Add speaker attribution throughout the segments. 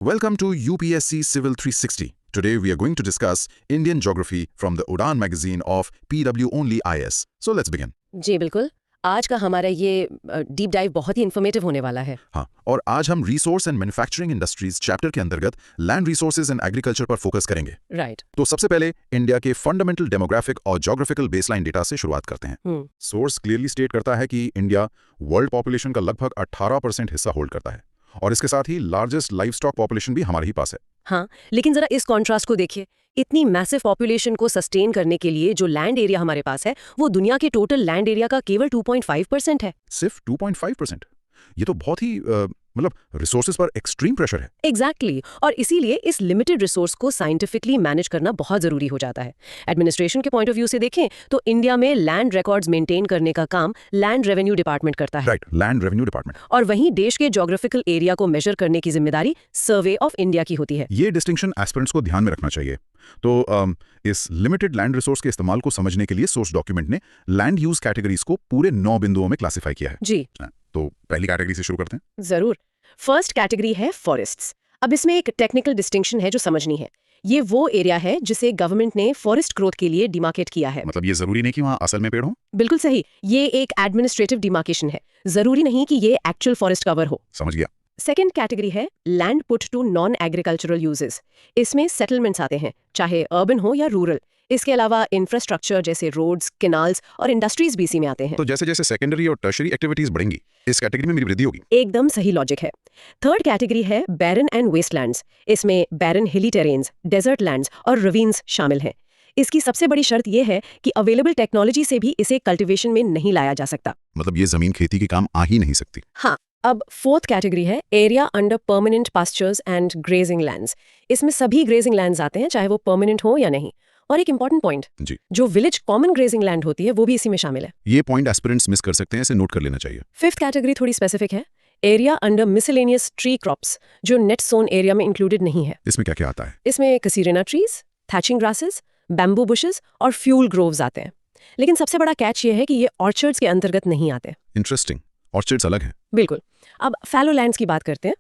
Speaker 1: Welcome to UPSC Civil 360. Today we are going to discuss Indian geography from the Udan magazine of PW Only IS. So let's begin.
Speaker 2: जी बिल्कुल। आज का हमारा ये deep dive बहुत ही informative होने वाला है।
Speaker 1: हाँ, और आज हम resource and manufacturing industries chapter के अंतर्गत लैंड रिसोर्सेज एंड एग्रीकल्चर पर फोकस करेंगे।
Speaker 2: राइट।
Speaker 1: तो सबसे पहले इंडिया के फंडामेंटल डेमोग्राफिक और ज्योग्राफिकल बेसलाइन डेटा से शुरुआत करते हैं। सोर्स क्लियरली स्टेट करता है कि इंडिया वर्ल्ड पॉपुलेशन का लगभग 18% हिस्सा होल्ड करता है और इसके साथ ही लार्जेस्ट लाइव स्टॉक पॉपुलेशन भी हमारे ही पास है।
Speaker 2: हाँ, लेकिन जरा इस कॉन्ट्रास्ट को देखिए। इतनी मैसिव पॉपुलेशन को सस्टेन करने के लिए जो लैंड एरिया हमारे पास है वो दुनिया के टोटल लैंड एरिया का केवल 2.5% है।
Speaker 1: सिर्फ 2.5%? ये तो बहुत ही मतलब रिसोर्सेज पर एक्सट्रीम प्रेशर है।
Speaker 2: एग्जैक्टली और इसीलिए इस लिमिटेड रिसोर्स को साइंटिफिकली मैनेज करना बहुत जरूरी हो जाता है। एडमिनिस्ट्रेशन के पॉइंट ऑफ व्यू से देखें तो इंडिया में लैंड रिकॉर्ड्स मेंटेन करने का काम लैंड रेवेन्यू डिपार्टमेंट करता है।
Speaker 1: Right, land revenue department.
Speaker 2: और वहीं देश के ज्योग्राफिकल एरिया को मेजर करने की जिम्मेदारी सर्वे ऑफ इंडिया की होती है।
Speaker 1: ये डिस्टिंक्शन एस्पिरेंट्स को ध्यान में रखना चाहिए। तो इस लिमिटेड लैंड रिसोर्स के इस्तेमाल को समझने के लिए सोर्स डॉक्यूमेंट ने लैंड यूज कैटेगरीज को पूरे 9 बिंदुओं में क्लासिफाई किया है।
Speaker 2: जी,
Speaker 1: तो पहली कैटेगरी से शुरू करते हैं।
Speaker 2: जरूर। फर्स्ट कैटेगरी है फॉरेस्ट्स। अब इसमें एक टेक्निकल डिस्टिंक्शन है जो समझनी है। ये वो एरिया है जिसे गवर्नमेंट ने फॉरेस्ट ग्रोथ के लिए डिमार्केट किया है।
Speaker 1: मतलब ये जरूरी नहीं कि वहाँ असल में पेड़ हो?
Speaker 2: बिल्कुल सही, ये एक एडमिनिस्ट्रेटिव डिमार्केशन है। जरूरी नहीं कि ये एक्चुअल फॉरेस्ट कवर हो।
Speaker 1: समझ गया।
Speaker 2: सेकेंड कैटेगरी है land put to non agricultural uses. इसमें सेटलमेंट्स आते हैं, चाहे अर्बन हो या रूरल। इसके अलावा इंफ्रास्ट्रक्चर जैसे रोड्स, कैनाल्स और इंडस्ट्रीज भी इसी में आते हैं।
Speaker 1: तो जैसे जैसे सेकेंडरी और टर्शरी एक्टिविटीज बढ़ेंगी इस कैटेगरी में मेरी वृद्धि होगी।
Speaker 2: एकदम सही लॉजिक है। थर्ड कैटेगरी है बैरन एंड वेस्टलैंड्स। इसमें बैरन हिली टेरेन्स, डेजर्ट लैंड्स और रवीन्स शामिल हैं। इसकी सबसे बड़ी शर्त यह है कि अवेलेबल टेक्नोलॉजी से भी इसे कल्टीवेशन में नहीं लाया जा सकता।
Speaker 1: मतलब ये जमीन खेती के काम आ ही नहीं सकती।
Speaker 2: हाँ। अब फोर्थ कैटेगरी है area under permanent pastures and grazing lands. इसमें सभी ग्रेजिंग लैंड्स आते हैं, चाहे वो परमानेंट हो या नहीं। और एक इंपॉर्टेंट पॉइंट, जो विलेज कॉमन ग्रेजिंग लैंड होती है वो भी इसी में शामिल है।
Speaker 1: ये पॉइंट एस्पिरेंट्स मिस कर सकते हैं, इसे नोट कर लेना चाहिए।
Speaker 2: फिफ्थ कैटेगरी थोड़ी स्पेसिफिक है, area under miscellaneous tree crops, जो नेट सोन एरिया में इंक्लूडेड नहीं है।
Speaker 1: इसमें क्या क्या आता है?
Speaker 2: इसमें casuarina trees, thatching grasses, bamboo bushes और फ्यूल ग्रोव्स आते हैं। लेकिन सबसे बड़ा कैच ये है कि ये ऑर्चर्ड्स के अंतर्गत नहीं आते।
Speaker 1: इंटरेस्टिंग, ऑर्चर्ड्स अलग है।
Speaker 2: बिल्कुल। अब फैलो लैंड्स की बात करते हैं।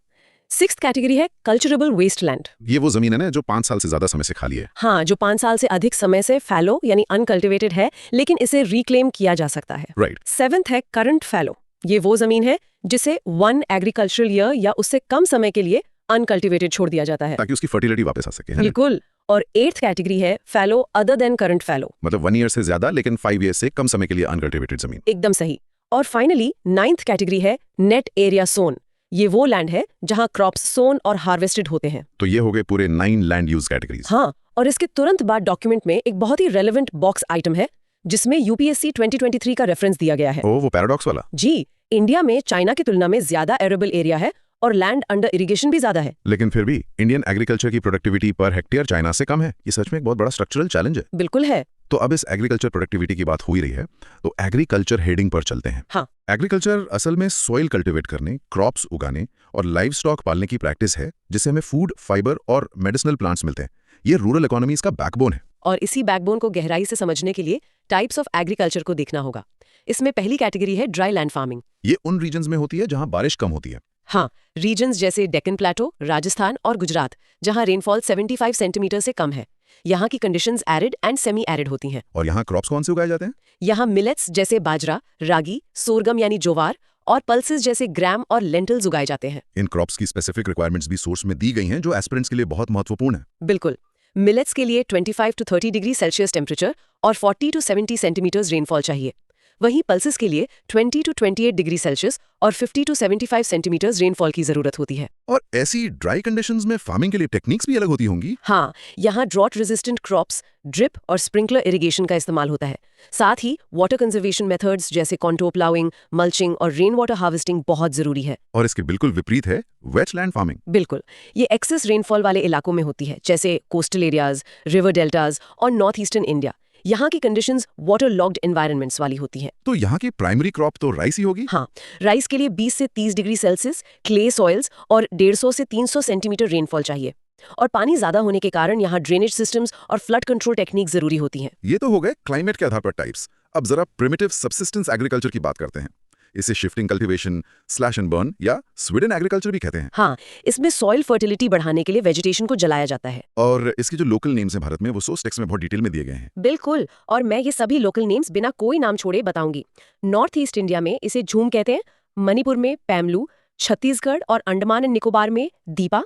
Speaker 2: सिक्स्थ कैटेगरी है कल्चरेबल वेस्ट लैंड।
Speaker 1: ये वो जमीन है ना जो 5 साल से ज्यादा समय से खाली है।
Speaker 2: हाँ, जो 5 साल से अधिक समय से फैलो यानी अनकल्टिवेटेड है, लेकिन इसे रिक्लेम किया जा सकता है।
Speaker 1: राइट।
Speaker 2: सेवेंथ है करंट फैलो। ये वो जमीन है जिसे 1 एग्रीकल्चरल ईयर या उससे कम समय के लिए अनकल्टिवेटेड छोड़ दिया जाता है,
Speaker 1: ताकि उसकी फर्टिलिटी वापस आ सके।
Speaker 2: बिल्कुल। और एट्थ कैटेगरी है फैलो अदर देन करंट फैलो।
Speaker 1: मतलब 1 ईयर से ज्यादा लेकिन 5 ईयर से कम समय के लिए अनकल्टिवेटेड जमीन।
Speaker 2: एकदम सही। और फाइनली नाइन्थ कैटेगरी है नेट एरिया सोन। ये वो लैंड है जहां क्रॉप्स सोन और हार्वेस्टेड होते हैं।
Speaker 1: तो ये हो गए पूरे 9 लैंड यूज कैटेगरीज।
Speaker 2: हाँ, और इसके तुरंत बाद डॉक्यूमेंट में एक बहुत ही रेलेवेंट बॉक्स आइटम है जिसमें यूपीएससी 2023 का रेफरेंस दिया गया है।
Speaker 1: वो पैराडॉक्स वाला।
Speaker 2: जी, इंडिया में चाइना की तुलना में ज्यादा एरेबल एरिया है और लैंड अंडर इरिगेशन भी ज्यादा है।
Speaker 1: लेकिन फिर भी इंडियन एग्रीकल्चर की प्रोडक्टिविटी पर हेक्टेयर चाइना से कम है। ये सच में एक बहुत बड़ा स्ट्रक्चरल चैलेंज है।
Speaker 2: बिल्कुल है।
Speaker 1: तो अब इस एग्रीकल्चर प्रोडक्टिविटी की बात हो ही रही है तो एग्रीकल्चर हेडिंग पर चलते हैं।
Speaker 2: हाँ।
Speaker 1: एग्रीकल्चर असल में सॉइल कल्टीवेट करने, क्रॉप्स उगाने और लाइव स्टॉक पालने की प्रैक्टिस है जिससे हमें फूड, फाइबर और मेडिसिनल प्लांट्स मिलते हैं। ये रूरल इकोनॉमीज का बैकबोन है।
Speaker 2: और इसी बैकबोन को गहराई से समझने के लिए टाइप्स ऑफ एग्रीकल्चर को देखना होगा। इसमें पहली कैटेगरी है ड्राई लैंड फार्मिंग।
Speaker 1: ये उन रीजन्स में होती है जहां बारिश कम होती है।
Speaker 2: हाँ, रीजन्स जैसे डेक्कन प्लेटो, राजस्थान और गुजरात, जहां रेनफॉल 75 सेंटीमीटर से कम है। यहाँ की conditions arid and semi arid होती हैं।
Speaker 1: और यहाँ क्रॉप्स कौन से उगाए जाते हैं?
Speaker 2: यहाँ मिलेट्स जैसे बाजरा, रागी, सोरगम यानी ज्वार और पल्सेस जैसे ग्राम और लेंटिल्स उगाए जाते हैं।
Speaker 1: इन क्रॉप्स की स्पेसिफिक रिक्वायरमेंट्स भी सोर्स में दी गई हैं जो एस्पिरेंट्स के लिए बहुत महत्वपूर्ण है।
Speaker 2: बिल्कुल। मिलेट्स के लिए 25 to 30 डिग्री सेल्सियस टेम्परेचर और 40 to 70 सेंटीमीटर्स रेनफॉल चाहिए। वहीं पल्सेस के लिए 20 to 28 डिग्री सेल्सियस और 50 to 75 सेंटीमीटर्स रेनफॉल की जरूरत होती है।
Speaker 1: और ऐसी ड्राई कंडीशंस में फार्मिंग के लिए टेक्निक्स भी अलग होती होंगी।
Speaker 2: हाँ, यहाँ ड्रॉट रेजिस्टेंट क्रॉप्स, ड्रिप और स्प्रिंकलर इरिगेशन का इस्तेमाल होता है। साथ ही वाटर कंजर्वेशन मेथड्स जैसे कॉन्टोर प्लाउइंग, मल्चिंग और रेन वाटर हार्वेस्टिंग बहुत जरूरी है।
Speaker 1: और इसके बिल्कुल विपरीत है वेटलैंड फार्मिंग।
Speaker 2: बिल्कुल, ये एक्सेस रेनफॉल वाले इलाकों में होती है, जैसे कोस्टल एरियाज, रिवर डेल्टाज और नॉर्थ ईस्टर्न इंडिया। यहाँ की कंडीशंस वाटर लॉक्ड एनवायरनमेंट्स वाली होती हैं।
Speaker 1: तो यहाँ की प्राइमरी क्रॉप तो राइस ही होगी।
Speaker 2: हाँ, राइस के लिए 20 से 30 डिग्री सेल्सियस, क्ले सॉइल्स और 150 से 300 सेंटीमीटर रेनफॉल चाहिए। और पानी ज्यादा होने के कारण यहाँ ड्रेनेज सिस्टम्स और फ्लड कंट्रोल टेक्निक जरूरी होती हैं।
Speaker 1: ये तो हो गए क्लाइमेट के आधार पर टाइप्स। अब जरा प्रिमिटिव सबसिस्टेंस एग्रीकल्चर की बात करते हैं। इसे shifting cultivation, slash and burn या स्वीडन एग्रीकल्चर भी कहते हैं।
Speaker 2: हाँ, इसमें सॉइल फर्टिलिटी बढ़ाने के लिए वेजिटेशन को जलाया जाता है।
Speaker 1: और इसके जो लोकल नेम्स हैं भारत में, वो सोर्स टेक्स्ट में बहुत डिटेल में दिए गए हैं।
Speaker 2: बिल्कुल, और मैं ये सभी लोकल नेम्स बिना कोई नाम छोड़े बताऊंगी। नॉर्थ ईस्ट इंडिया में इसे झूम कहते हैं, मणिपुर में पैमलू, छत्तीसगढ़ और अंडमान एंड निकोबार में दीपा,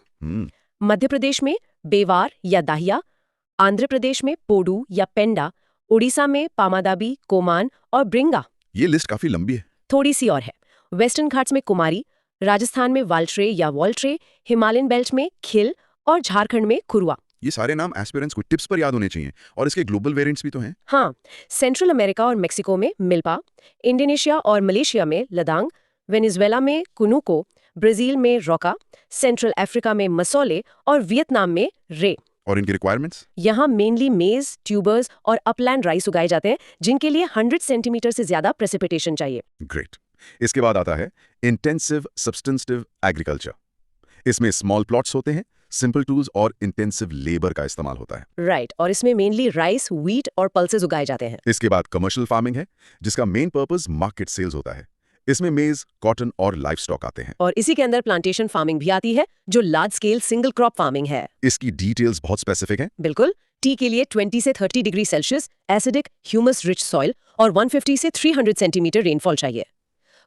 Speaker 2: मध्य प्रदेश में बेवार या दाहिया, आंध्र प्रदेश में पोडू या पेंडा, उड़ीसा में पामादाबी, कोमान और ब्रिंगा।
Speaker 1: ये लिस्ट काफी लंबी है।
Speaker 2: थोड़ी सी और है। वेस्टर्न घाट्स में कुमारी, राजस्थान में वाल्ट्रे या वॉल्ट्रे, हिमालयन बेल्ट में खिल और झारखंड में खुरुआ।
Speaker 1: ये सारे नाम एस्पिरेंट्स को टिप्स पर याद होने चाहिए, और इसके ग्लोबल वेरिएंट्स भी तो हैं।
Speaker 2: हाँ, सेंट्रल अमेरिका और मेक्सिको में मिल्पा, इंडोनेशिया और मलेशिया में लदांग, वेनेजुएला में कुनुको, ब्राजील में रोका, सेंट्रल अफ्रीका में मसोले और वियतनाम में रे।
Speaker 1: और इनकी रिक्वायरमेंट्स?
Speaker 2: यहाँ मेनली मेज, ट्यूबर्स और अपलैंड राइस उगाए जाते हैं, जिनके लिए 100 सेंटीमीटर से ज्यादा प्रेसिपिटेशन चाहिए।
Speaker 1: ग्रेट। इसके बाद आता है इंटेंसिव सब्सटेंसिव एग्रीकल्चर। इसमें स्मॉल प्लॉट्स होते हैं, सिंपल टूल्स और इंटेंसिव लेबर का इस्तेमाल होता है।
Speaker 2: राइट, और इसमें मेनली राइस, व्हीट और पल्सेस उगाए जाते हैं।
Speaker 1: इसके बाद कमर्शियल फार्मिंग है, जिसका मेन पर्पस मार्केट सेल्स होता है। इसमें मेज, कॉटन और लाइफ स्टॉक आते हैं।
Speaker 2: और इसी के अंदर प्लांटेशन फार्मिंग भी आती है, जो large scale single crop farming है।
Speaker 1: इसकी डिटेल्स बहुत स्पेसिफिक हैं।
Speaker 2: बिल्कुल। टी के लिए 20 से 30 degree Celsius acidic humus rich soil और 150 से 300 सेंटीमीटर रेनफॉल चाहिए।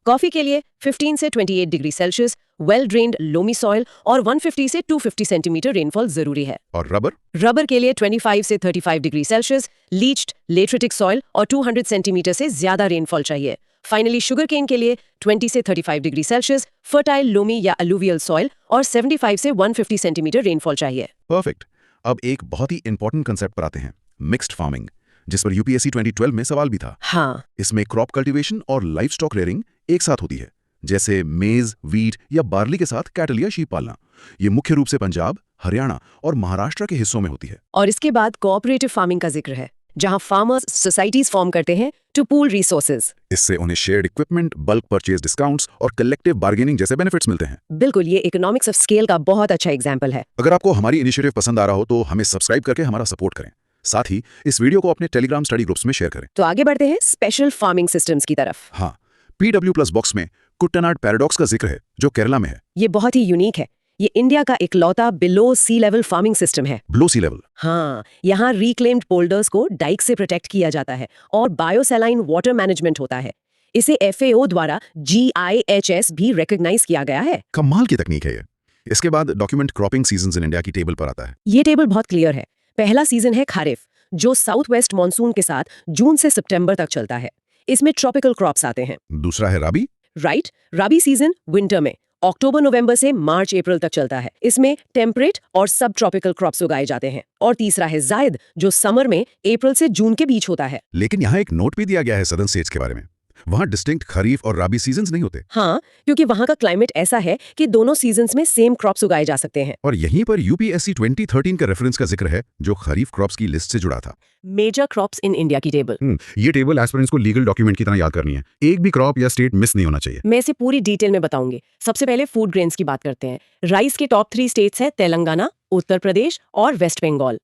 Speaker 2: कॉफी के लिए 15 से 28 degree Celsius well drained loamy soil और 150 से 250 सेंटीमीटर रेनफॉल जरूरी है।
Speaker 1: और रबर?
Speaker 2: रबर के लिए 25 से 35 डिग्री सेल्सियस लीच्ड लेट्रिटिक सॉइल और 200 सेंटीमीटर से ज्यादा रेनफॉल चाहिए। फाइनली शुगर केन के लिए 20 से 35 डिग्री सेल्सियस फर्टाइल लोमी या अलुवियल सॉइल और 75 से 150 सेंटीमीटर रेनफॉल चाहिए।
Speaker 1: परफेक्ट। अब एक बहुत ही इंपॉर्टेंट कंसेप्ट पर आते हैं, मिक्स्ड फार्मिंग, जिस पर यूपीएससी 2012 में सवाल भी था।
Speaker 2: हाँ,
Speaker 1: इसमें क्रॉप कल्टीवेशन और लाइफ स्टॉक रेयरिंग एक साथ होती है, जैसे मेज, वीट या बार्ली के साथ कैटल या शीप पालना। ये मुख्य रूप से पंजाब, हरियाणा और महाराष्ट्र के हिस्सों में होती है।
Speaker 2: और इसके बाद कोऑपरेटिव फार्मिंग का जिक्र है, जहां फार्मर्स सोसाइटीज फॉर्म करते हैं टू पूल रिसोर्सेज।
Speaker 1: इससे उन्हें shared equipment, bulk purchase discounts और कलेक्टिव बार्गेनिंग जैसे बेनिफिट्स मिलते हैं।
Speaker 2: बिल्कुल, ये इकोनॉमिक्स ऑफ स्केल का बहुत अच्छा एग्जाम्पल है।
Speaker 1: अगर आपको हमारी इनिशिएटिव पसंद आ रहा हो तो हमें सब्सक्राइब करके हमारा सपोर्ट करें। साथ ही इस वीडियो को अपने टेलीग्राम स्टडी ग्रुप्स में शेयर करें।
Speaker 2: तो आगे बढ़ते हैं स्पेशल फार्मिंग सिस्टम्स की तरफ।
Speaker 1: हाँ, PW+ बॉक्स में कुट्टनाड पैराडॉक्स का जिक्र है, जो केरला में है।
Speaker 2: ये बहुत ही यूनिक है। ये इंडिया का इकलौता बिलो सी लेवल फार्मिंग सिस्टम है।
Speaker 1: बिलो सी लेवल?
Speaker 2: हाँ, यहाँ रिक्लेम्ड पोल्डर्स को डाइक से प्रोटेक्ट किया जाता है और बायोसैलाइन वाटर मैनेजमेंट होता है। इसे FAO द्वारा GIHS भी रिकॉग्नाइज किया गया है।
Speaker 1: कमाल की तकनीक है ये। इसके बाद डॉक्यूमेंट क्रॉपिंग सीजन्स इन इंडिया की टेबल पर आता है।
Speaker 2: ये टेबल बहुत क्लियर है। पहला सीजन है खारिफ, जो साउथ वेस्ट मानसून के साथ जून से सितंबर तक चलता है। इसमें ट्रॉपिकल क्रॉप्स आते हैं।
Speaker 1: दूसरा है राबी?
Speaker 2: राइट, राबी सीजन विंटर में अक्टूबर नवंबर से मार्च अप्रैल तक चलता है। इसमें टेम्परेट और सब ट्रॉपिकल क्रॉप्स उगाए जाते हैं। और तीसरा है जायद, जो समर में अप्रैल से जून के बीच होता है।
Speaker 1: लेकिन यहाँ एक नोट भी दिया गया है सदर्न स्टेट्स के बारे में। वहाँ डिस्टिंक्ट खरीफ और राबी सीजन्स नहीं होते।
Speaker 2: हाँ, क्योंकि वहाँ का क्लाइमेट ऐसा है कि दोनों सीजन्स में सेम क्रॉप्स उगाए जा सकते हैं।
Speaker 1: और यहीं पर यूपीएससी 2013 का रेफरेंस का जिक्र है, जो खरीफ क्रॉप्स की लिस्ट से जुड़ा था।
Speaker 2: मेजर क्रॉप्स इन इंडिया की टेबल।
Speaker 1: ये टेबल एस्पिरेंट्स को लीगल डॉक्यूमेंट की तरह याद करनी है। एक भी क्रॉप या स्टेट मिस नहीं होना चाहिए।
Speaker 2: मैं इसे पूरी डिटेल में बताऊंगी। सबसे पहले फूड ग्रेन्स की बात करते हैं। राइस के टॉप 3 स्टेट्स हैं तेलंगाना, उत्तर प्रदेश और वेस्ट बंगाल।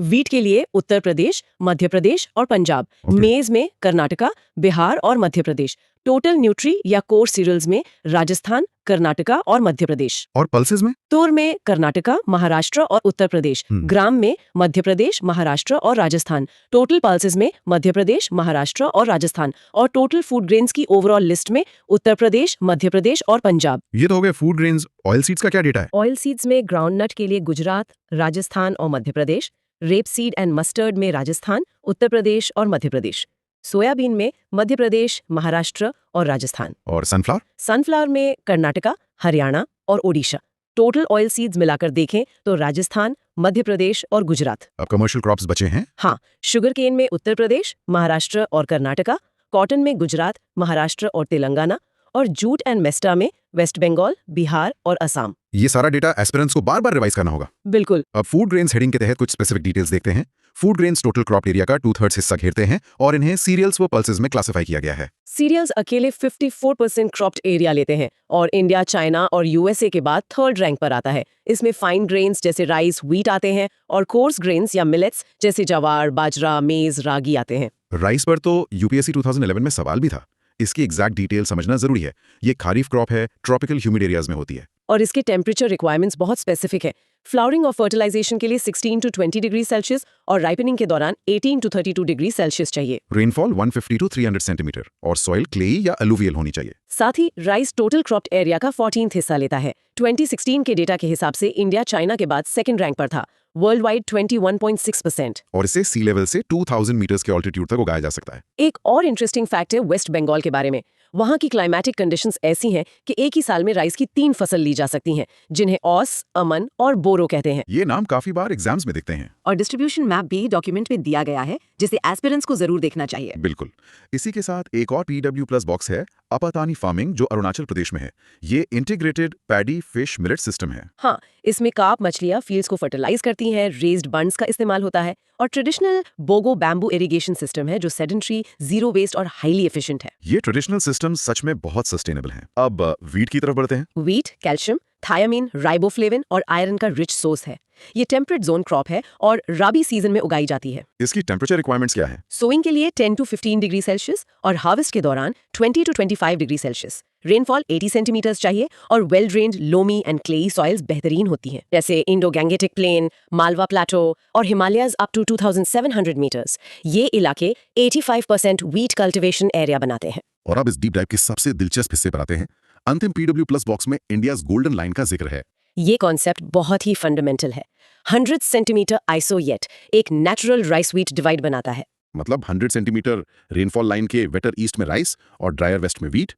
Speaker 2: वीट के लिए उत्तर प्रदेश, मध्य प्रदेश और पंजाब। मेज में कर्नाटका, बिहार और मध्य प्रदेश। टोटल न्यूट्री या कोर सीरियल्स में राजस्थान, कर्नाटका और मध्य प्रदेश।
Speaker 1: और पल्सेस में? तूर
Speaker 2: में कर्नाटका, महाराष्ट्र और उत्तर प्रदेश। ग्राम में मध्य प्रदेश, महाराष्ट्र और राजस्थान। टोटल पल्सेस में मध्य प्रदेश, महाराष्ट्र और राजस्थान। और टोटल फूड ग्रेन्स की ओवरऑल लिस्ट में उत्तर प्रदेश, मध्य प्रदेश और पंजाब।
Speaker 1: ये तो हो गए फूड ग्रेन्स। ऑयल सीड्स का क्या डेटा है?
Speaker 2: ऑयल सीड्स में ग्राउंडनट के लिए गुजरात, राजस्थान और मध्य प्रदेश। रेप सीड एंड मस्टर्ड में राजस्थान, उत्तर प्रदेश और मध्य प्रदेश। सोयाबीन में मध्य प्रदेश, महाराष्ट्र और राजस्थान।
Speaker 1: और सनफ्लावर?
Speaker 2: सनफ्लावर में कर्नाटका, हरियाणा और ओडिशा। टोटल ऑयल सीड्स मिलाकर देखें तो राजस्थान, मध्य प्रदेश और गुजरात।
Speaker 1: अब कमर्शियल क्रॉप्स बचे हैं?
Speaker 2: हाँ, शुगर केन में उत्तर प्रदेश, महाराष्ट्र और कर्नाटका। कॉटन में गुजरात, महाराष्ट्र और तेलंगाना। और जूट एंड मेस्टा में वेस्ट बंगाल, बिहार और असम।
Speaker 1: ये सारा डेटा एस्पिरेंट्स को बार बार रिवाइज करना होगा।
Speaker 2: बिल्कुल।
Speaker 1: अब फूड ग्रेन्स हेडिंग के तहत कुछ स्पेसिफिक डिटेल्स देखते हैं। Food grains total crop area का 2/3 हिस्सा घेरते हैं और इन्हें सीरियल्स व पल्सेस में क्लासिफाई किया गया है।
Speaker 2: सीरियल्स अकेले 54% क्रॉप्ड एरिया लेते हैं और इंडिया, चाइना और USA के बाद 3rd रैंक पर आता है। इसमें फाइन ग्रेन्स जैसे राइस, व्हीट आते हैं और कोर्स ग्रेन्स या मिलेट्स जैसे जवार, बाजरा, मेज, रागी आते हैं।
Speaker 1: राइस पर तो यूपीएससी 2011 में सवाल भी था। इसकी एग्जैक्ट डिटेल समझना जरूरी है। ये खारीफ क्रॉप है, ट्रॉपिकल ह्यूमिड एरियाज में होती है।
Speaker 2: और इसके टेम्परेचर रिक्वायरमेंट्स बहुत स्पेसिफिक है। फ्लावरिंग और फर्टिलाइजेशन के लिए 16 to 20 डिग्री सेल्सियस और राइपनिंग के दौरान 18 to 32 डिग्री सेल्सियस चाहिए।
Speaker 1: रेनफॉल 150 to 300 सेंटीमीटर और सॉइल क्लेई या अलुवियल होनी चाहिए।
Speaker 2: साथ ही राइस टोटल क्रॉप्ड एरिया का 14th हिस्सा लेता है। 2016 के डेटा के हिसाब से इंडिया चाइना के बाद सेकंड रैंक पर था, वर्ल्ड वाइड 21.6%।
Speaker 1: और इसे सी लेवल से 2000 मीटर्स के ऑल्टीट्यूड तक उगाया जा सकता है।
Speaker 2: एक और इंटरेस्टिंग फैक्ट है वेस्ट बंगाल के बारे में। वहाँ की क्लाइमेटिक कंडीशंस ऐसी हैं कि एक ही साल में राइस की 3 फसल ली जा सकती हैं, जिन्हें औस, अमन और बोरो कहते हैं।
Speaker 1: ये नाम काफी बार एग्जाम्स में दिखते हैं।
Speaker 2: और डिस्ट्रीब्यूशन मैप भी डॉक्यूमेंट में दिया गया है, जिसे एस्पिरेंट्स को जरूर देखना चाहिए।
Speaker 1: बिल्कुल। इसी के साथ एक और PW+ बॉक्स है, अपातानी फार्मिंग, जो अरुणाचल प्रदेश में है। ये integrated paddy fish millet system है।
Speaker 2: हाँ, इसमें कार्प मछलियाँ फील्ड्स को फर्टिलाइज करती हैं, रेज्ड बंड्स का इस्तेमाल होता है और ट्रेडिशनल बोगो बैम्बू इरिगेशन सिस्टम है जो सेडेंट्री, जीरो वेस्ट और हाईली एफिशिएंट है।
Speaker 1: ये ट्रेडिशनल सिस्टम सच में बहुत सस्टेनेबल है। अब वीट की तरफ बढ़ते हैं।
Speaker 2: वीट कैल्शियम, थायामीन, राइबोफ्लेविन और आयरन का रिच सोर्स है। ये टेम्परेट जोन क्रॉप है और राबी सीजन में उगाई जाती है।
Speaker 1: इसकी टेम्परेचर रिक्वायरमेंट्स क्या है?
Speaker 2: सोइंग के लिए 10 to 15 डिग्री सेल्सियस और हार्वेस्ट के दौरान 20 to 25 degree Celsius. Rainfall 80 centimetres चाहिए और well drained loamy and clayey soils बेहतरीन होती हैं, जैसे Indo Gangetic plain, Malwa plateau और हिमालयाज अप टू 2700 मीटर्स। ये इलाके 85% वीट कल्टिवेशन एरिया बनाते हैं।
Speaker 1: और अब इस डीप डाइव के सबसे दिलचस्प हिस्से पर आते हैं। अंतिम PW+ बॉक्स में इंडियाज गोल्डन लाइन का जिक्र है।
Speaker 2: ये कॉन्सेप्ट बहुत ही फंडामेंटल है। 100 सेंटीमीटर आइसोयेट एक नेचुरल राइस वीट डिवाइड बनाता है।
Speaker 1: मतलब 100 सेंटीमीटर रेनफॉल लाइन के वेटर ईस्ट में राइस और ड्रायर वेस्ट में वीट।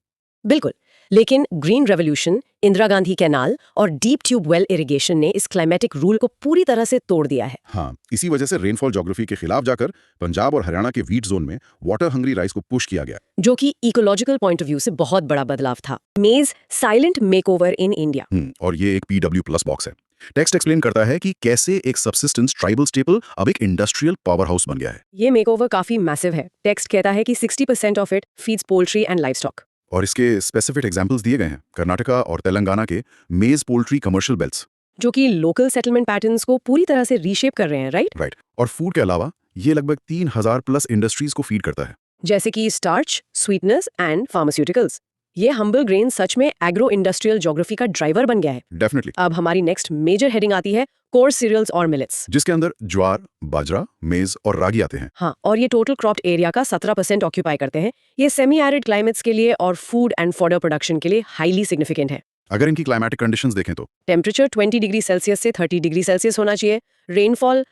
Speaker 2: बिल्कुल, लेकिन green revolution, Indira Gandhi canal और डीप ट्यूब वेल इरिगेशन ने इस क्लाइमेटिक रूल को पूरी तरह से तोड़ दिया है।
Speaker 1: हाँ, इसी वजह से रेनफॉल ज्योग्राफी के खिलाफ जाकर पंजाब और हरियाणा के वीट जोन में वाटर हंग्री राइस को पुश किया गया,
Speaker 2: जो कि इकोलॉजिकल पॉइंट ऑफ व्यू से बहुत बड़ा बदलाव था। मेज साइलेंट मेकओवर इन इंडिया।
Speaker 1: और ये एक PW+ बॉक्स है। टेक्स्ट एक्सप्लेन करता है कि कैसे एक सबसिस्टेंस ट्राइबल स्टेपल अब एक इंडस्ट्रियल पावर हाउस बन गया है।
Speaker 2: ये मेकओवर काफी मैसिव है। टेक्स्ट कहता है कि 60% of it feeds poultry and livestock.
Speaker 1: और इसके स्पेसिफिक एग्जांपल्स दिए गए हैं, कर्नाटका और तेलंगाना के मेज पोल्ट्री कमर्शियल बेल्ट्स,
Speaker 2: जो कि लोकल सेटलमेंट पैटर्न्स को पूरी तरह से रीशेप कर रहे हैं, राइट।
Speaker 1: और फूड के अलावा ये लगभग 3000+ इंडस्ट्रीज को फीड करता है,
Speaker 2: जैसे कि स्टार्च, स्वीटनेस एंड फार्मास्यूटिकल्स। ये हम्बल ग्रेन सच में एग्रो इंडस्ट्रियल ज्योग्राफी का ड्राइवर बन गया है।
Speaker 1: डेफिनेटली।
Speaker 2: अब हमारी नेक्स्ट मेजर हेडिंग आती है कोर्स सीरियल्स और मिलेट्स,
Speaker 1: जिसके अंदर ज्वार, बाजरा, मेज और रागी आते हैं।
Speaker 2: हाँ, और ये टोटल क्रॉप्ड एरिया का 17% ऑक्यूपाई करते हैं। ये सेमी एरिड क्लाइमेट्स के लिए और फूड एंड फॉडर प्रोडक्शन के लिए हाईली सिग्निफिकेंट है।
Speaker 1: अगर इनकी क्लाइमेटिक कंडीशंस देखें तो
Speaker 2: टेम्परेचर 20 डिग्री सेल्सियस से 30 डिग्री सेल्सियस होना चाहिए, रेनफॉल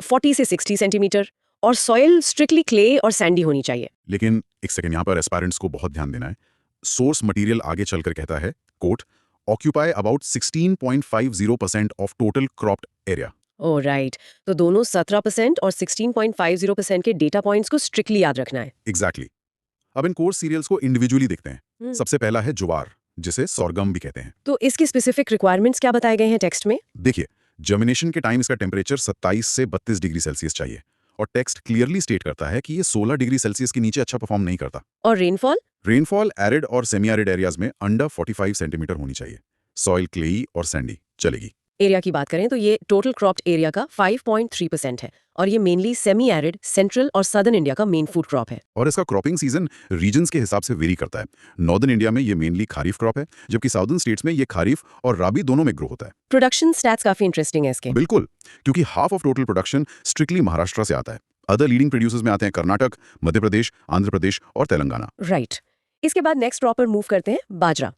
Speaker 2: 40 से 60 सेंटीमीटर और सॉइल स्ट्रिक्टली क्ले और सैंडी होनी चाहिए।
Speaker 1: लेकिन एक सेकंड, यहाँ पर एस्पायरेंट्स को बहुत ध्यान देना है। सोर्स मटेरियल आगे चलकर कहता है, quote, occupy about 16.50% of total cropped area.
Speaker 2: Oh right, तो दोनों 17% और 16.50% के डेटा पॉइंट्स को स्ट्रिक्टली याद रखना है।
Speaker 1: एग्जैक्टली। अब इन कोर्स सीरियल्स को इंडिविजुअली देखते हैं। सबसे पहला है ज्वार, जिसे सोरगम भी कहते हैं।
Speaker 2: तो इसकी स्पेसिफिक रिक्वायरमेंट्स क्या बताए गए हैं टेक्स्ट में?
Speaker 1: देखिए, जर्मिनेशन के टाइम इसका टेम्परेचर 27 से 32 डिग्री सेल्सियस चाहिए और टेक्स्ट क्लियरली स्टेट करता है कि ये 16 डिग्री सेल्सियस के नीचे अच्छा परफॉर्म नहीं करता।
Speaker 2: और रेनफॉल?
Speaker 1: रेनफॉल एरिड और सेमी एरिड एरियाज में अंडर 45 सेंटीमीटर होनी चाहिए। सॉइल क्लेई और सैंडी चलेगी।
Speaker 2: एरिया की बात करें तो ये टोटल क्रॉप्ड एरिया का 5.3% है और ये मेनली सेमी एरिड, सेंट्रल और सदर्न इंडिया का मेन फूड क्रॉप है।
Speaker 1: और इसका क्रॉपिंग सीजन रीजन्स के हिसाब से वेरी करता है। नॉर्दर्न इंडिया में ये मेनली खारीफ क्रॉप है, जबकि साउदर्न स्टेट्स में ये खारीफ और राबी दोनों में ग्रो होता है।
Speaker 2: प्रोडक्शन स्टैट्स काफी इंटरेस्टिंग है इसके।
Speaker 1: बिल्कुल, क्योंकि half of total production strictly Maharashtra से आता है। अदर लीडिंग प्रोड्यूसर्स में आते हैं कर्नाटक, मध्य प्रदेश, आंध्र प्रदेश और तेलंगाना।
Speaker 2: राइट। इसके बाद नेक्स्ट क्रॉप पर मूव करते हैं, बाजरा।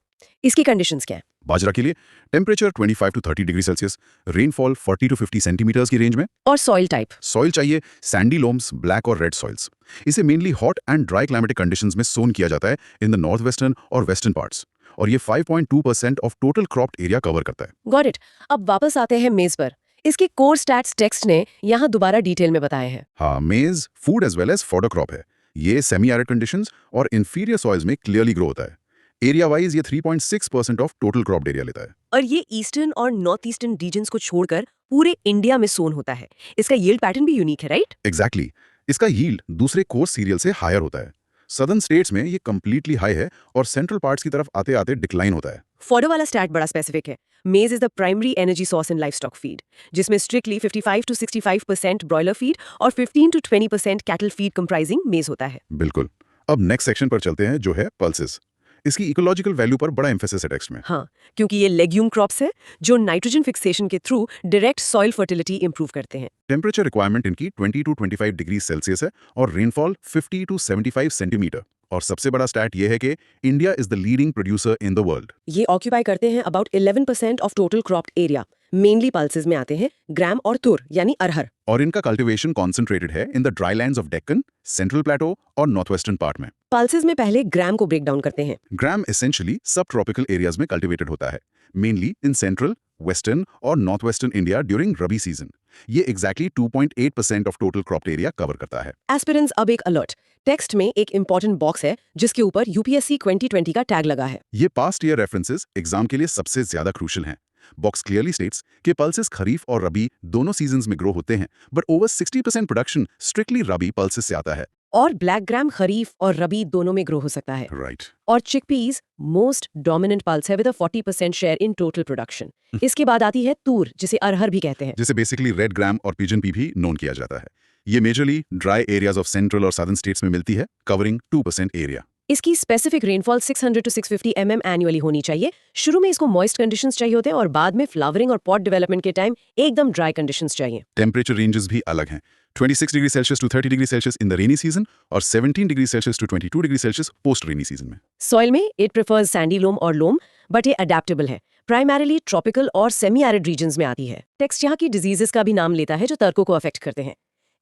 Speaker 2: इसकी कंडीशंस क्या है?
Speaker 1: बाजरा के लिए temperature 25 to 30 degree Celsius, rainfall 40 to 50 centimetres की रेंज में।
Speaker 2: और सॉइल टाइप?
Speaker 1: सॉइल चाहिए सैंडी लोम्स, ब्लैक और रेड सॉइल्स। इसे mainly hot and dry climatic conditions में सोन किया जाता है इन द नॉर्थ वेस्टर्न और वेस्टर्न पार्ट्स, और ये 5.2% of total cropped area cover करता है।
Speaker 2: Got it. अब वापस आते हैं मेज पर। इसके कोर स्टैट्स टेक्स्ट ने यहाँ दोबारा डिटेल में बताए हैं।
Speaker 1: हाँ, maize food as well as fodder crop है। ये सेमी एरिड कंडीशंस और इंफीरियर सॉइल्स में क्लियरली ग्रो होता है। एरिया वाइज ये 3.6% ऑफ टोटल क्रॉप्ड एरिया लेता है।
Speaker 2: और ये ईस्टर्न और नॉर्थ ईस्टर्न रीजन्स को छोड़कर पूरे इंडिया में सोन होता है। इसका यील्ड पैटर्न भी यूनिक है, राइट?
Speaker 1: एग्जैक्टली। इसका यील्ड दूसरे कोर्स सीरियल से हायर होता है। सदर्न स्टेट्स में ये कंप्लीटली हाई है और सेंट्रल पार्ट्स की तरफ आते आते डिक्लाइन होता है।
Speaker 2: फॉडर वाला स्टैट बड़ा स्पेसिफिक है। मेज is the primary energy source in livestock feed, जिसमें स्ट्रिक्टली 55 to 65% ब्रॉयलर फीड और 15 to 20% कैटल फीड कंप्राइजिंग मेज होता है।
Speaker 1: बिल्कुल। अब नेक्स्ट सेक्शन पर चलते हैं जो है पल्सेस। इसकी इकोलॉजिकल वैल्यू पर बड़ा एम्फेसिस है टेक्स्ट में।
Speaker 2: हाँ, क्योंकि ये लेग्यूम क्रॉप्स है जो नाइट्रोजन फिक्सेशन के through direct soil fertility improve करते हैं।
Speaker 1: टेम्परेचर रिक्वायरमेंट इनकी 20 टू 25 डिग्री सेल्सियस है और रेनफॉल 50 टू 75 सेंटीमीटर। और सबसे बड़ा स्टैट ये है कि India is the leading producer in the world.
Speaker 2: ये ऑक्यूपाई करते हैं about 11% of total cropped area. Mainly pulses में आते हैं ग्राम और तुर यानी अरहर।
Speaker 1: और इनका कल्टीवेशन कॉन्सेंट्रेटेड है in the dry lands of Deccan, central plateau और नॉर्थ वेस्टर्न पार्ट में।
Speaker 2: पल्सेस में पहले ग्राम को ब्रेक डाउन करते हैं।
Speaker 1: Gram essentially subtropical areas में कल्टीवेटेड होता है, मेनली इन सेंट्रल, वेस्टर्न और north western India during rabi season. ये exactly 2.8% of total cropped area cover करता है।
Speaker 2: एस्पिरेंट्स, अब एक अलर्ट। टेक्स्ट में एक इंपॉर्टेंट बॉक्स है जिसके ऊपर यूपीएससी 2020 का टैग लगा है।
Speaker 1: ये पास्ट ईयर रेफरेंसेस एग्जाम के लिए सबसे ज्यादा क्रूशियल हैं। बॉक्स क्लियरली स्टेट्स कि पल्सेस खरीफ और रबी दोनों सीजन्स में ग्रो होते हैं, but over 60% production strictly rabi pulses से आता है।
Speaker 2: और ब्लैक ग्राम खरीफ और रबी दोनों में ग्रो हो सकता है।
Speaker 1: राइट।
Speaker 2: और चिकपीस मोस्ट डोमिनेंट पल्स है with a 40% share in total production. इसके बाद आती है तूर, जिसे अरहर भी कहते हैं,
Speaker 1: जिसे बेसिकली रेड ग्राम और पिजन पी भी नोन किया जाता है। ये majorly dry areas of central और सदर्न स्टेट्स में मिलती है, कवरिंग 2% एरिया।
Speaker 2: इसकी specific rainfall 600 to 650 mm annually होनी चाहिए। शुरू में इसको मॉइस्ट कंडीशंस चाहिए होते हैं और बाद में फ्लावरिंग और पॉट डेवलपमेंट के टाइम एकदम ड्राई कंडीशंस चाहिए।
Speaker 1: टेम्परेचर रेंजेस भी अलग हैं, 26 degree Celsius to 30 degree Celsius in the rainy season और 17 degree Celsius to 22 degree Celsius post rainy season में।
Speaker 2: सॉइल में इट प्रेफर्स सैंडी लोम और लोम, बट ये अडेप्टेबल है। प्राइमरीली ट्रॉपिकल और सेमी एरिड रीजन्स में आती है। टेक्स्ट यहाँ की डिजीजेस का भी नाम लेता है जो तर्कों को अफेक्ट करते हैं।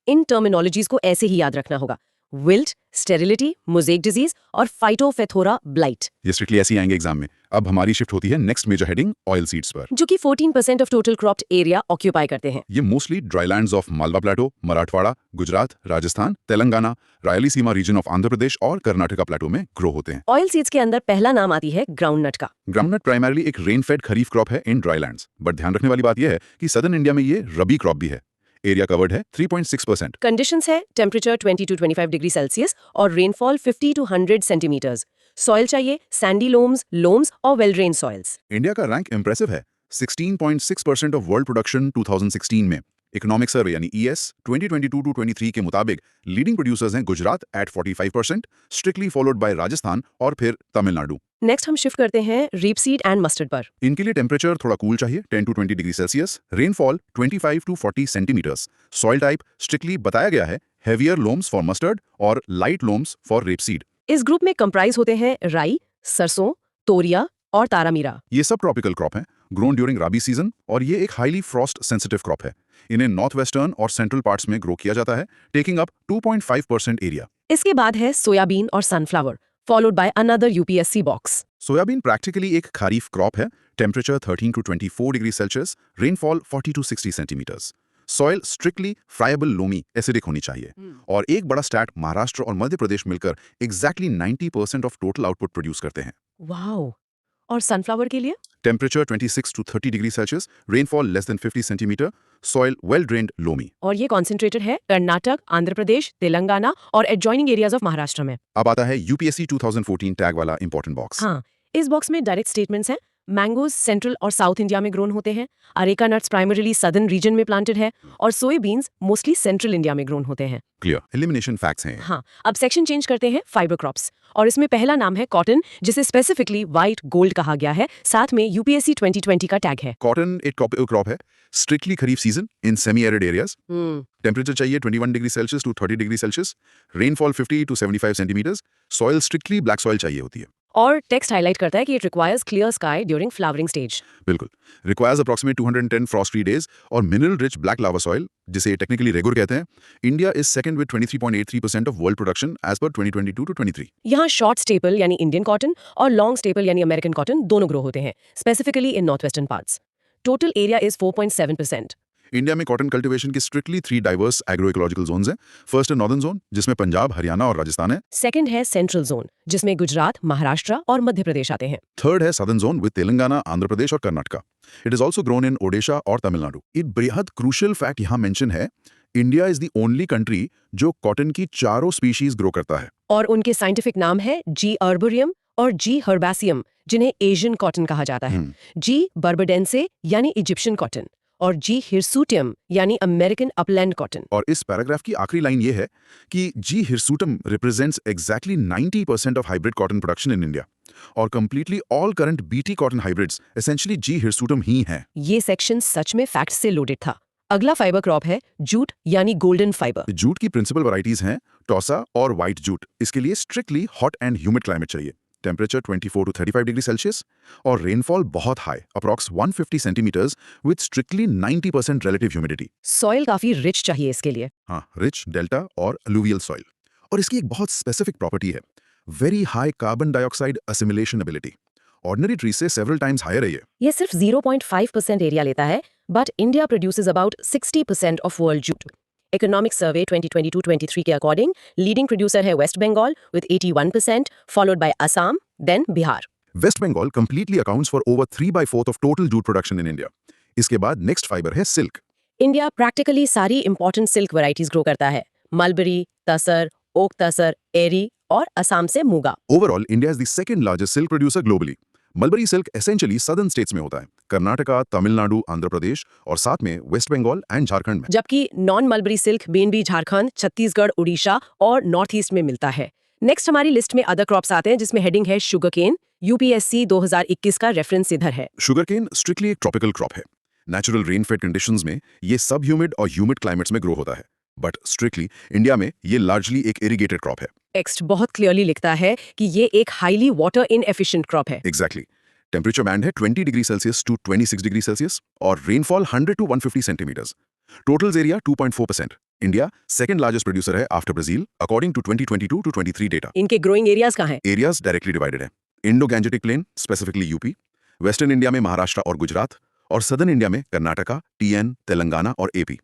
Speaker 2: इन टर्मिनोलॉजीज को ऐसे ही याद रखना होगा: विल्ट, स्टेरिलिटी, मोज़ेक डिजीज और फाइटोफेथोरा ब्लाइट।
Speaker 1: ये स्ट्रिक्टली ऐसे ही आएंगे एग्जाम में। अब हमारी शिफ्ट होती है next major heading oil seeds पर,
Speaker 2: जो कि 14% of total cropped area occupy करते हैं।
Speaker 1: ये mostly drylands of Malwa plateau, Marathwada, Gujarat, Rajasthan, Telangana, Rayalaseema region of Andhra Pradesh और कर्नाटका प्लेटो में ग्रो होते हैं।
Speaker 2: ऑयल सीड्स के अंदर पहला नाम आती है ग्राउंडनट का।
Speaker 1: ग्राउंडनट प्राइमरीली एक रेन फेड खरीफ क्रॉप है इन ड्राईलैंड्स, बट ध्यान रखने वाली बात यह है कि सदर्न इंडिया में ये रबी क्रॉप भी है। एरिया कवर्ड है 3.6%।
Speaker 2: कंडीशंस है टेम्परेचर 20 to 25 डिग्री सेल्सियस और रेनफॉल 50 to 100 सेंटीमीटर्स। सॉइल चाहिए सैंडी लोम्स और वेल ड्रेन सॉइल्स।
Speaker 1: इंडिया का रैंक इंप्रेसिव है, 16.6% ऑफ वर्ल्ड प्रोडक्शन 2016 में। इकोनॉमिक सर्वे यानी ES 2022-23 के मुताबिक लीडिंग प्रोड्यूसर्स हैं Gujarat at 45%, strictly followed by Rajasthan और फिर तमिलनाडु।
Speaker 2: नेक्स्ट हम शिफ्ट करते हैं रेपसीड एंड मस्टर्ड पर।
Speaker 1: इनके लिए टेम्परेचर थोड़ा कूल चाहिए, 10 to 20 degree Celsius, rainfall 25 to 40 centimetres. Soil type strictly बताया गया है हेवियर लोम्स फॉर मस्टर्ड और लाइट लोम्स फॉर रेपसीड।
Speaker 2: इस ग्रुप में कंप्राइज होते हैं राई, सरसों, तोरिया और तारामीरा।
Speaker 1: ये सब ट्रॉपिकल क्रॉप हैं, ग्रोन ड्यूरिंग रबी सीजन, और ये एक हाईली फ्रॉस्ट सेंसिटिव क्रॉप है। इन्हें नॉर्थ वेस्टर्न और सेंट्रल पार्ट्स में ग्रो किया जाता है, टेकिंग अप 2.5% एरिया।
Speaker 2: इसके बाद है सोयाबीन और sunflower, followed by another UPSC box.
Speaker 1: Soybean practically एक खरीफ क्रॉप है, temperature 13 to 24 degree Celsius, rainfall 40 to 60 centimetres. Soil strictly friable loamy acidic होनी चाहिए। और एक बड़ा स्टैट, महाराष्ट्र और मध्य प्रदेश मिलकर exactly 90% of total output produce करते हैं।
Speaker 2: वाओ! और सनफ्लावर के लिए
Speaker 1: temperature 26 to 30 degree Celsius, rainfall less than 50 centimetre, soil well drained loamy.
Speaker 2: और ये कॉन्सेंट्रेटेड है कर्नाटक, आंध्र प्रदेश, तेलंगाना और एडजॉइनिंग एरियाज ऑफ महाराष्ट्र में।
Speaker 1: अब आता है यूपीएससी 2014 टैग वाला इंपॉर्टेंट बॉक्स।
Speaker 2: हाँ, इस बॉक्स में डायरेक्ट स्टेटमेंट्स हैं। मैंगोज सेंट्रल और साउथ इंडिया में ग्रोन होते हैं, areca nuts primarily southern reason में प्लांटेड है और सोयाबीन्स मोस्टली सेंट्रल इंडिया में ग्रोन होते हैं।
Speaker 1: क्लियर, एलिमिनेशन फैक्ट्स हैं।
Speaker 2: हाँ, अब सेक्शन चेंज करते हैं फाइबर क्रॉप्स, और इसमें पहला नाम है कॉटन, जिसे स्पेसिफिकली व्हाइट गोल्ड कहा गया है। साथ में यूपीएससी 2020 का टैग है।
Speaker 1: कॉटन एक ट्रॉपिकल क्रॉप है, strictly kharif season in semi arid areas. Temperature चाहिए 21 degree Celsius to 30 degree Celsius, rainfall 50 to 75 centimetres, soil strictly black soil चाहिए होती है।
Speaker 2: और टेक्स्ट हाईलाइट करता है कि it requires clear sky during flowering stage.
Speaker 1: बिल्कुल, रिक्वायर्स अप्रॉक्सीमेट 210 फ्रॉस्ट-फ्री डेज और mineral rich black lava soil, जिसे टेक्निकली रेगुर कहते हैं। India is second with 23.83% of world production as per 2022-23।
Speaker 2: यहाँ शॉर्ट स्टेपल यानी इंडियन कॉटन और लॉन्ग स्टेपल यानी American cotton दोनों ग्रो होते हैं, specifically in north western parts. Total area is 4.7%।
Speaker 1: India में कॉटन कल्टीवेशन के strictly 3 diverse agro ecological zones हैं। फर्स्ट है नॉर्दर्न जोन, जिसमें पंजाब, हरियाणा और राजस्थान है।
Speaker 2: सेकंड है सेंट्रल जोन, जिसमें गुजरात, महाराष्ट्र और मध्य प्रदेश आते हैं।
Speaker 1: थर्ड है southern zone with Telangana, Andhra Pradesh और Karnataka. It is also grown in Odisha और तमिलनाडु। एक बेहद क्रूशियल फैक्ट यहाँ मेंशन है, India is the only country जो कॉटन की 4 स्पीशीज ग्रो करता है।
Speaker 2: और उनके साइंटिफिक नाम है जी अर्बोरियम और जी हर्बेसियम, जिन्हें एशियन कॉटन कहा जाता है। जी बर्बडेंसे यानी इजिप्शियन कॉटन और जी हिरसूटियम यानी अमेरिकन अपलैंड कॉटन।
Speaker 1: और इस पैराग्राफ की आखिरी लाइन ये है कि G hirsutum represents exactly 90% of hybrid cotton production in India और completely all current BT cotton hybrids essentially G hirsutum ही हैं।
Speaker 2: ये सेक्शन सच में फैक्ट से लोडेड था। अगला फाइबर क्रॉप है जूट यानी गोल्डन फाइबर।
Speaker 1: जूट की प्रिंसिपल वैरायटीज हैं टोसा और व्हाइट जूट। इसके लिए strictly hot and humid climate चाहिए, टेम्परेचर 24 to 35 डिग्री सेल्सियस और रेनफॉल बहुत high approx 150 centimetres with strictly 90% relative humidity.
Speaker 2: Soil काफी रिच चाहिए इसके लिए।
Speaker 1: हाँ, रिच डेल्टा और अलूवियल सॉइल। और इसकी एक बहुत स्पेसिफिक प्रॉपर्टी है, very high carbon dioxide assimilation ability. Ordinary tree से सेवरल टाइम्स हायर है
Speaker 2: ये सिर्फ 0.5% एरिया लेता है, but India produces about 60% of world jute. Economic survey 2022-23 के अकॉर्डिंग लीडिंग प्रोड्यूसर है waste Bengal with 81%, followed by Assam, then Bihar.
Speaker 1: West Bengal completely accounts for over 3/4 of total jute production in India. इसके बाद next fibre है सिल्क।
Speaker 2: इंडिया प्रैक्टिकली सारी important silk varieties grow करता है, mulberry, तसर, okay तसर, एरी और असम से Muga.
Speaker 1: Overall India is the second largest silk producer globally. Mulberry silk essentially southern states में होता है, कर्नाटका, तमिलनाडु, आंध्र प्रदेश और साथ में वेस्ट बंगाल एंड झारखंड में।
Speaker 2: जबकि non mulberry silk BNB Jharkhand, Chhattisgarh, Orissa और नॉर्थ ईस्ट में मिलता है। नेक्स्ट हमारी लिस्ट में अदर क्रॉप्स आते हैं जिसमें हेडिंग है शुगर केन। यूपीएससी 2021 का रेफरेंस इधर है।
Speaker 1: शुगर केन स्ट्रिक्टली एक ट्रॉपिकल क्रॉप है। नेचुरल रेन फेड कंडीशंस में ये सब ह्यूमिड और ह्यूमिड क्लाइमेट्स में ग्रो होता है, बट स्ट्रिक्टली इंडिया में ये लार्जली एक इरिगेटेड क्रॉप है।
Speaker 2: टेक्स्ट बहुत क्लियरली लिखता है कि ये एक हाईली वाटर इनएफिशिएंट क्रॉप है।
Speaker 1: एग्जैक्टली। टेम्परेचर बैंड है 20 degree Celsius to 26 degree Celsius और rainfall 100 to 150 centimetres. Totals area 2.4%। India second largest producer है after Brazil according to 2022-23 data.
Speaker 2: इनके ग्रोइंग एरियाज कहाँ हैं?
Speaker 1: एरियाज डायरेक्टली डिवाइडेड है। Indo Gangetic plain specifically UP, western India में महाराष्ट्र और गुजरात और southern India में कर्नाटका, टीएन, तेलंगाना और एपी।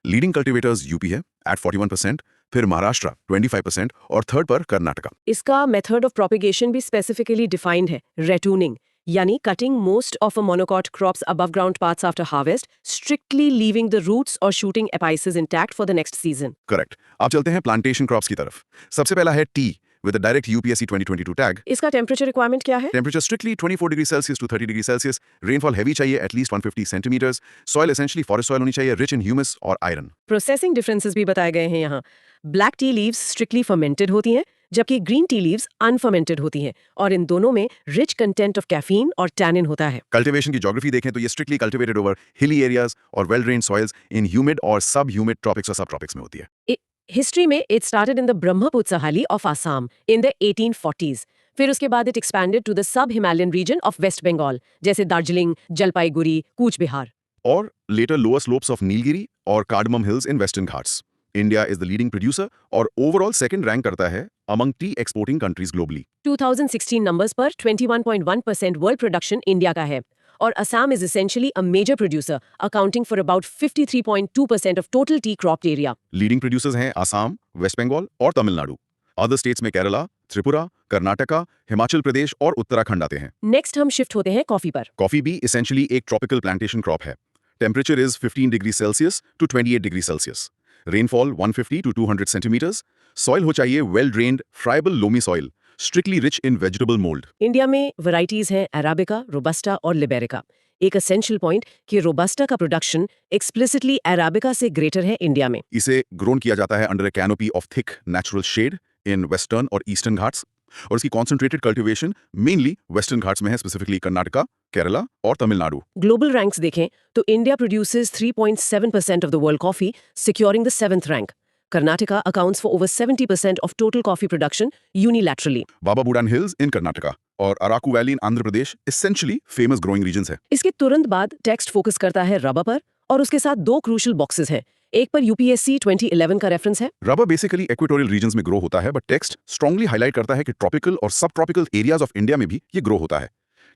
Speaker 1: लीडिंग कल्टिवेटर्स यूपी है एट 41%, फिर महाराष्ट्र 25% और थर्ड पर कर्नाटका।
Speaker 2: इसका मेथड ऑफ प्रोपिगेशन भी स्पेसिफिकली डिफाइंड है, रेटूनिंग, यानी cutting most of a monocot crops above ground parts after harvest, strictly leaving the roots और shooting apices intact for the next season.
Speaker 1: Correct. अब चलते हैं प्लांटेशन क्रॉप्स की तरफ। सबसे पहला है T with a direct UPSC 2022 tag.
Speaker 2: इसका टेम्परेचर रिक्वायरमेंट क्या है?
Speaker 1: Temperature strictly 24 degree Celsius to 30 degree Celsius. Rainfall heavy चाहिए at least 150 centimeters. Soil essentially forest soil होनी चाहिए, rich in humus और iron.
Speaker 2: प्रोसेसिंग डिफरेंसेस भी बताए गए हैं यहाँ। Black tea leaves strictly fermented होती हैं, जबकि ग्रीन टी लीव्स अनफर्मेंटेड होती हैं और इन दोनों में रिच कंटेंट ऑफ कैफीन और टैनिन होता है।
Speaker 1: कल्टीवेशन की ज्योग्राफी देखें तो ये strictly cultivated over hilly areas और well drained soils in humid और सब ह्यूमिड ट्रॉपिक्स और सब ट्रॉपिक्स में होती है।
Speaker 2: हिस्ट्री में it started in the Brahmaputra सहाली of Assam in the 1840s। फिर उसके बाद it expanded to the sub Himalayan region of waste Bengal, जैसे दार्जिलिंग, जलपाईगुड़ी, कूच बिहार।
Speaker 1: और later lower slopes of Nilgiri और Cardamom Hills in Western Ghats. India is the leading producer और overall second rank करता है among tea exporting countries globally.
Speaker 2: 2016 numbers पर 21.1% world production India का है और Assam is essentially a major producer, accounting for about 53.2% of total tea cropped area.
Speaker 1: Leading producers हैं Assam, waste Bengal और Tamil Nadu. Other states में केरला, त्रिपुरा, कर्नाटका, हिमाचल प्रदेश और उत्तराखंड आते हैं।
Speaker 2: नेक्स्ट हम शिफ्ट होते हैं कॉफी पर।
Speaker 1: कॉफी भी essentially एक ट्रॉपिकल प्लांटेशन क्रॉप है। Temperature is 15 degree Celsius to 28 degree Celsius. Rainfall 150 to 200 centimeters. Soil हो चाहिए well drained, friable loamy soil, strictly rich in vegetable mold.
Speaker 2: India में वैरायटीज हैं अराबिका, रोबस्टा और liberica. एक essential point कि robusta का production explicitly arabica से greater है इंडिया में।
Speaker 1: इसे ग्रोन किया जाता है under a canopy of thick natural shade in western और ईस्टर्न घाट्स और इसकी concentrated cultivation mainly western Ghats में है, स्पेसिफिकली कर्नाटका, केरला और तमिलनाडु।
Speaker 2: ग्लोबल रैंक्स देखें तो India produces 3.7% of the world coffee, securing the 7th rank. Karnataka accounts for over 70% of total coffee production unilaterally.
Speaker 1: Baba Budan hills in Karnataka और Araku valley in Andhra Pradesh essentially famous growing regions है।
Speaker 2: इसके तुरंत बाद टेक्स्ट फोकस करता है रबर पर और उसके साथ दो क्रूशियल बॉक्सेस हैं। एक पर यूपीएससी 2011 का रेफरेंस है।
Speaker 1: रबर बेसिकली इक्वेटोरियल रीजन्स में ग्रो होता है, बट टेक्स्ट स्ट्रांगली हाईलाइट करता है कि ट्रॉपिकल और सब ट्रॉपिकल एरियाज ऑफ इंडिया में भी ये ग्रो होता है।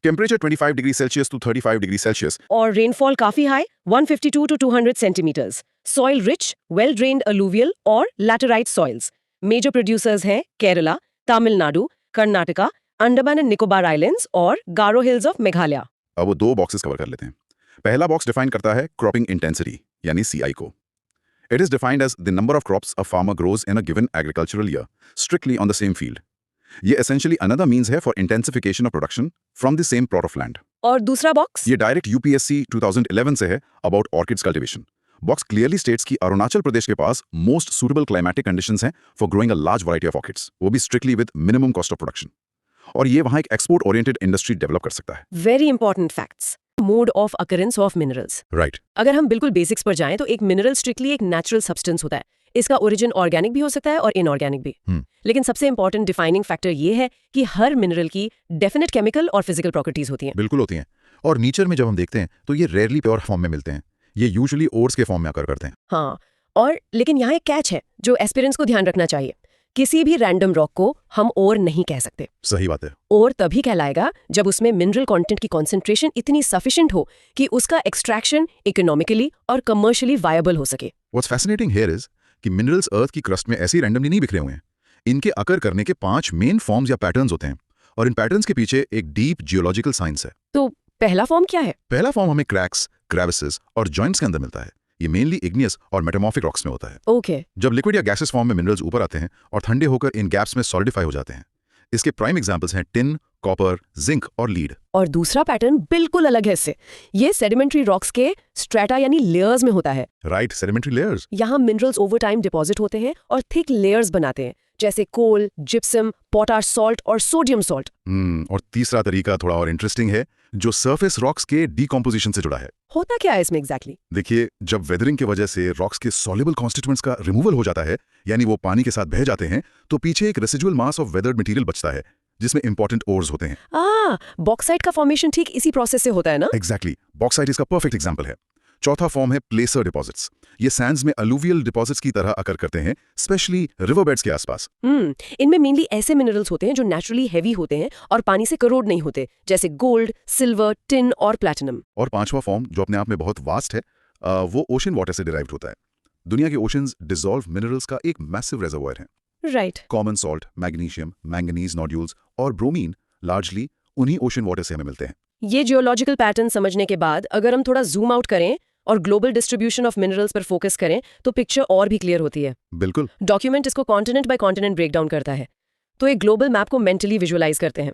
Speaker 1: Temperature 25 degree Celsius to 35 degree Celsius
Speaker 2: और रेनफॉल काफी high 152 to 200 centimetres. Soil rich, well drained alluvial और लैटेराइट सॉइल्स। मेजर प्रोड्यूसर्स हैं केरला, तमिलनाडु, कर्नाटका, अंडमान एंड निकोबार आइलैंड्स और गारो हिल्स ऑफ मेघालय।
Speaker 1: अब वो दो बॉक्सेस कवर कर लेते हैं। पहला बॉक्स डिफाइन करता है क्रॉपिंग इंटेंसिटी यानी सीआई को। It is defined as the number of crops a farmer grows in a given agricultural year, strictly on the same field. ये essentially another means है for intensification of production from the same plot of land.
Speaker 2: और दूसरा box?
Speaker 1: ये direct UPSC 2011 से है, about orchids cultivation. Box clearly states कि अरुणाचल प्रदेश के पास most suitable climatic conditions हैं for growing a large variety of orchids, वो भी strictly with minimum cost of production. और ये वहां एक एक्सपोर्ट ओरिएंटेड इंडस्ट्री डेवलप कर सकता है।
Speaker 2: Very important facts. Mode of occurrence of minerals.
Speaker 1: Right.
Speaker 2: अगर हम बिल्कुल बेसिक्स पर जाएं तो एक मिनरल स्ट्रिक्टली एक नेचुरल सब्सटेंस होता है। इसका ओरिजिन ऑर्गेनिक भी हो सकता है और इनऑर्गेनिक भी। लेकिन सबसे इंपॉर्टेंट डिफाइनिंग फैक्टर ये है कि हर मिनरल की डेफिनेट केमिकल और फिजिकल प्रॉपर्टीज होती हैं।
Speaker 1: बिल्कुल होती हैं। और नेचर में जब हम देखते हैं तो ये रेयरली प्योर फॉर्म में मिलते हैं। ये यूजुअली ओर्स के फॉर्म में आकर करते हैं।
Speaker 2: हाँ, और लेकिन यहाँ एक कैच है जो एस्पिरेंट्स को ध्यान रखना चाहिए। किसी भी रैंडम रॉक को हम ओर नहीं कह सकते।
Speaker 1: सही बात है।
Speaker 2: ओर तभी कहलाएगा जब उसमें मिनरल कंटेंट की कॉन्सेंट्रेशन इतनी सफिशिएंट हो कि उसका एक्सट्रैक्शन इकोनॉमिकली और कमर्शियली वायबल हो सके।
Speaker 1: What's fascinating here is कि मिनरल्स अर्थ की क्रस्ट में ऐसे ही रैंडमली नहीं बिखरे हुए हैं। इनके अकर करने के 5 मेन फॉर्म्स या पैटर्न्स होते हैं और इन पैटर्न्स के पीछे एक डीप जियोलॉजिकल साइंस है।
Speaker 2: तो पहला फॉर्म क्या है?
Speaker 1: पहला फॉर्म हमें क्रैक्स, क्रेविसेस और जॉइंट्स के अंदर मिलता है। ये मेनली इग्नियस और मेटामॉर्फिक रॉक्स में होता है।
Speaker 2: ओके।
Speaker 1: जब लिक्विड या गैसेस फॉर्म में मिनरल्स ऊपर आते हैं और ठंडे होकर इन गैप्स में सॉलिडिफाई हो जाते हैं। इसके प्राइम एग्जांपल्स हैं टिन, कॉपर, जिंक और लीड।
Speaker 2: और दूसरा पैटर्न बिल्कुल अलग है इससे। ये सेडिमेंट्री रॉक्स के स्ट्रेटा यानी लेयर्स में होता है।
Speaker 1: Right, sedimentary layers.
Speaker 2: यहाँ मिनरल्स ओवर टाइम डिपॉजिट होते हैं और थिक लेयर्स बनाते हैं, जैसे कोल, जिप्सम, पोटाश सॉल्ट और सोडियम सॉल्ट।
Speaker 1: और तीसरा तरीका थोड़ा और इंटरेस्टिंग है, जो सरफेस रॉक्स के डीकॉम्पोजिशन से जुड़ा है।
Speaker 2: होता क्या है इसमें एग्जैक्टली?
Speaker 1: देखिए, जब वेदरिंग की वजह से रॉक्स के सॉल्युबल कॉन्स्टिट्यूएंट्स का रिमूवल हो जाता है, यानी वो पानी के साथ बह जाते हैं, तो पीछे एक residual mass of weathered material बचता है जिसमें इंपॉर्टेंट ओर्स होते हैं।
Speaker 2: बॉक्साइट का फॉर्मेशन ठीक इसी प्रोसेस से होता है ना?
Speaker 1: एग्जैक्टली। बॉक्साइट इसका परफेक्ट एग्जांपल है। चौथा फॉर्म है प्लेसर डिपॉजिट्स। ये सैंड्स में अलुवियल डिपॉजिट्स की तरह अकर करते हैं, स्पेशली रिवरबेड्स के आसपास।
Speaker 2: इनमें मेनली ऐसे मिनरल्स होते हैं जो नेचुरली हैवी होते हैं और पानी से करोड नहीं होते, जैसे गोल्ड, सिल्वर, टिन और प्लैटिनम।
Speaker 1: और पांचवा फॉर्म, जो अपने आप में बहुत वास्ट है, वो ओशन वाटर से डिराइव्ड होता है। दुनिया के ओशंस डिसॉल्व मिनरल्स का एक मैसिव रिजर्वॉयर है।
Speaker 2: Right.
Speaker 1: Common salt, magnesium, manganese nodules और ब्रोमीन लार्जली उन्हीं ओशन वाटर से हमें मिलते हैं।
Speaker 2: ये जियोलॉजिकल पैटर्न समझने के बाद अगर हम थोड़ा जूम आउट करें और ग्लोबल डिस्ट्रीब्यूशन ऑफ मिनरल्स पर फोकस करें तो पिक्चर और भी क्लियर होती है।
Speaker 1: बिल्कुल।
Speaker 2: डॉक्यूमेंट इसको कॉन्टिनेंट बाय कॉन्टिनेंट ब्रेकडाउन करता है। तो एक ग्लोबल मैप को मेंटली विजुअलाइज करते हैं।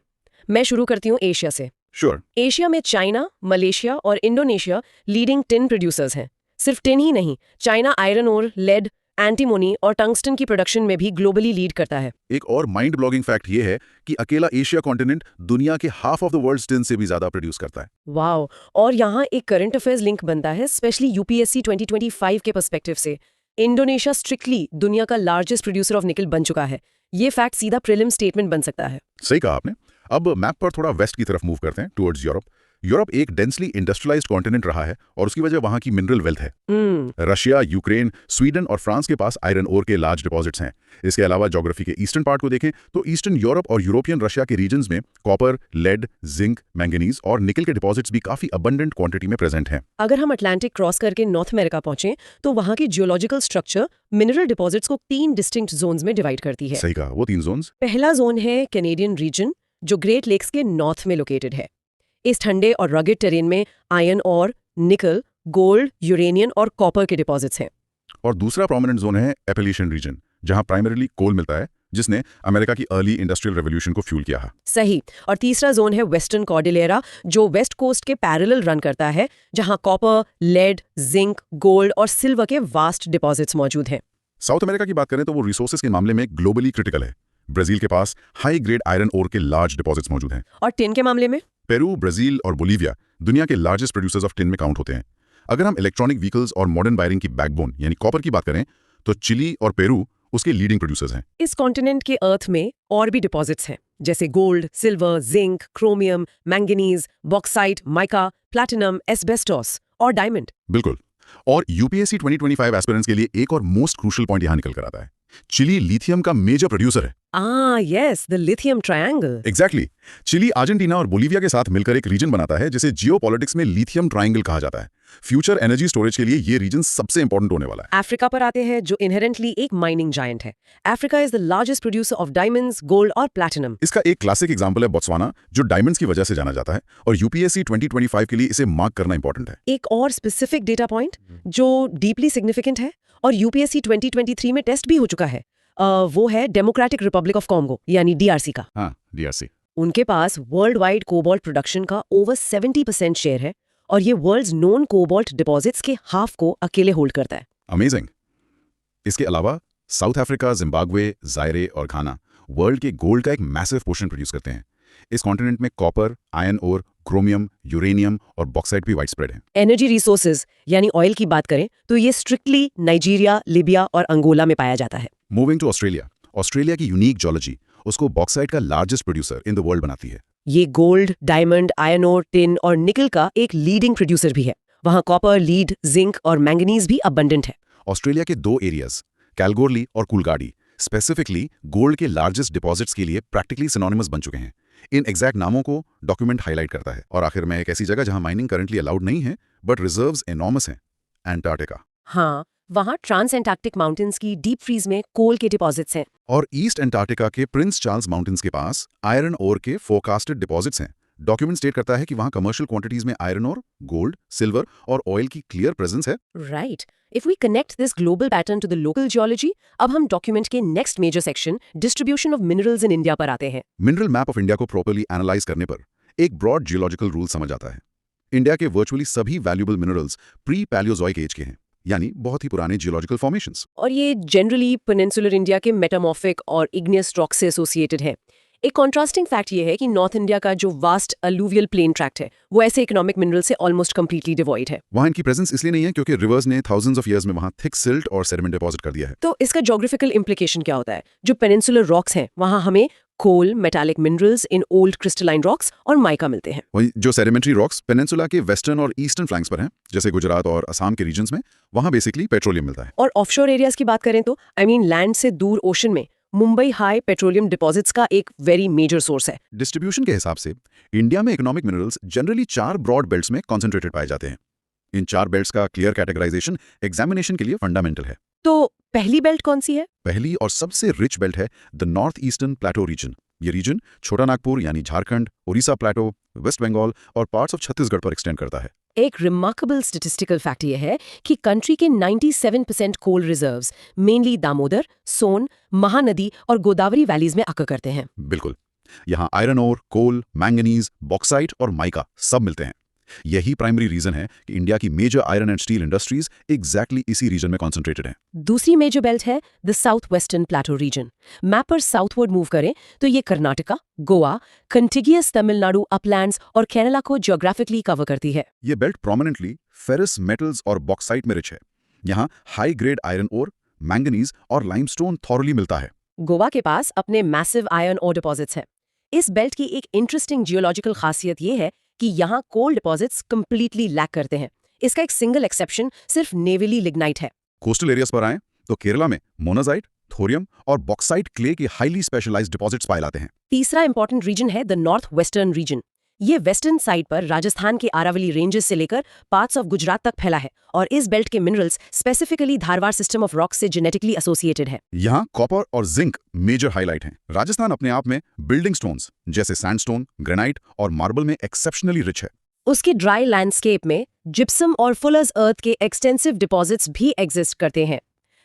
Speaker 2: मैं शुरू करती हूँ एशिया से।
Speaker 1: श्योर।
Speaker 2: एशिया में चाइना, मलेशिया और इंडोनेशिया लीडिंग टिन प्रोड्यूसर्स हैं। सिर्फ टिन ही नहीं, China iron ore, lead, antimony और टंगस्टन की प्रोडक्शन में भी ग्लोबली लीड करता है।
Speaker 1: एक और माइंड ब्लॉगिंग फैक्ट ये है कि अकेला एशिया कॉन्टिनेंट दुनिया के half of the world tin से भी ज्यादा प्रोड्यूस करता है।
Speaker 2: वाओ। और यहाँ एक करंट अफेयर्स लिंक बनता है, स्पेशली यूपीएससी 2025 के पर्सपेक्टिव से। इंडोनेशिया स्ट्रिक्टली दुनिया का लार्जेस्ट प्रोड्यूसर ऑफ निकल बन चुका है। ये फैक्ट सीधा प्रीलिम स्टेटमेंट बन सकता है।
Speaker 1: सही कहा आपने। अब मैप पर थोड़ा वेस्ट की तरफ मूव करते हैं, टुवर्ड्स यूरोप। यूरोप एक डेंसली इंडस्ट्रियलाइज्ड कॉन्टिनेंट रहा है और उसकी वजह वहां की मिनरल वेल्थ है। रशिया, यूक्रेन, स्वीडन और फ्रांस के पास आयरन ओर के लार्ज डिपॉजिट्स हैं। इसके अलावा ज्योग्राफी के ईस्टर्न पार्ट को देखें तो ईस्टर्न यूरोप और यूरोपियन रशिया के रीजन्स में कॉपर, लेड, जिंक, मैंगनीज और निकल के डिपॉजिट्स भी काफी अबंडेंट क्वांटिटी में प्रेजेंट हैं।
Speaker 2: अगर हम अटलांटिक क्रॉस करके नॉर्थ अमेरिका पहुंचे तो वहां की जियोलॉजिकल स्ट्रक्चर मिनरल डिपॉजिट्स को 3 डिस्टिंक्ट जोन्स में डिवाइड करती है।
Speaker 1: सही कहा, वो 3 जोन्स।
Speaker 2: पहला जोन है कैनेडियन रीजन, जो ग्रेट लेक्स के नॉर्थ में लोकेटेड है। इस ठंडे और रगेड टेरेन में आयरन और, निकल, गोल्ड, यूरेनियम और कॉपर के डिपॉजिट्स हैं।
Speaker 1: और दूसरा प्रोमिनेंट जोन है एपेलिशियन रीजन, जहां प्राइमरीली कोल मिलता है, जिसने अमेरिका की अर्ली इंडस्ट्रियल रेवोल्यूशन को फ्यूल किया है।
Speaker 2: सही। और तीसरा जोन है वेस्टर्न कॉर्डिलेरा, जो वेस्ट कोस्ट के पैरेलल रन करता है, जहां कॉपर, लेड, जिंक, गोल्ड और सिल्वर के वास्ट डिपॉजिट्स मौजूद हैं।
Speaker 1: साउथ अमेरिका की बात करें तो वो रिसोर्सेज के मामले में ग्लोबली क्रिटिकल है। ब्राजील के पास हाई ग्रेड आयरन ओर के लार्ज डिपॉजिट्स मौजूद हैं।
Speaker 2: और टिन के मामले में
Speaker 1: पेरू, ब्राजील और बोलीविया दुनिया के लार्जेस्ट प्रोड्यूसर्स ऑफ टिन में काउंट होते हैं। अगर हम इलेक्ट्रॉनिक व्हीकल्स और मॉडर्न वायरिंग की बैकबोन यानी कॉपर की बात करें तो चिली और पेरू उसके लीडिंग प्रोड्यूसर्स हैं।
Speaker 2: इस कॉन्टिनेंट के अर्थ में और भी डिपॉजिट्स हैं, जैसे gold, silver, zinc, chromium, manganese, bauxite, mica, platinum, asbestos और डायमंड।
Speaker 1: बिल्कुल। और यूपीएससी 2025 एस्पिरेंट्स के लिए एक और मोस्ट क्रूशियल पॉइंट यहां निकल कर आता है। चिली लिथियम का मेजर प्रोड्यूसर है।
Speaker 2: Yes, the lithium triangle.
Speaker 1: Exactly. Chile, Argentina और बोलीविया के साथ मिलकर एक रीजन बनाता है जिसे जियोपॉलिटिक्स में लिथियम ट्रायंगल कहा जाता है। फ्यूचर एनर्जी स्टोरेज के लिए ये रीजन सबसे इंपॉर्टेंट होने वाला है।
Speaker 2: अफ्रीका पर आते हैं, जो इनहेरेंटली एक माइनिंग जायंट है। Africa is the largest producer of diamonds, gold और प्लैटिनम।
Speaker 1: इसका एक क्लासिक एग्जांपल है बोत्सवाना, जो डायमंड्स की वजह से जाना जाता है और यूपीएससी 2025 के लिए इसे मार्क करना इंपॉर्टेंट है।
Speaker 2: एक और स्पेसिफिक डेटा पॉइंट जो डीपली सिग्निफिकेंट है और यूपीएससी 2023 में टेस्ट भी हो चुका है, वो है डेमोक्रेटिक रिपब्लिक ऑफ कॉन्गो यानी डीआरसी का।
Speaker 1: हाँ, डीआरसी।
Speaker 2: उनके पास वर्ल्ड वाइड कोबाल्ट प्रोडक्शन का ओवर 70% शेयर है और ये वर्ल्ड्स नोन कोबाल्ट डिपॉजिट्स के हाफ को अकेले होल्ड करता है।
Speaker 1: अमेजिंग। इसके अलावा साउथ अफ्रीका, जिम्बाब्वे, जायरे और घाना वर्ल्ड के गोल्ड का एक मैसिव पोर्शन प्रोड्यूस करते हैं। इस कॉन्टिनेंट में copper, iron ore, chromium, uranium और बॉक्साइट भी वाइड स्प्रेड है।
Speaker 2: एनर्जी रिसोर्सेज यानी ऑयल की बात करें तो ये स्ट्रिक्टली नाइजीरिया, लिबिया और अंगोला में पाया जाता है।
Speaker 1: मूविंग टू ऑस्ट्रेलिया, ऑस्ट्रेलिया की यूनिक जियोलॉजी उसको बॉक्साइट का largest producer in the world बनाती है।
Speaker 2: ये gold, diamond, iron ore, tin और निकल का एक लीडिंग प्रोड्यूसर भी है। वहाँ कॉपर, लीड, जिंक और मैंगनीज भी अबंडेंट है।
Speaker 1: ऑस्ट्रेलिया के दो एरियाज कैलगोरली और कूलगाड़ी स्पेसिफिकली गोल्ड के लार्जेस्ट डिपॉजिट्स के लिए प्रैक्टिकली सिनोनिमस बन चुके हैं। इन एग्जैक्ट नामों को डॉक्यूमेंट हाईलाइट करता है। और आखिर में एक ऐसी जगह जहां माइनिंग करंटली अलाउड नहीं है बट रिजर्व्स एनॉर्मस हैं, अंटार्कटिका।
Speaker 2: हाँ, वहाँ ट्रांस एंटार्क्टिक माउंटेन्स की डीप फ्रीज में कोल के डिपॉजिट्स हैं।
Speaker 1: और ईस्ट अंटार्कटिका के प्रिंस चार्ल्स माउंटेन्स के पास आयरन ओर के फोरकास्टेड डिपॉजिट्स हैं। डॉक्यूमेंट स्टेट करता है कि वहां कमर्शियल क्वांटिटीज में आयरन ओर, गोल्ड, सिल्वर और ऑयल की क्लियर प्रेजेंस है।
Speaker 2: Right. If we connect this global pattern to the local geology, अब हम डॉक्यूमेंट के next major section distribution of minerals in India पर आते हैं।
Speaker 1: मिनरल मैप ऑफ इंडिया को प्रॉपर्ली एनालाइज करने पर एक ब्रॉड जियोलॉजिकल रूल समझ आता है। इंडिया के वर्चुअली सभी valuable minerals pre Palaeozoic age के हैं, यानी बहुत ही पुराने जियोलॉजिकल फॉर्मेशंस।
Speaker 2: और ये जनरली पेनिनसुलर इंडिया के मेटामॉर्फिक और इग्नियस रॉक से एसोसिएटेड है। एक कॉन्ट्रास्टिंग फैक्ट ये है कि नॉर्थ इंडिया का जो वास्ट अलूवियल प्लेन ट्रैक्ट है वो ऐसे इकोनॉमिक मिनरल से ऑलमोस्ट कंप्लीटली डिवॉइड है।
Speaker 1: वहां इनकी प्रेजेंस इसलिए नहीं है क्योंकि रिवर्स ने थाउजेंड्स ऑफ इयर्स में वहां थिक सिल्ट और सेडिमेंट डिपॉजिट कर दिया है।
Speaker 2: तो इसका ज्योग्राफिकल इम्प्लीकेशन क्या होता है? जो पेनिनसुलर रॉक्स हैं वहां हमें coal, metallic minerals in old crystalline rocks और माइका मिलते हैं।
Speaker 1: वहीं जो सेडिमेंट्री रॉक्स पेनिनसुला के वेस्टर्न और ईस्टर्न फ्लैंक्स पर हैं, जैसे गुजरात और असम के रीजन्स में, वहां बेसिकली पेट्रोलियम मिलता है।
Speaker 2: और ऑफशोर एरियाज की बात करें तो लैंड से दूर ओशन में मुंबई हाई पेट्रोलियम डिपॉजिट्स का एक वेरी मेजर सोर्स है।
Speaker 1: डिस्ट्रीब्यूशन के हिसाब से इंडिया में economic minerals generally 4 broad belts में कॉन्सेंट्रेटेड पाए जाते हैं। इन 4 बेल्ट्स का क्लियर कैटेगराइजेशन एग्जामिनेशन के लिए फंडामेंटल है।
Speaker 2: तो पहली बेल्ट कौन सी है?
Speaker 1: पहली और सबसे रिच बेल्ट है the north eastern plateau reason. ये रीजन छोटा नागपुर यानी झारखंड, उड़ीसा प्लेटो, वेस्ट बंगाल और पार्ट्स ऑफ छत्तीसगढ़ पर एक्सटेंड करता है।
Speaker 2: एक रिमार्केबल स्टैटिस्टिकल फैक्ट ये है कि कंट्री के 97% कोल रिजर्व्स मेनली दामोदर, सोन, महानदी और गोदावरी वैलीज में अकर करते हैं।
Speaker 1: बिल्कुल, यहाँ आयरन ओर, कोल, मैंगनीज, बॉक्साइट और माइका सब मिलते हैं। यही प्राइमरी रीजन है कि इंडिया की major iron and steel industries exactly इसी रीजन में कॉन्सेंट्रेटेड हैं।
Speaker 2: दूसरी मेजर बेल्ट है the south western plateau region. Map पर साउथवर्ड मूव करें तो ये कर्नाटका, गोवा, कंटिगियस तमिलनाडु अपलैंड्स और केरला को ज्योग्राफिकली कवर करती है।
Speaker 1: ये बेल्ट प्रोमिनेंटली फेरस मेटल्स और बॉक्साइट में रिच है। यहाँ high grade iron ore, manganese और लाइमस्टोन थॉरली मिलता है।
Speaker 2: गोवा के पास अपने मैसिव आयरन ओर डिपॉजिट्स हैं। इस बेल्ट की एक इंटरेस्टिंग जियोलॉजिकल खासियत ये है कि यहाँ कोल डिपॉजिट्स कंप्लीटली लैक करते हैं। इसका एक सिंगल एक्सेप्शन सिर्फ नेवेली लिग्नाइट है।
Speaker 1: कोस्टल एरियाज पर आएं तो केरला में मोनाजाइट, थोरियम और बॉक्साइट क्ले के हाईली स्पेशलाइज्ड डिपॉजिट्स पाए जाते हैं।
Speaker 2: तीसरा इंपॉर्टेंट रीजन है द नॉर्थ वेस्टर्न रीजन। ये वेस्टर्न साइड पर राजस्थान के आरावली रेंजेस से लेकर पार्ट्स ऑफ गुजरात तक फैला है और इस बेल्ट के minerals specifically Dharwad system of rock से जेनेटिकली एसोसिएटेड है।
Speaker 1: यहाँ कॉपर और जिंक मेजर हाईलाइट हैं। राजस्थान अपने आप में बिल्डिंग स्टोन्स जैसे सैंडस्टोन, ग्रेनाइट और मार्बल में एक्सेप्शनली रिच है।
Speaker 2: उसके ड्राई लैंडस्केप में जिप्सम और फुलर्स अर्थ के एक्सटेंसिव डिपॉजिट्स भी एग्जिस्ट करते हैं।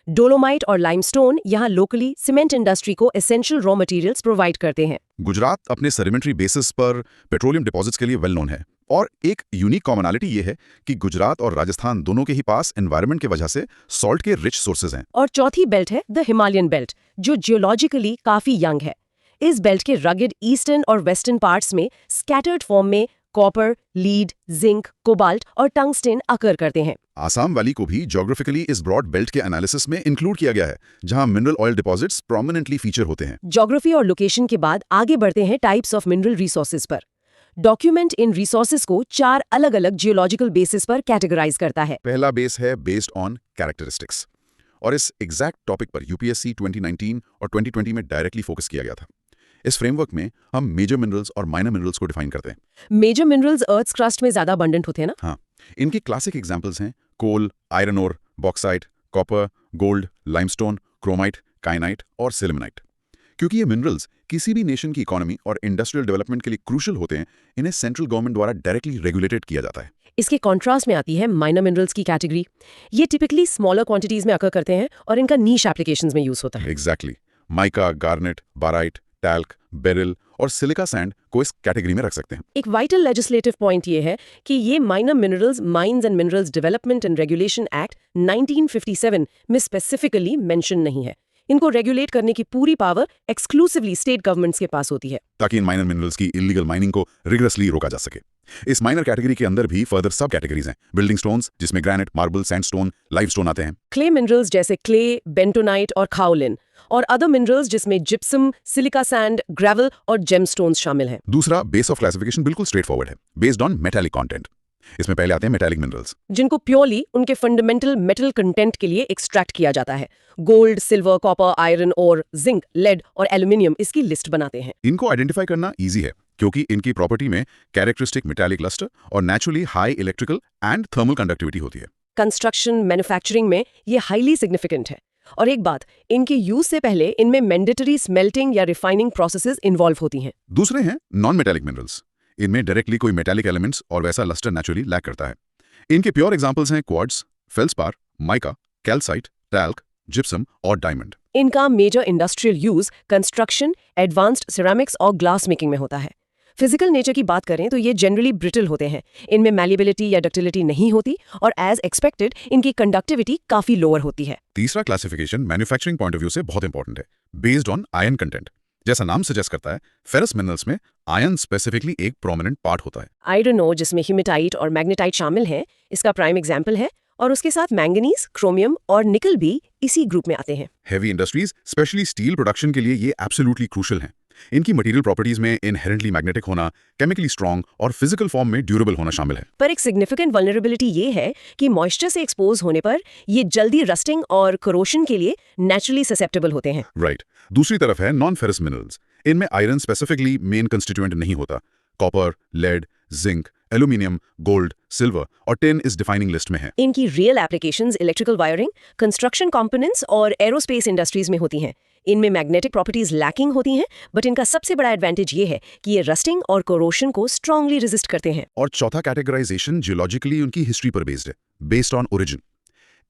Speaker 2: डोलोमाइट और लाइमस्टोन यहाँ लोकली सीमेंट इंडस्ट्री को एसेंशियल रॉ मटेरियल्स प्रोवाइड करते हैं।
Speaker 1: गुजरात अपने सेडिमेंट्री बेसिस पर पेट्रोलियम डिपॉजिट्स के लिए वेल नोन है। और एक यूनिक कॉमनैलिटी ये है कि गुजरात और राजस्थान दोनों के ही पास एनवायरनमेंट की वजह से सॉल्ट के रिच सोर्सेज हैं।
Speaker 2: और चौथी बेल्ट है द हिमालयन बेल्ट, जो जियोलॉजिकली काफी यंग है। इस बेल्ट के रगेड ईस्टर्न और वेस्टर्न पार्ट्स में स्कैटर्ड फॉर्म में कॉपर, लीड, जिंक, कोबाल्ट और टंगस्टेन अकर करते हैं।
Speaker 1: आसाम वैली को भी ज्योग्राफिकली इस ब्रॉड बेल्ट के एनालिसिस में इंक्लूड किया गया है, जहां mineral oil deposits prominently feature होते हैं।
Speaker 2: ज्योग्राफी और लोकेशन के बाद आगे बढ़ते हैं टाइप्स ऑफ मिनरल रिसोर्सेज पर। डॉक्यूमेंट इन रिसोर्सेज को 4 अलग-अलग जियोलॉजिकल बेसिस पर कैटेगराइज करता है।
Speaker 1: पहला बेस है बेस्ड ऑन कैरेक्टरिस्टिक्स, और इस एग्जैक्ट टॉपिक पर यूपीएससी 2019 और 2020 में डायरेक्टली फोकस किया गया था। इस फ्रेमवर्क में हम मेजर मिनरल्स और माइनर मिनरल्स को डिफाइन करते हैं।
Speaker 2: मेजर मिनरल्स अर्थ क्रस्ट में ज्यादा अबंडेंट होते हैं ना?
Speaker 1: हाँ, इनके क्लासिक एग्जांपल्स हैं coal, iron ore, bauxite, copper, gold, limestone, chromite, kyanite और सिल्मेनाइट। क्योंकि ये मिनरल्स किसी भी नेशन की इकोनॉमी और इंडस्ट्रियल डेवलपमेंट के लिए क्रूशियल होते हैं, इन्हें सेंट्रल गवर्नमेंट द्वारा डायरेक्टली रेगुलेटेड किया जाता है।
Speaker 2: इसके कॉन्ट्रास्ट में आती है माइनर मिनरल्स की कैटेगरी। ये टिपिकली स्मॉलर क्वांटिटीज में अकर करते हैं और इनका नीश एप्लीकेशंस में यूज होता है।
Speaker 1: Exactly. Mica, garnet, barite, talc, beryl और सिलिका सैंड को इस कैटेगरी में रख सकते हैं।
Speaker 2: एक वाइटल लेजिस्लेटिव पॉइंट ये है कि ये minor minerals mines and minerals development and regulation act 1957 में स्पेसिफिकली मेंशन नहीं है। इनको रेगुलेट करने की पूरी पावर एक्सक्लूसिवली स्टेट गवर्नमेंट्स के पास होती है,
Speaker 1: ताकि इन माइनर मिनरल्स की इलीगल माइनिंग को रिगरसली रोका जा सके। इस माइनर कैटेगरी के अंदर भी फर्दर सब कैटेगरीज हैं। बिल्डिंग स्टोन्स, जिसमें ग्रेनाइट, मार्बल, सैंडस्टोन, लाइमस्टोन आते हैं।
Speaker 2: क्ले मिनरल्स जैसे क्ले, बेंटोनाइट और खाओलिन, और अदर मिनरल्स जिसमें जिप्सम, सिलिका सैंड, ग्रेवल और जेमस्टोन्स शामिल हैं।
Speaker 1: दूसरा बेस ऑफ क्लासिफिकेशन बिल्कुल स्ट्रेट फॉरवर्ड है, बेस्ड ऑन मेटालिक कंटेंट। इसमें पहले आते हैं मेटालिक मिनरल्स,
Speaker 2: जिनको प्योरली उनके फंडामेंटल मेटल कंटेंट के लिए एक्सट्रैक्ट किया जाता है। गोल्ड, सिल्वर, कॉपर, आयरन और जिंक, लेड और एल्यूमिनियम इसकी लिस्ट बनाते हैं।
Speaker 1: इनको आइडेंटिफाई करना इजी है क्योंकि इनकी प्रॉपर्टी में कैरेक्टरिस्टिक मेटालिक लस्टर और naturally high electrical and thermal conductivity होती है।
Speaker 2: कंस्ट्रक्शन, मैन्युफैक्चरिंग में ये हाईली सिग्निफिकेंट है। और एक बात, इनके यूज से पहले इनमें मैंडेटरी स्मेल्टिंग या रिफाइनिंग प्रोसेसेस इन्वॉल्व होती हैं।
Speaker 1: दूसरे हैं नॉन मेटालिक मिनरल्स। इनमें डायरेक्टली कोई मेटालिक एलिमेंट्स और वैसा लस्टर नेचुरली लैक करता है। इनके प्योर एग्जांपल्स हैं quartz, feldspar, mica, calcite, talc, gypsum और डायमंड।
Speaker 2: इनका major industrial use construction, advanced ceramics और ग्लास मेकिंग में होता है। फिजिकल नेचर की बात करें तो ये जनरली ब्रिटल होते हैं। इनमें मैलिएबिलिटी या डक्टिलिटी नहीं होती और एज एक्सपेक्टेड इनकी कंडक्टिविटी काफी लोअर होती है।
Speaker 1: तीसरा classification manufacturing point of view से बहुत इंपॉर्टेंट है, बेस्ड ऑन आयरन कंटेंट। जैसा नाम सजेस्ट करता है, फेरस मिनरल्स में आयरन स्पेसिफिकली एक प्रोमिनेंट पार्ट होता है।
Speaker 2: आयरन ओर, जिसमें हीमेटाइट और मैग्नेटाइट शामिल हैं, इसका प्राइम एग्जाम्पल है, और उसके साथ मैंगनीज, क्रोमियम और निकल भी इसी ग्रुप में आते हैं।
Speaker 1: Heavy industries, specially steel production के लिए ये एब्सोल्युटली क्रूशियल हैं। इनकी मटेरियल प्रॉपर्टीज में इनहेरेंटली मैग्नेटिक होना, केमिकली स्ट्रॉन्ग और फिजिकल फॉर्म में ड्यूरेबल होना शामिल है।
Speaker 2: पर एक सिग्निफिकेंट वल्नरेबिलिटी ये है कि मॉइस्चर से एक्सपोज होने पर ये जल्दी रस्टिंग और करोशन के लिए नेचुरली ससेप्टेबल होते हैं।
Speaker 1: राइट। दूसरी तरफ है नॉन फेरस मिनरल्स। इनमें आयरन स्पेसिफिकली मेन कंस्टिट्यूएंट नहीं होता। Copper, lead, zinc, aluminium, gold, silver और टिन इस डिफाइनिंग लिस्ट में है।
Speaker 2: इनकी real applications electrical wiring, construction components और एरोस्पेस इंडस्ट्रीज में होती हैं। इनमें मैग्नेटिक प्रॉपर्टीज लैकिंग होती हैं, बट इनका सबसे बड़ा एडवांटेज ये है कि ये रस्टिंग और कोरोशन को स्ट्रांगली रेजिस्ट करते हैं।
Speaker 1: और चौथा कैटेगराइजेशन जियोलॉजिकली उनकी हिस्ट्री पर बेस्ड है, बेस्ड ऑन ओरिजिन।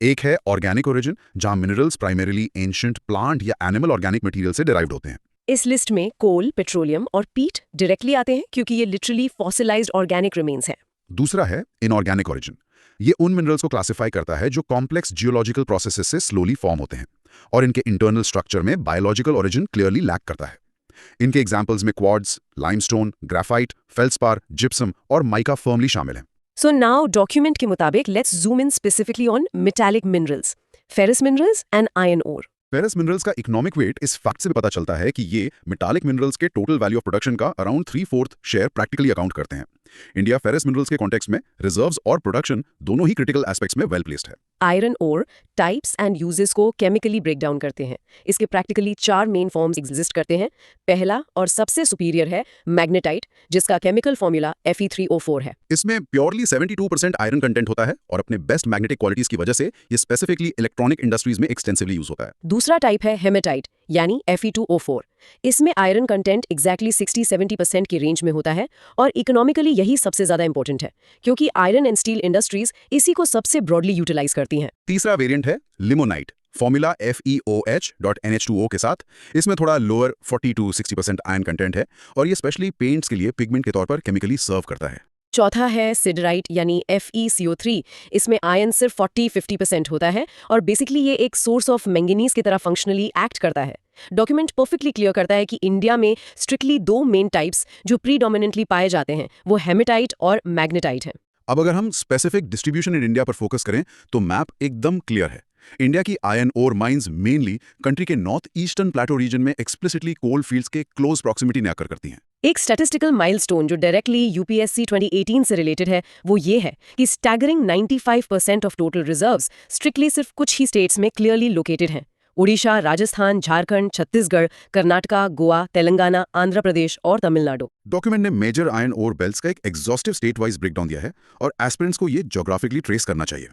Speaker 1: एक है ऑर्गेनिक ओरिजिन, जहां मिनरल्स प्राइमरीली एंशिएंट प्लांट या एनिमल ऑर्गेनिक मटेरियल से डिराइव्ड होते हैं।
Speaker 2: इस लिस्ट में कोल, पेट्रोलियम और पीट डायरेक्टली आते हैं क्योंकि ये लिटरली फॉसिलाइज्ड ऑर्गेनिक रिमेन्स हैं।
Speaker 1: दूसरा है इनऑर्गेनिक ओरिजिन। ये उन मिनरल्स को क्लासिफाई करता है जो कॉम्प्लेक्स जियोलॉजिकल प्रोसेसेस से स्लोली फॉर्म होते हैं और इनके इंटरनल स्ट्रक्चर में बायोलॉजिकल ओरिजिन क्लियरली लैक करता है। इनके एग्जांपल्स में quartz, limestone, graphite, feldspar, gypsum और माइका फर्मली शामिल हैं।
Speaker 2: So now document के मुताबिक let's zoom in specifically on metallic minerals, ferrous minerals and iron ore.
Speaker 1: Ferrous minerals का इकोनॉमिक वेट इस फैक्ट से पता चलता है कि ये मेटालिक मिनरल्स के टोटल वैल्यू ऑफ प्रोडक्शन का अराउंड 3/4 शेयर प्रैक्टिकली अकाउंट करते हैं। इंडिया फेरस मिनरल्स के कॉन्टेक्स्ट में रिजर्व्स और प्रोडक्शन दोनों ही क्रिटिकल एस्पेक्ट्स में वेल प्लेस्ड है।
Speaker 2: Iron ore types and uses को केमिकली ब्रेक डाउन करते हैं। इसके प्रैक्टिकली 4 मेन फॉर्म्स एग्जिस्ट करते हैं। पहला और सबसे सुपीरियर है मैग्नेटाइट, जिसका केमिकल फॉर्मूला Fe3O4 है।
Speaker 1: इसमें प्योरली 72% आयरन कंटेंट होता है और अपने बेस्ट मैग्नेटिक क्वालिटीज की वजह से ये स्पेसिफिकली इलेक्ट्रॉनिक इंडस्ट्रीज में एक्सटेंसिवली यूज होता है।
Speaker 2: दूसरा टाइप है हेमेटाइट यानी Fe2O4। इसमें आयरन कंटेंट एग्जैक्टली 60-70% की रेंज में होता है और इकोनॉमिकली यही सबसे ज्यादा इंपॉर्टेंट है क्योंकि आयरन एंड स्टील इंडस्ट्रीज इसी को सबसे ब्रॉडली यूटिलाइज करती हैं।
Speaker 1: तीसरा वेरिएंट है लिमोनाइट, फॉर्मूला FeOH.NH2O के साथ। इसमें थोड़ा लोअर 40-60% आयरन कंटेंट है और ये स्पेशली पेंट्स के लिए पिगमेंट के तौर पर केमिकली सर्व करता है।
Speaker 2: चौथा है सिडराइट यानी FeCO3। इसमें आयरन सिर्फ 40-50% होता है और बेसिकली ये एक सोर्स ऑफ मैंगनीज की तरह फंक्शनली एक्ट करता है। डॉक्यूमेंट परफेक्टली क्लियर करता है कि इंडिया में स्ट्रिक्टली 2 मेन टाइप्स जो प्रीडोमिनेंटली पाए जाते हैं वो हेमेटाइट और मैग्नेटाइट हैं।
Speaker 1: अब अगर हम स्पेसिफिक डिस्ट्रीब्यूशन इन इंडिया पर फोकस करें तो मैप एकदम क्लियर है। इंडिया की iron ore mines mainly country के नॉर्थ ईस्टर्न प्लेटो रीजन में एक्सप्लिसिटली कोल फील्ड्स के क्लोज प्रॉक्सिमिटी में आकर करती हैं।
Speaker 2: एक स्टैटिस्टिकल माइलस्टोन जो डायरेक्टली यूपीएससी 2018 से रिलेटेड है वो ये है कि staggering 95% of total reserves strictly सिर्फ कुछ ही स्टेट्स में क्लियरली लोकेटेड हैं। ओडिशा, राजस्थान, झारखंड, छत्तीसगढ़, कर्नाटका, गोवा, तेलंगाना, आंध्र प्रदेश और तमिलनाडु।
Speaker 1: डॉक्यूमेंट ने मेजर आयरन ओर बेल्ट्स का एक एग्जॉस्टिव स्टेट वाइज ब्रेकडाउन दिया है और एस्पिरेंट्स को ये ज्योग्राफिकली ट्रेस करना चाहिए।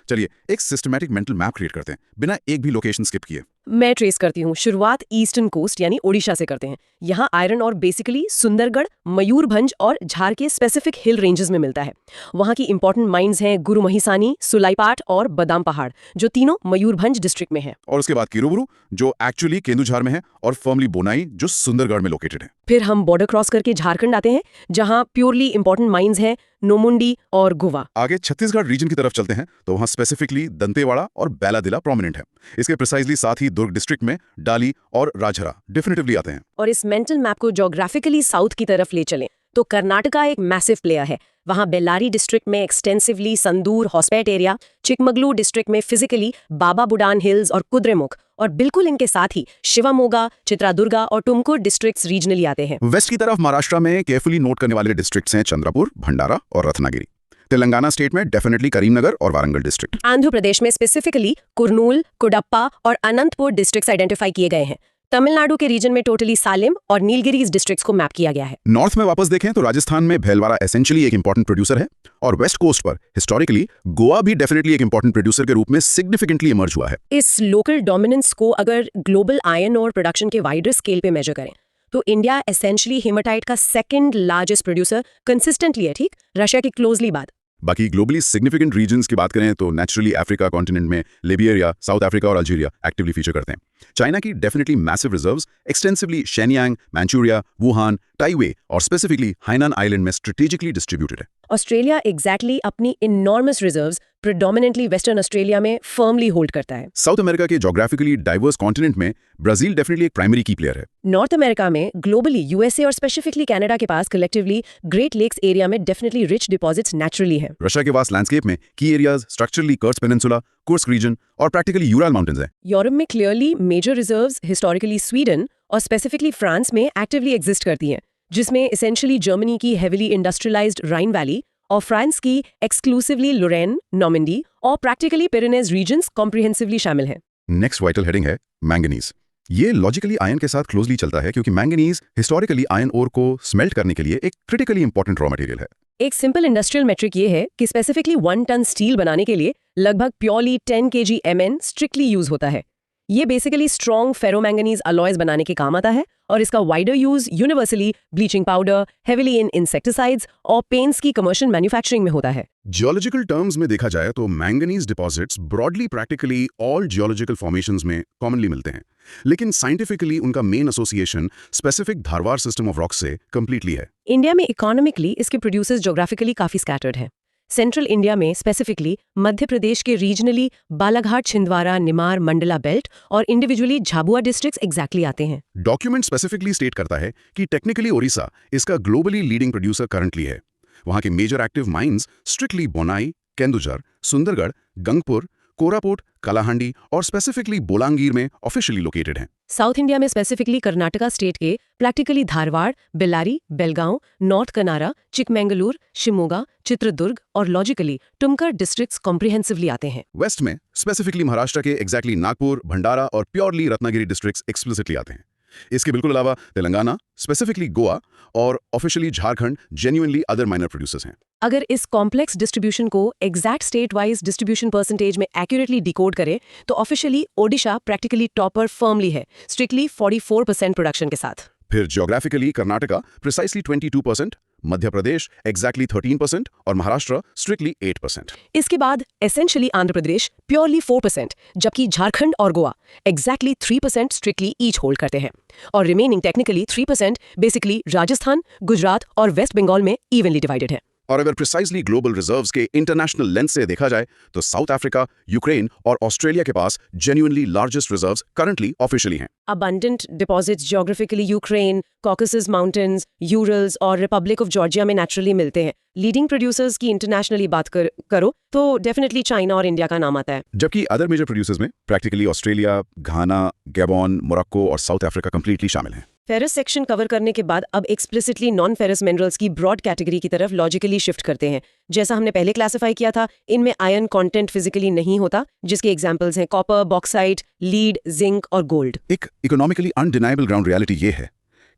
Speaker 1: चलिए एक सिस्टमैटिक मेंटल मैप क्रिएट करते हैं बिना एक भी लोकेशन स्किप किए।
Speaker 2: मैं ट्रेस करती हूँ। शुरुआत ईस्टर्न कोस्ट यानी ओडिशा से करते हैं। यहाँ आयरन और बेसिकली सुंदरगढ़, मयूरभंज और झार के स्पेसिफिक हिल रेंजेस में मिलता है। वहाँ की इंपॉर्टेंट माइंस हैं गुरुमहिसानी, सुलाईपाट और बदाम पहाड़, जो तीनों मयूरभंज डिस्ट्रिक्ट में है।
Speaker 1: और उसके बाद किरूबुरु, जो एक्चुअली केंदुझार में है, और फर्मली बोनाई, जो सुंदरगढ़ में लोकेटेड है।
Speaker 2: फिर हम बॉर्डर क्रॉस करके झारखंड आते हैं, जहाँ प्योरली इंपॉर्टेंट माइंस हैं नोमुंडी और गोवा।
Speaker 1: आगे छत्तीसगढ़ रीजन की तरफ चलते हैं तो वहाँ स्पेसिफिकली दंतेवाड़ा और बैलादिला प्रोमिनेंट है। इसके प्रिसाइजली साथ ही दुर्ग डिस्ट्रिक्ट में डाली और राजहरा डेफिनेटिवली आते हैं।
Speaker 2: और इस मेंटल मैप को ज्योग्राफिकली साउथ की तरफ ले चलें तो कर्नाटका एक मैसिव प्लेयर है। वहाँ बेल्लारी डिस्ट्रिक्ट में extensively संदूर, Hospet area, Chikmagalur district में फिजिकली बाबा बुडान हिल्स और कुद्रेमुख, और बिल्कुल इनके साथ ही शिवमोगा, चित्रादुर्गा और टुमकुर डिस्ट्रिक्ट्स रीजनली आते हैं।
Speaker 1: वेस्ट की तरफ महाराष्ट्र में केयरफुली नोट करने वाले डिस्ट्रिक्ट्स हैं चंद्रपुर, भंडारा और रत्नागिरी। तेलंगाना स्टेट में डेफिनेटली करीमनगर और वारंगल डिस्ट्रिक्ट।
Speaker 2: आंध्र प्रदेश में स्पेसिफिकली कुर्नूल, कुडप्पा और अनंतपुर डिस्ट्रिक्ट्स आइडेंटिफाई किए गए हैं। तमिलनाडु के रीजन में टोटली सालेम और नीलगिरीज डिस्ट्रिक्ट्स को मैप किया गया है।
Speaker 1: नॉर्थ में वापस देखें तो राजस्थान में भीलवाड़ा एसेंशियली एक इंपॉर्टेंट प्रोड्यूसर है, और वेस्ट कोस्ट पर हिस्टोरिकली गोवा भी डेफिनेटली एक इंपॉर्टेंट प्रोड्यूसर के रूप में सिग्निफिकेंटली इमर्ज हुआ है।
Speaker 2: इस लोकल डोमिनेंस को अगर ग्लोबल आयरन और प्रोडक्शन के वाइडर स्केल पे मेजर करें तो इंडिया एसेंशियली हेमाटाइट का सेकंड लार्जेस्ट प्रोड्यूसर कंसिस्टेंटली है, ठीक, रशिया की क्लोजली बाद।
Speaker 1: बाकी ग्लोबली सिग्निफिकेंट रीजन्स की बात करें तो नेचुरली अफ्रीका कॉन्टिनेंट में लिबियरिया, साउथ अफ्रीका और अल्जीरिया एक्टिवली फीचर करते हैं। चाइना की definitely massive reserves extensively Shenyang, Manchuria, Wuhan, Tayeh और स्पेसिफिकली हाइनान आइलैंड में स्ट्रेटेजिकली डिस्ट्रीब्यूटेड है।
Speaker 2: ऑस्ट्रेलिया एग्जैक्टली अपनी enormous reserves predominantly western Australia में फर्मली होल्ड करता है।
Speaker 1: साउथ अमेरिका के ज्योग्राफिकली डाइवर्स कॉन्टिनेंट में ब्राजील डेफिनेटली एक प्राइमरी की प्लेयर है।
Speaker 2: नॉर्थ अमेरिका में ग्लोबली यूएसए और स्पेसिफिकली कनाडा के पास कलेक्टिवली ग्रेट लेक्स एरिया में डेफिनेटली रिच डिपॉजिट्स नेचुरली हैं।
Speaker 1: रशिया के वास्ट लैंडस्केप में की areas structurally Kerch peninsula, Kursk region और प्रैक्टिकली यूराल माउंटेन्स हैं।
Speaker 2: यूरोप में clearly major reserves historically Sweden और स्पेसिफिकली फ्रांस में एक्टिवली एग्जिस्ट करती हैं, जिसमें एसेंशियली जर्मनी की हेवीली इंडस्ट्रियलाइज्ड राइन वैली और फ्रांस की एक्सक्लूसिवली लोरेन, नॉर्मंडी और प्रैक्टिकली पिरेनेज रीजन्स कॉम्प्रिहेंसिवली शामिल हैं।
Speaker 1: नेक्स्ट वाइटल हेडिंग है मैंगनीज। ये लॉजिकली आयन के साथ क्लोजली चलता है क्योंकि मैंगनीज हिस्टोरिकली आयन ओर को स्मेल्ट करने के लिए एक क्रिटिकली इंपॉर्टेंट रॉ मटेरियल है।
Speaker 2: एक सिंपल इंडस्ट्रियल मेट्रिक ये है कि स्पेसिफिकली 1 टन स्टील बनाने के लिए लगभग purely 10 kg Mn strictly use होता है। ये बेसिकली स्ट्रॉन्ग फेरोमैंगनीज अलॉयज बनाने के काम आता है, और इसका wider use universally bleaching powder, heavily in insecticides और पेंट्स की कमर्शियल मैन्युफैक्चरिंग में होता है।
Speaker 1: जियोलॉजिकल टर्म्स में देखा जाए तो manganese deposits broadly practically all geological formations में कॉमनली मिलते हैं, लेकिन साइंटिफिकली उनका main association specific Dharwar system of rocks से कंप्लीटली है।
Speaker 2: इंडिया में इकोनॉमिकली इसके प्रोड्यूसर्स ज्योग्राफिकली काफी स्कैटर्ड हैं। सेंट्रल इंडिया में स्पेसिफिकली मध्य प्रदेश के रीजनली बालाघाट, छिंदवाड़ा, निमार, मंडला बेल्ट और इंडिविजुअली झाबुआ डिस्ट्रिक्ट्स एग्जैक्टली आते हैं।
Speaker 1: डॉक्यूमेंट स्पेसिफिकली स्टेट करता है कि टेक्निकली ओडिशा इसका ग्लोबली लीडिंग प्रोड्यूसर करंटली है। वहां के major active mines strictly Bonai, Kendujhar, Sundargarh, Gangpur, Koraput, Kalahandi और स्पेसिफिकली बोलांगीर में ऑफिशियली लोकेटेड हैं।
Speaker 2: साउथ इंडिया में स्पेसिफिकली कर्नाटका स्टेट के प्रैक्टिकली धारवाड़, बेल्लारी, बेलगांव, नॉर्थ कनारा, चिकमंगलूर, शिमोगा, चित्रदुर्ग और लॉजिकली टुमकुर डिस्ट्रिक्ट्स कॉम्प्रिहेंसिवली आते हैं।
Speaker 1: वेस्ट में स्पेसिफिकली महाराष्ट्र के एग्जैक्टली नागपुर, भंडारा और प्योरली रत्नागिरी डिस्ट्रिक्ट्स एक्सप्लिसिटली आते हैं। इसके बिल्कुल अलावा तेलंगाना, स्पेसिफिकली गोवा और officially Jharkhand genuinely other minor producers हैं।
Speaker 2: अगर इस कॉम्प्लेक्स डिस्ट्रीब्यूशन को exact state wise distribution percentage में एक्यूरेटली डिकोड करें तो officially Odisha practically topper firmly है, स्ट्रिक्टली 44% प्रोडक्शन के साथ।
Speaker 1: फिर geographically Karnataka precisely 22%, Madhya Pradesh exactly 13% और महाराष्ट्र स्ट्रिक्टली 8%।
Speaker 2: इसके बाद एसेंशियली आंध्र प्रदेश प्योरली 4%, जबकि झारखंड और Goa exactly 3% strictly each hold करते हैं, और remaining technically 3% basically Rajasthan, Gujarat और वेस्ट बंगाल में इवनली डिवाइडेड है।
Speaker 1: और अगर प्रिसाइसली ग्लोबल रिजर्व्स के इंटरनेशनल लेंस से देखा जाए तो साउथ अफ्रीका, यूक्रेन और ऑस्ट्रेलिया के पास genuinely largest reserves currently officially हैं।
Speaker 2: Abundant deposits geographically Ukraine, Caucasus Mountains, Urals और रिपब्लिक ऑफ जॉर्जिया में नेचुरली मिलते हैं। लीडिंग प्रोड्यूसर्स की इंटरनेशनली बात करो तो डेफिनेटली चाइना और इंडिया का नाम आता है।
Speaker 1: जबकि अदर मेजर प्रोड्यूसर्स में प्रैक्टिकली ऑस्ट्रेलिया, घाना, गैबोन, मोरक्को और साउथ अफ्रीका कंप्लीटली शामिल हैं।
Speaker 2: फेरस सेक्शन कवर करने के बाद अब एक्सप्लिसिटली नॉन फेरस मिनरल्स की ब्रॉड कैटेगरी की तरफ लॉजिकली शिफ्ट करते हैं। जैसा हमने पहले क्लासिफाई किया था, इनमें आयरन कंटेंट फिजिकली नहीं होता, जिसके एग्जांपल्स हैं कॉपर, बॉक्साइट, लीड, जिंक और गोल्ड।
Speaker 1: एक इकोनॉमिकली अनडिनाइबल ग्राउंड रियलिटी ये है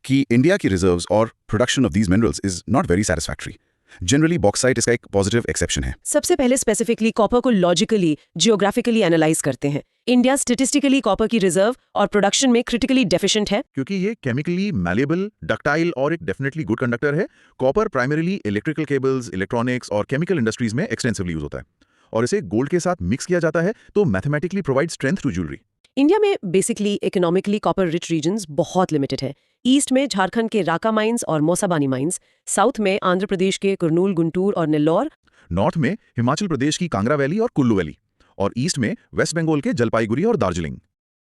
Speaker 1: कि इंडिया की रिजर्व्स और production of these minerals is not very satisfactory. Generally bauxite इसका एक पॉजिटिव एक्सेप्शन है।
Speaker 2: सबसे पहले स्पेसिफिकली कॉपर को लॉजिकली, जियोग्राफिकली एनालाइज करते हैं। इंडिया स्टेटिस्टिकली कॉपर की रिजर्व और प्रोडक्शन में क्रिटिकली डेफिशिएंट है,
Speaker 1: क्योंकि ये केमिकली मैलेबल, डक्टाइल और एक डेफिनेटली गुड कंडक्टर है। Copper primarily electrical cables, electronics और केमिकल इंडस्ट्रीज में एक्सटेंसिवली यूज होता है, और इसे गोल्ड के साथ मिक्स किया जाता है तो mathematically provide strength to jewellery.
Speaker 2: India में basically economically copper rich regions बहुत लिमिटेड है। ईस्ट में झारखंड के राका माइंस और मौसाबानी माइंस, साउथ में आंध्र प्रदेश के कुरनूल, गुंटूर और नेल्लौर,
Speaker 1: नॉर्थ में हिमाचल प्रदेश की कांगड़ा वैली और कुल्लू वैली, और ईस्ट में वेस्ट बंगाल के जलपाईगुड़ी और दार्जिलिंग।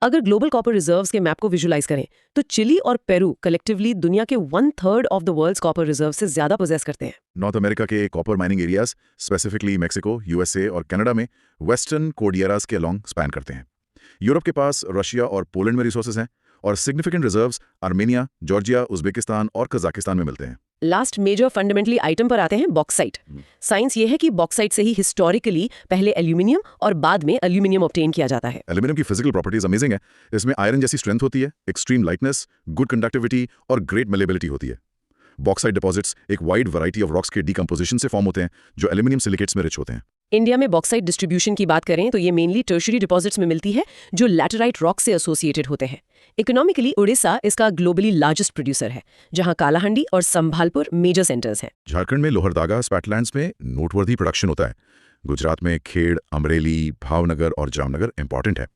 Speaker 2: अगर ग्लोबल कॉपर रिजर्व्स के मैप को विजुलाइज करें तो चिली और पेरू कलेक्टिवली दुनिया के 1/3 of the world's copper reserve से ज्यादा पोजेस करते हैं।
Speaker 1: नॉर्थ अमेरिका के copper mining areas, specifically Mexico, USA और कनाडा में वेस्टर्न कोर्डियरास के अलोंग स्पैन करते हैं। यूरोप के पास रशिया और पोलैंड में रिसोर्सेज हैं, और significant reserves Armenia, Georgia, Uzbekistan और कजाकिस्तान में मिलते हैं।
Speaker 2: लास्ट मेजर फंडामेंटली आइटम पर आते हैं बॉक्साइट। साइंस ये है कि बॉक्साइट से ही हिस्टोरिकली पहले एल्यूमिनियम और बाद में एल्यूमिनियम ऑब्टेन किया जाता है।
Speaker 1: एल्यूमिनियम की फिजिकल प्रॉपर्टीज अमेजिंग है। इसमें आयरन जैसी स्ट्रेंथ होती है, एक्सट्रीम लाइटनेस, गुड कंडक्टिविटी और ग्रेट मेलेबिलिटी होती है। बॉक्साइट डिपॉजिट्स एक वाइड वैरायटी ऑफ रॉक्स के डीकंपोजिशन से फॉर्म होते हैं जो एल्यूमिनियम सिलिकेट्स में रिच होते हैं।
Speaker 2: इंडिया में बॉक्साइट डिस्ट्रीब्यूशन की बात करें तो ये मेनली टर्शियरी डिपॉजिट्स में मिलती है जो लैटेराइट रॉक से एसोसिएटेड होते हैं। इकोनॉमिकली उड़ीसा इसका ग्लोबली लार्जेस्ट प्रोड्यूसर है, जहां कालाहांडी और संभालपुर मेजर सेंटर्स हैं।
Speaker 1: झारखंड में लोहरदागा स्पैटलैंड्स में नोटवर्दी प्रोडक्शन होता है। गुजरात में खेड़, अमरेली, भावनगर और जामनगर इंपॉर्टेंट है।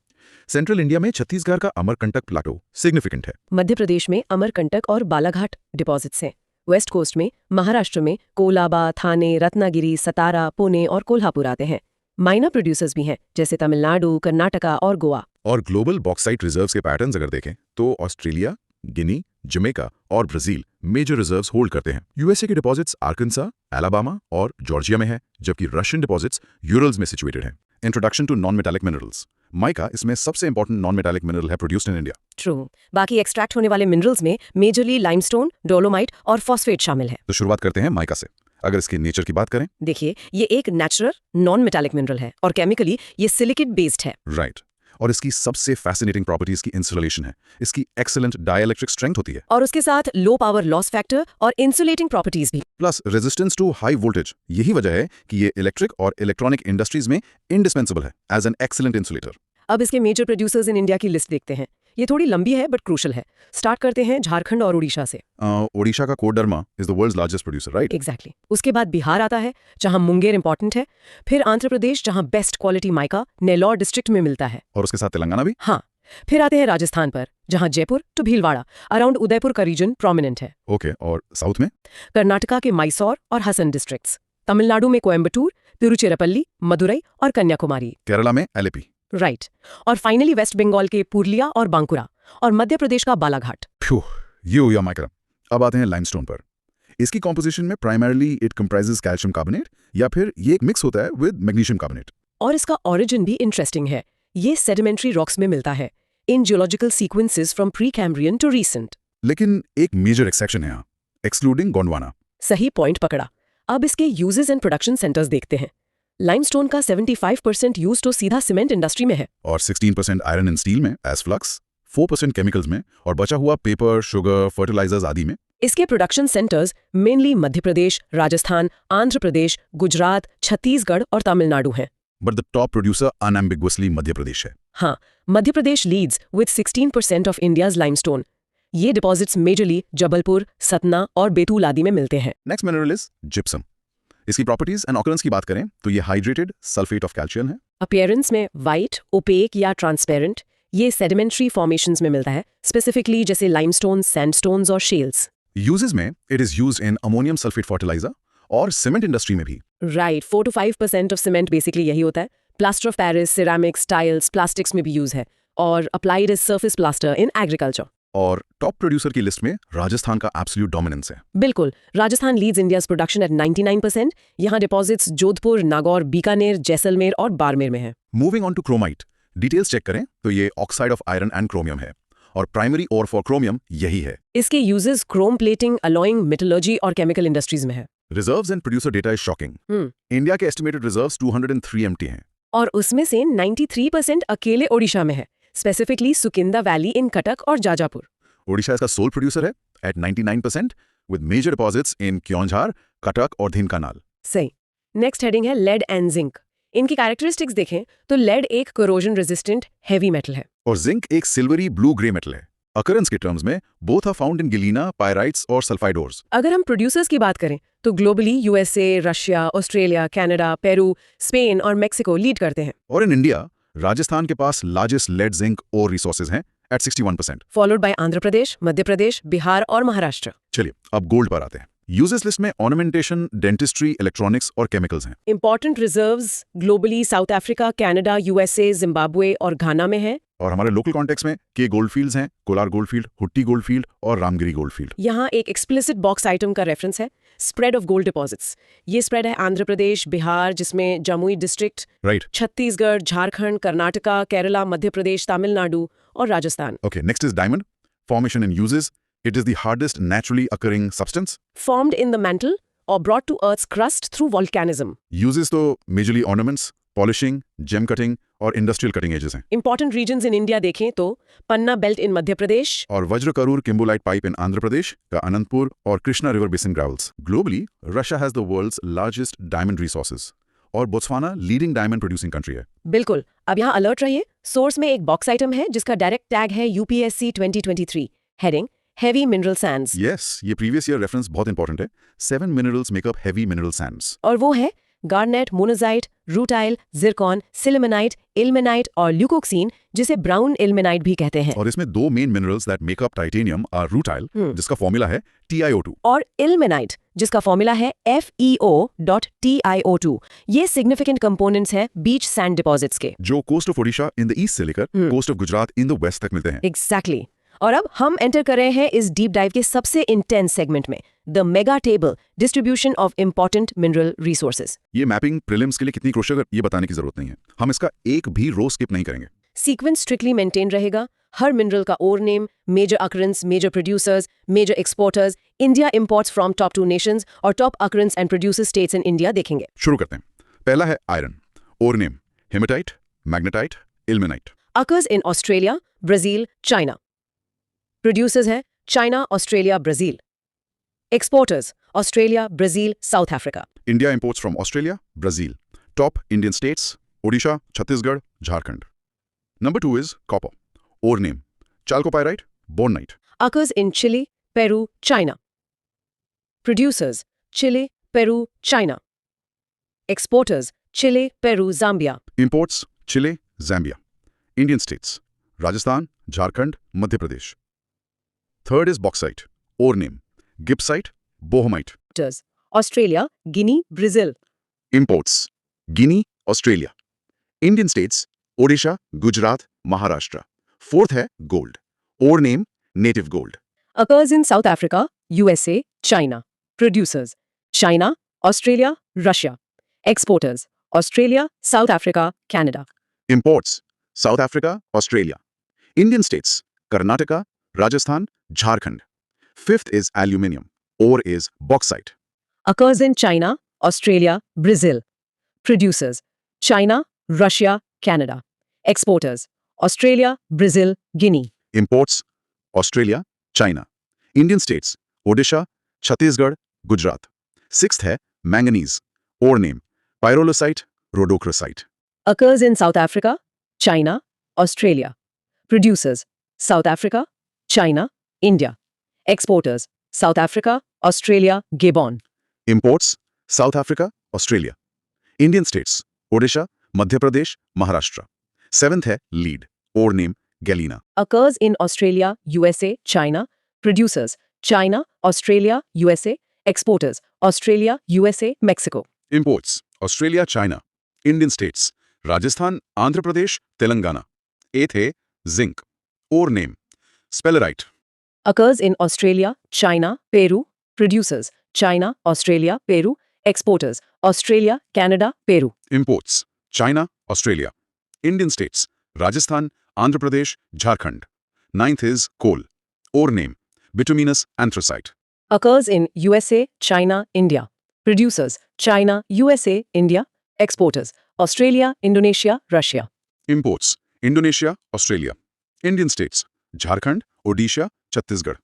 Speaker 1: सेंट्रल इंडिया में छत्तीसगढ़ का अमरकंटक प्लाटो सिग्निफिकेंट है।
Speaker 2: मध्य प्रदेश में अमरकंटक और बालाघाट डिपॉजिट्स हैं। वेस्ट कोस्ट में महाराष्ट्र में कोलाबा, थाने, रत्नागिरी, सतारा, पुणे और कोल्हापुर आते हैं। माइनर प्रोड्यूसर्स भी हैं जैसे तमिलनाडु, कर्नाटका और गोवा।
Speaker 1: और ग्लोबल बॉक्साइट रिजर्व्स के पैटर्न्स अगर देखें तो ऑस्ट्रेलिया, गिनी, जमैका और ब्राजील मेजर रिजर्व्स होल्ड करते हैं। यूएसए के डिपॉजिट्स आर्कनसा, अलाबामा और जॉर्जिया में है, जबकि रशियन डिपॉजिट्स यूरल्स में सिचुएटेड हैं। Introduction to non metallic minerals. Mica इसमें सबसे इंपॉर्टेंट नॉन मेटालिक मिनरल है प्रोड्यूस्ड इन इंडिया।
Speaker 2: ट्रू। बाकी एक्सट्रैक्ट होने वाले मिनरल्स में मेजरली लाइमस्टोन, डोलोमाइट और फॉस्फेट शामिल है।
Speaker 1: तो शुरुआत करते हैं माइका से। अगर इसके नेचर की बात करें,
Speaker 2: देखिए ये एक नेचुरल नॉन मेटालिक मिनरल है और केमिकली ये सिलिकेट बेस्ड है।
Speaker 1: राइट। और इसकी सबसे फैसिनेटिंग प्रॉपर्टी इसकी इंसुलेशन है। इसकी एक्सीलेंट डाइइलेक्ट्रिक स्ट्रेंथ होती है,
Speaker 2: और उसके साथ लो पावर लॉस फैक्टर और इंसुलेटिंग प्रॉपर्टीज भी,
Speaker 1: plus resistance to high voltage. यही वजह है कि ये इलेक्ट्रिक और इलेक्ट्रॉनिक इंडस्ट्रीज में इंडिस्पेंसिबल है एज एन एक्सीलेंट इंसुलेटर।
Speaker 2: अब इसके मेजर प्रोड्यूसर्स इन इंडिया की लिस्ट देखते हैं। ये थोड़ी लंबी है बट क्रूशल है। स्टार्ट करते हैं झारखंड और उड़ीसा से।
Speaker 1: ओडिशा का Koderma is the world's largest producer, right?
Speaker 2: Exactly. उसके बाद बिहार आता है जहां मुंगेर इंपॉर्टेंट है। फिर आंध्र प्रदेश जहां best quality mica Nellore district में मिलता है।
Speaker 1: और उसके साथ तेलंगाना भी।
Speaker 2: हाँ। फिर आते हैं राजस्थान पर जहां जयपुर टू भीलवाड़ा अराउंड उदयपुर का रीजन प्रोमिनेंट है।
Speaker 1: ओके। और साउथ में
Speaker 2: कर्नाटका के मैसूर और हसन डिस्ट्रिक्ट्स, तमिलनाडु में कोयम्बटूर, तिरुचिरापल्ली, मदुरई और कन्याकुमारी,
Speaker 1: केरला में एलेपी,
Speaker 2: राइट। और फाइनली वेस्ट बंगाल के पुरलिया और बांकुरा, और मध्य प्रदेश का बालाघाट।
Speaker 1: ये माइका। अब आते हैं लाइमस्टोन पर। इसकी कॉम्पोजिशन में primarily it comprises calcium carbonate, या फिर ये एक मिक्स होता है विद मैग्नीशियम कार्बोनेट।
Speaker 2: और इसका ओरिजिन भी इंटरेस्टिंग है। ये सेडिमेंट्री रॉक्स में मिलता है in geological sequences from pre Cambrian to recent.
Speaker 1: लेकिन एक मेजर एक्सेप्शन है यहाँ, एक्सक्लूडिंग गोंडवाना।
Speaker 2: सही पॉइंट पकड़ा। अब इसके यूजेस एंड प्रोडक्शन सेंटर्स देखते हैं। लाइमस्टोन का 75% यूज तो सीधा सीमेंट इंडस्ट्री में है,
Speaker 1: और 16% आयरन एंड स्टील में एज फ्लक्स, 4% केमिकल्स में, और बचा हुआ पेपर, शुगर, फर्टिलाइजर्स आदि में।
Speaker 2: इसके production centres mainly Madhya Pradesh, Rajasthan, Andhra Pradesh, Gujarat, Chhattisgarh और तमिलनाडु हैं।
Speaker 1: But the top producer unambiguously Madhya Pradesh है।
Speaker 2: हाँ, Madhya Pradesh leads with 16% of India's limestone. ये डिपॉजिट्स मेजरली जबलपुर, सतना और बैतूल आदि में मिलते हैं।
Speaker 1: Next mineral is gypsum. इसकी प्रॉपर्टीज एंड ऑकरेंस की बात करें तो ये हाइड्रेटेड सल्फेट ऑफ कैल्शियम है।
Speaker 2: अपीयरेंस में वाइट, ओपेक या ट्रांसपेरेंट। ये सेडिमेंट्री फॉर्मेशंस में मिलता है, स्पेसिफिकली जैसे लाइमस्टोन, सैंडस्टोन्स और शेल्स।
Speaker 1: यूजेस में it is used in ammonium sulphate fertiliser और सीमेंट इंडस्ट्री में भी।
Speaker 2: Right, 4 to 5% of cement basically यही होता है। Plaster of Paris, ceramics, tiles, plastics में भी यूज है, और applied as surface plaster in agriculture.
Speaker 1: और टॉप प्रोड्यूसर की लिस्ट में राजस्थान का एब्सोल्यूट डोमिनेंस है।
Speaker 2: बिल्कुल, Rajasthan leads India's production at 99%। यहाँ डिपॉजिट्स जोधपुर, नागौर, बीकानेर, जैसलमेर और बाड़मेर में है।
Speaker 1: Moving on to chromite, details check करें तो ये oxide of iron and chromium है, और प्राइमरी ओर फॉर क्रोमियम यही है।
Speaker 2: इसके uses chrome plating, alloying, metallurgy और केमिकल इंडस्ट्रीज में है।
Speaker 1: Reserves and producer data is shocking. India के एस्टिमेटेड रिजर्व्स 203 MT हैं,
Speaker 2: और उसमें से 93% अकेले ओडिशा में है, specifically Sukinda valley in Cuttack और जाजापुर।
Speaker 1: ओडिशा इसका सोल प्रोड्यूसर है at 99% with major deposits in Keonjhar, Cuttack और धिनकानाल।
Speaker 2: सही। नेक्स्ट हेडिंग है लेड एंड जिंक। इनकी कैरेक्टरिस्टिक्स देखें तो लेड एक कोरोजन रेजिस्टेंट हैवी मेटल है
Speaker 1: और जिंक एक सिल्वरी ब्लू ग्रे मेटल है। अकरेंस के टर्म्स में both are found in galena, pyrites और सल्फाइड ओर्स।
Speaker 2: अगर हम प्रोड्यूसर्स की बात करें तो globally USA, Russia, Australia, Canada, Peru, Spain और मेक्सिको लीड करते हैं।
Speaker 1: और इन इंडिया राजस्थान के पास लार्जेस्ट लेड जिंक और रिसोर्सेज हैं at 61%।
Speaker 2: Followed by Andhra Pradesh, Madhya Pradesh, Bihar और महाराष्ट्र।
Speaker 1: चलिए अब गोल्ड पर आते हैं। यूजेस लिस्ट में ऑर्नामेंटेशन, डेंटिस्ट्री, इलेक्ट्रॉनिक्स और केमिकल्स हैं।
Speaker 2: Important reserves globally south Africa, Canada, USA, Zimbabwe और घाना में है।
Speaker 1: और हमारे लोकल कॉन्टेक्स्ट में के गोल्डफील्ड्स हैं, कोलार गोल्डफील्ड, हुट्टी गोल्डफील्ड और रामगिरी गोल्डफील्ड।
Speaker 2: यहाँ एक एक्सप्लिसिट बॉक्स आइटम का रेफरेंस है, स्प्रेड ऑफ गोल्ड डिपॉजिट्स। ये स्प्रेड है आंध्र प्रदेश, बिहार जिसमें जमुई डिस्ट्रिक्ट,
Speaker 1: राइट।
Speaker 2: छत्तीसगढ़, झारखंड, कर्नाटका, केरला, मध्य प्रदेश, तमिलनाडु और Rajasthan.
Speaker 1: Okay, next is diamond. Formation and uses. It is the hardest naturally occurring substance.
Speaker 2: Formed in the mantle or brought to Earth's crust through volcanism.
Speaker 1: Uses तो majorly ornaments, polishing, gem cutting और industrial cutting edges हैं।
Speaker 2: Important regions in India देखें तो पन्ना belt in Madhya Pradesh
Speaker 1: और वज्र Karur kimbolite pipe in Andhra Pradesh का अनंतपुर और Krishna river basin gravels. Globally, Russia has the world's largest diamond resources. और Botswana leading diamond producing country है।
Speaker 2: बिल्कुल। अब यहाँ अलर्ट रहिए, सोर्स में एक बॉक्स आइटम है जिसका डायरेक्ट टैग है UPSC 2023, heading heavy mineral Sands.
Speaker 1: Yes, ये प्रीवियस ईयर रेफरेंस बहुत इंपॉर्टेंट है। 7 minerals make up heavy mineral Sands.
Speaker 2: और वो है garnet, monazite, rutile, Zircon, sillimanite, ilmenite और ल्यूकोक्सीन, जिसे ब्राउन इल्मेनाइट भी कहते हैं।
Speaker 1: और इसमें दो main minerals that make up titanium are rutile, जिसका फॉर्मूला है TiO2,
Speaker 2: और इल्मेनाइट जिसका फॉर्मूला है FeO.TiO2। ये सिग्निफिकेंट कंपोनेंट्स हैं बीच सैंड डिपॉजिट्स के,
Speaker 1: जो coast of Odisha in the east से लेकर coast of Gujarat in the west तक मिलते हैं।
Speaker 2: एग्जैक्टली। और अब हम एंटर कर रहे हैं इस डीप डाइव के सबसे इंटेंस सेगमेंट में, the mega table distribution of important mineral resources.
Speaker 1: ये मैपिंग प्रीलिम्स के लिए कितनी क्रूशियल है ये बताने की जरूरत नहीं है, हम इसका एक भी रो स्किप नहीं करेंगे।
Speaker 2: सीक्वेंस स्ट्रिक्टली मेंटेन रहेगा, हर मिनरल का ore name, major occurrence, major producers, major exporters, India imports from top 2 nations और top occurrence and producer states in India देखेंगे।
Speaker 1: शुरू करते हैं। पहला है iron, ore name haematite, magnetite, ilmenite.
Speaker 2: Occurs in Australia, Brazil, China. Producers हैं China, Australia, Brazil. Exporters Australia, Brazil, South Africa.
Speaker 1: India imports from Australia, Brazil. Top Indian states Odisha, Chhattisgarh, Jharkhand. Number 2 is copper, ore name चाल्कोपाइराइट, बोर्नाइट।
Speaker 2: Occurs in Chile, Peru, China. Producers Chile, Peru, China. Exporters Chile, Peru, Zambia.
Speaker 1: Imports Chile, Zambia. Indian states Rajasthan, Jharkhand, Madhya Pradesh. Third is bauxite, ore name gibbsite, boehmite.
Speaker 2: Exporters Australia, Guinea, Brazil.
Speaker 1: Imports Guinea, Australia. Indian states Odisha, Gujarat, Maharashtra. Fourth है gold, ore name native gold.
Speaker 2: Occurs in South Africa, USA, China. Producers China, Australia, Russia. Exporters Australia, South Africa, Canada.
Speaker 1: Imports South Africa, Australia. Indian states Karnataka, Rajasthan, Jharkhand. Fifth is aluminium, ore is bauxite.
Speaker 2: Occurs in China, Australia, Brazil. Producers China, Russia, Canada. Exporters Australia, Brazil, Guinea.
Speaker 1: Imports Australia, China. Indian states Odisha, Chhattisgarh, Gujarat. Sixth है manganese, ore name pyrolusite, rhodochrosite.
Speaker 2: Occurs in South Africa, China, Australia. Producers South Africa, China, India. Exporters South Africa, Australia, Gabon.
Speaker 1: Imports South Africa, Australia. Indian states Odisha, Madhya Pradesh, Maharashtra. Seventh है lead, ore name galena.
Speaker 2: Occurs in Australia, USA, China. Producers China, Australia, USA. Exporters Australia, USA, Mexico.
Speaker 1: Imports Australia, China. Indian states Rajasthan, Andhra Pradesh, Telangana. Eighth है zinc, ore name sphalerite.
Speaker 2: Occurs in Australia, China, Peru. Producers China, Australia, Peru. Exporters Australia, Canada, Peru.
Speaker 1: Imports China, Australia. Indian states Rajasthan, Andhra Pradesh, Jharkhand. Ninth is coal, ore name bituminous anthracite.
Speaker 2: Occurs in USA, China, India. Producers China, USA, India. Exporters Australia, Indonesia, Russia.
Speaker 1: Imports Indonesia, Australia. Indian states Jharkhand, Odisha, Chhattisgarh.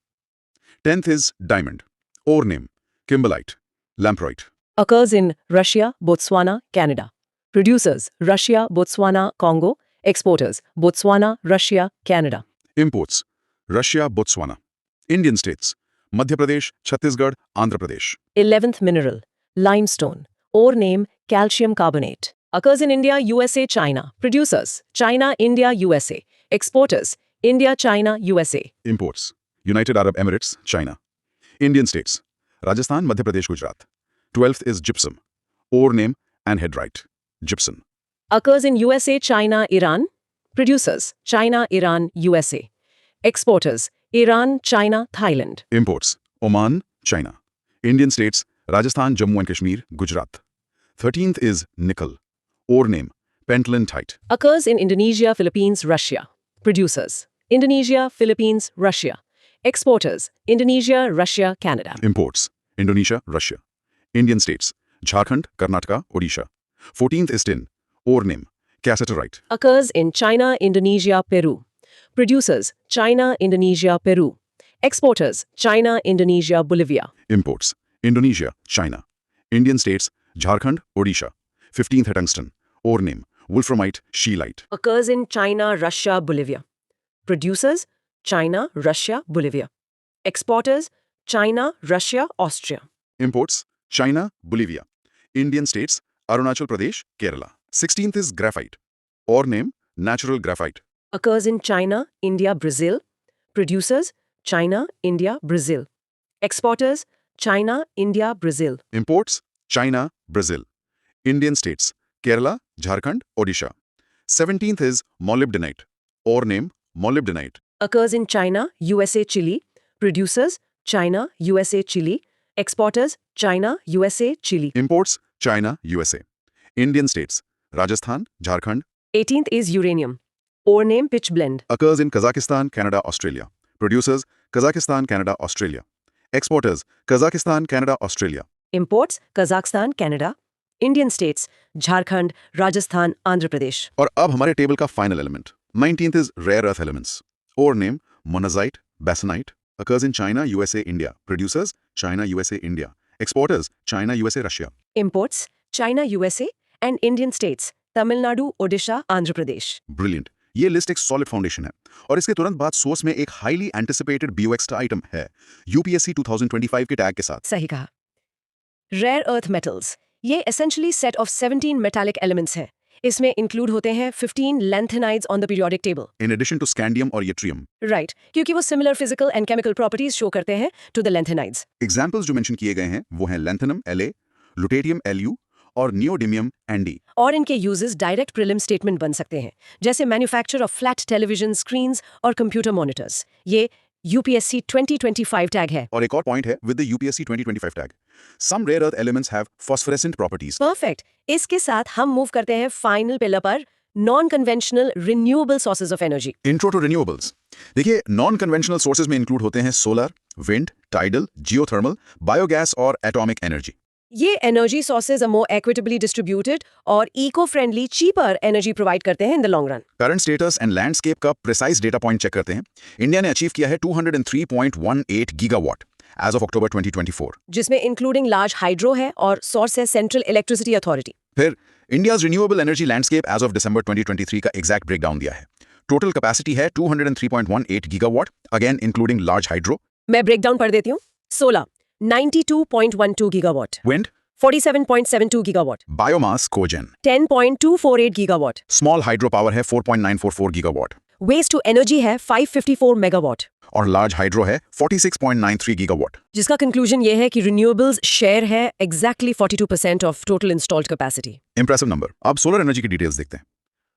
Speaker 1: Tenth is diamond, ore name kimberlite. Lamproite.
Speaker 2: Occurs in Russia, Botswana, Canada. Producers Russia, Botswana, Congo. Exporters Botswana, Russia, Canada.
Speaker 1: Imports Russia, Botswana. Indian states Madhya Pradesh, Chhattisgarh, Andhra Pradesh.
Speaker 2: 11th mineral limestone. Ore name calcium carbonate. Occurs in India, USA, China. Producers China, India, USA. Exporters India, China, USA.
Speaker 1: Imports United Arab Emirates, China. Indian states Rajasthan, Madhya Pradesh, Gujarat. 12th is gypsum. Ore name anhydrite, gypsum.
Speaker 2: Occurs in USA, China, Iran. Producers China, Iran, USA. Exporters Iran, China, Thailand.
Speaker 1: Imports Oman, China. Indian states Rajasthan, Jammu and Kashmir, Gujarat. 13th is निकल। ओर name पेंटलिनटाइट।
Speaker 2: Occurs in Indonesia, Philippines, Russia. Producers Indonesia, Philippines, Russia. Exporters Indonesia, Russia, Canada.
Speaker 1: Imports Indonesia, Russia. Indian states Jharkhand, Karnataka, Odisha. 14th is tin. Ore name cassiterite.
Speaker 2: Occurs in China, Indonesia, Peru. Producers China, Indonesia, Peru. Exporters China, Indonesia, Bolivia.
Speaker 1: Imports Indonesia, China. Indian states Jharkhand, Odisha. 15th है tungsten. Ore name wolframite, scheelite.
Speaker 2: Occurs in China, Russia, Bolivia. Producers China, Russia, Bolivia. Exporters China, Russia, Austria.
Speaker 1: Imports China, Bolivia. Indian states Arunachal Pradesh, Kerala. 16th is graphite. Ore name natural graphite.
Speaker 2: Occurs in China, India, Brazil. Producers China, India, Brazil. Exporters China, India, Brazil.
Speaker 1: Imports China, Brazil. Indian states Kerala, Jharkhand, Odisha. 17th is molybdenite. Ore name molybdenite.
Speaker 2: Occurs in China, USA, Chile. Producers China, USA, Chile. Exporters China, USA, Chile.
Speaker 1: Imports China, USA. Indian states Rajasthan, Jharkhand.
Speaker 2: 18th is uranium. Ore name pitch blend.
Speaker 1: occurs in Kazakhstan, Canada, Australia. Producers Kazakhstan, Canada, Australia. Exporters Kazakhstan, Canada, Australia.
Speaker 2: Imports Kazakhstan, Canada. Indian states Jharkhand, Rajasthan, Andhra Pradesh.
Speaker 1: और अब हमारे table का final element 19th is rare earth elements. Ore name monazite, basanite. Occurs in China, USA, India. Producers China, USA, India. Exporters China, USA, Russia.
Speaker 2: Imports China, USA and Indian states Tamil Nadu, Odisha, Andhra Pradesh.
Speaker 1: Brilliant. ये list एक solid foundation है और इसके तुरंत बाद source में एक highly anticipated बीओएक्स्ट्रा item है यूपीएससी 2025 के टैग के साथ।
Speaker 2: सही कहा। Rare earth metals ये essentially set of 17 metallic elements है। इसमें इंक्लूड होते हैं 15 lanthanides on the periodic table.
Speaker 1: In addition to scandium और yttrium.
Speaker 2: Right, क्योंकि वो similar physical and chemical properties show करते हैं to the lanthanides.
Speaker 1: एग्जाम्पल्स जो मेंशन किए गए हैं वो हैं lanthanum La, lutetium Lu और neodymium Nd.
Speaker 2: और इनके यूजेस डायरेक्ट प्रीलिम स्टेटमेंट बन सकते हैं, जैसे manufacture of flat television screens और कंप्यूटर मॉनिटर्स। ये यूपीएससी 2025 टैग है।
Speaker 1: और एक और पॉइंट है with the UPSC 2025 tag some rare earth elements have phosphorescent properties.
Speaker 2: Perfect. इसके साथ हम मूव करते हैं फाइनल पिलर पर, non conventional renewable sources of energy.
Speaker 1: Intro to renewables. देखिए नॉन कन्वेंशनल सोर्सेज में इंक्लूड होते हैं solar, wind, tidal, geothermal, biogas और एटॉमिक एनर्जी।
Speaker 2: ये energy sources are more equitably distributed और eco friendly cheaper energy provide करते हैं in the long run.
Speaker 1: Current status and landscape का प्रिसाइज डेटा पॉइंट चेक करते हैं। इंडिया ने achieve किया है 203.18 गीगावाट एज ऑफ अक्टूबर 2024,
Speaker 2: जिसमें इंक्लूडिंग लार्ज हाइड्रो है और सोर्स है सेंट्रल इलेक्ट्रिसिटी अथॉरिटी।
Speaker 1: फिर India's renewable energy landscape as of December 2023 का एग्जैक्ट ब्रेकडाउन दिया है। टोटल कैपेसिटी है 203.18 gigawatt, again including large hydro.
Speaker 2: मैं ब्रेकडाउन पढ़ देती हूँ। Solar 92.12 gigawatt,
Speaker 1: wind
Speaker 2: 47.72 gigawatt,
Speaker 1: biomass कोजेन
Speaker 2: 10.248 gigawatt,
Speaker 1: small hydro power है 4.944 गीगावाट
Speaker 2: वेस्ट टू एनर्जी है 554 मेगावाट
Speaker 1: और लार्ज हाइड्रो है 46.93 गीगावाट।
Speaker 2: जिसका कंक्लूजन ये है कि रिन्यूएबल्स शेयर है exactly 42% of total installed capacity.
Speaker 1: Impressive number. अब सोलर एनर्जी की डिटेल्स देखते हैं।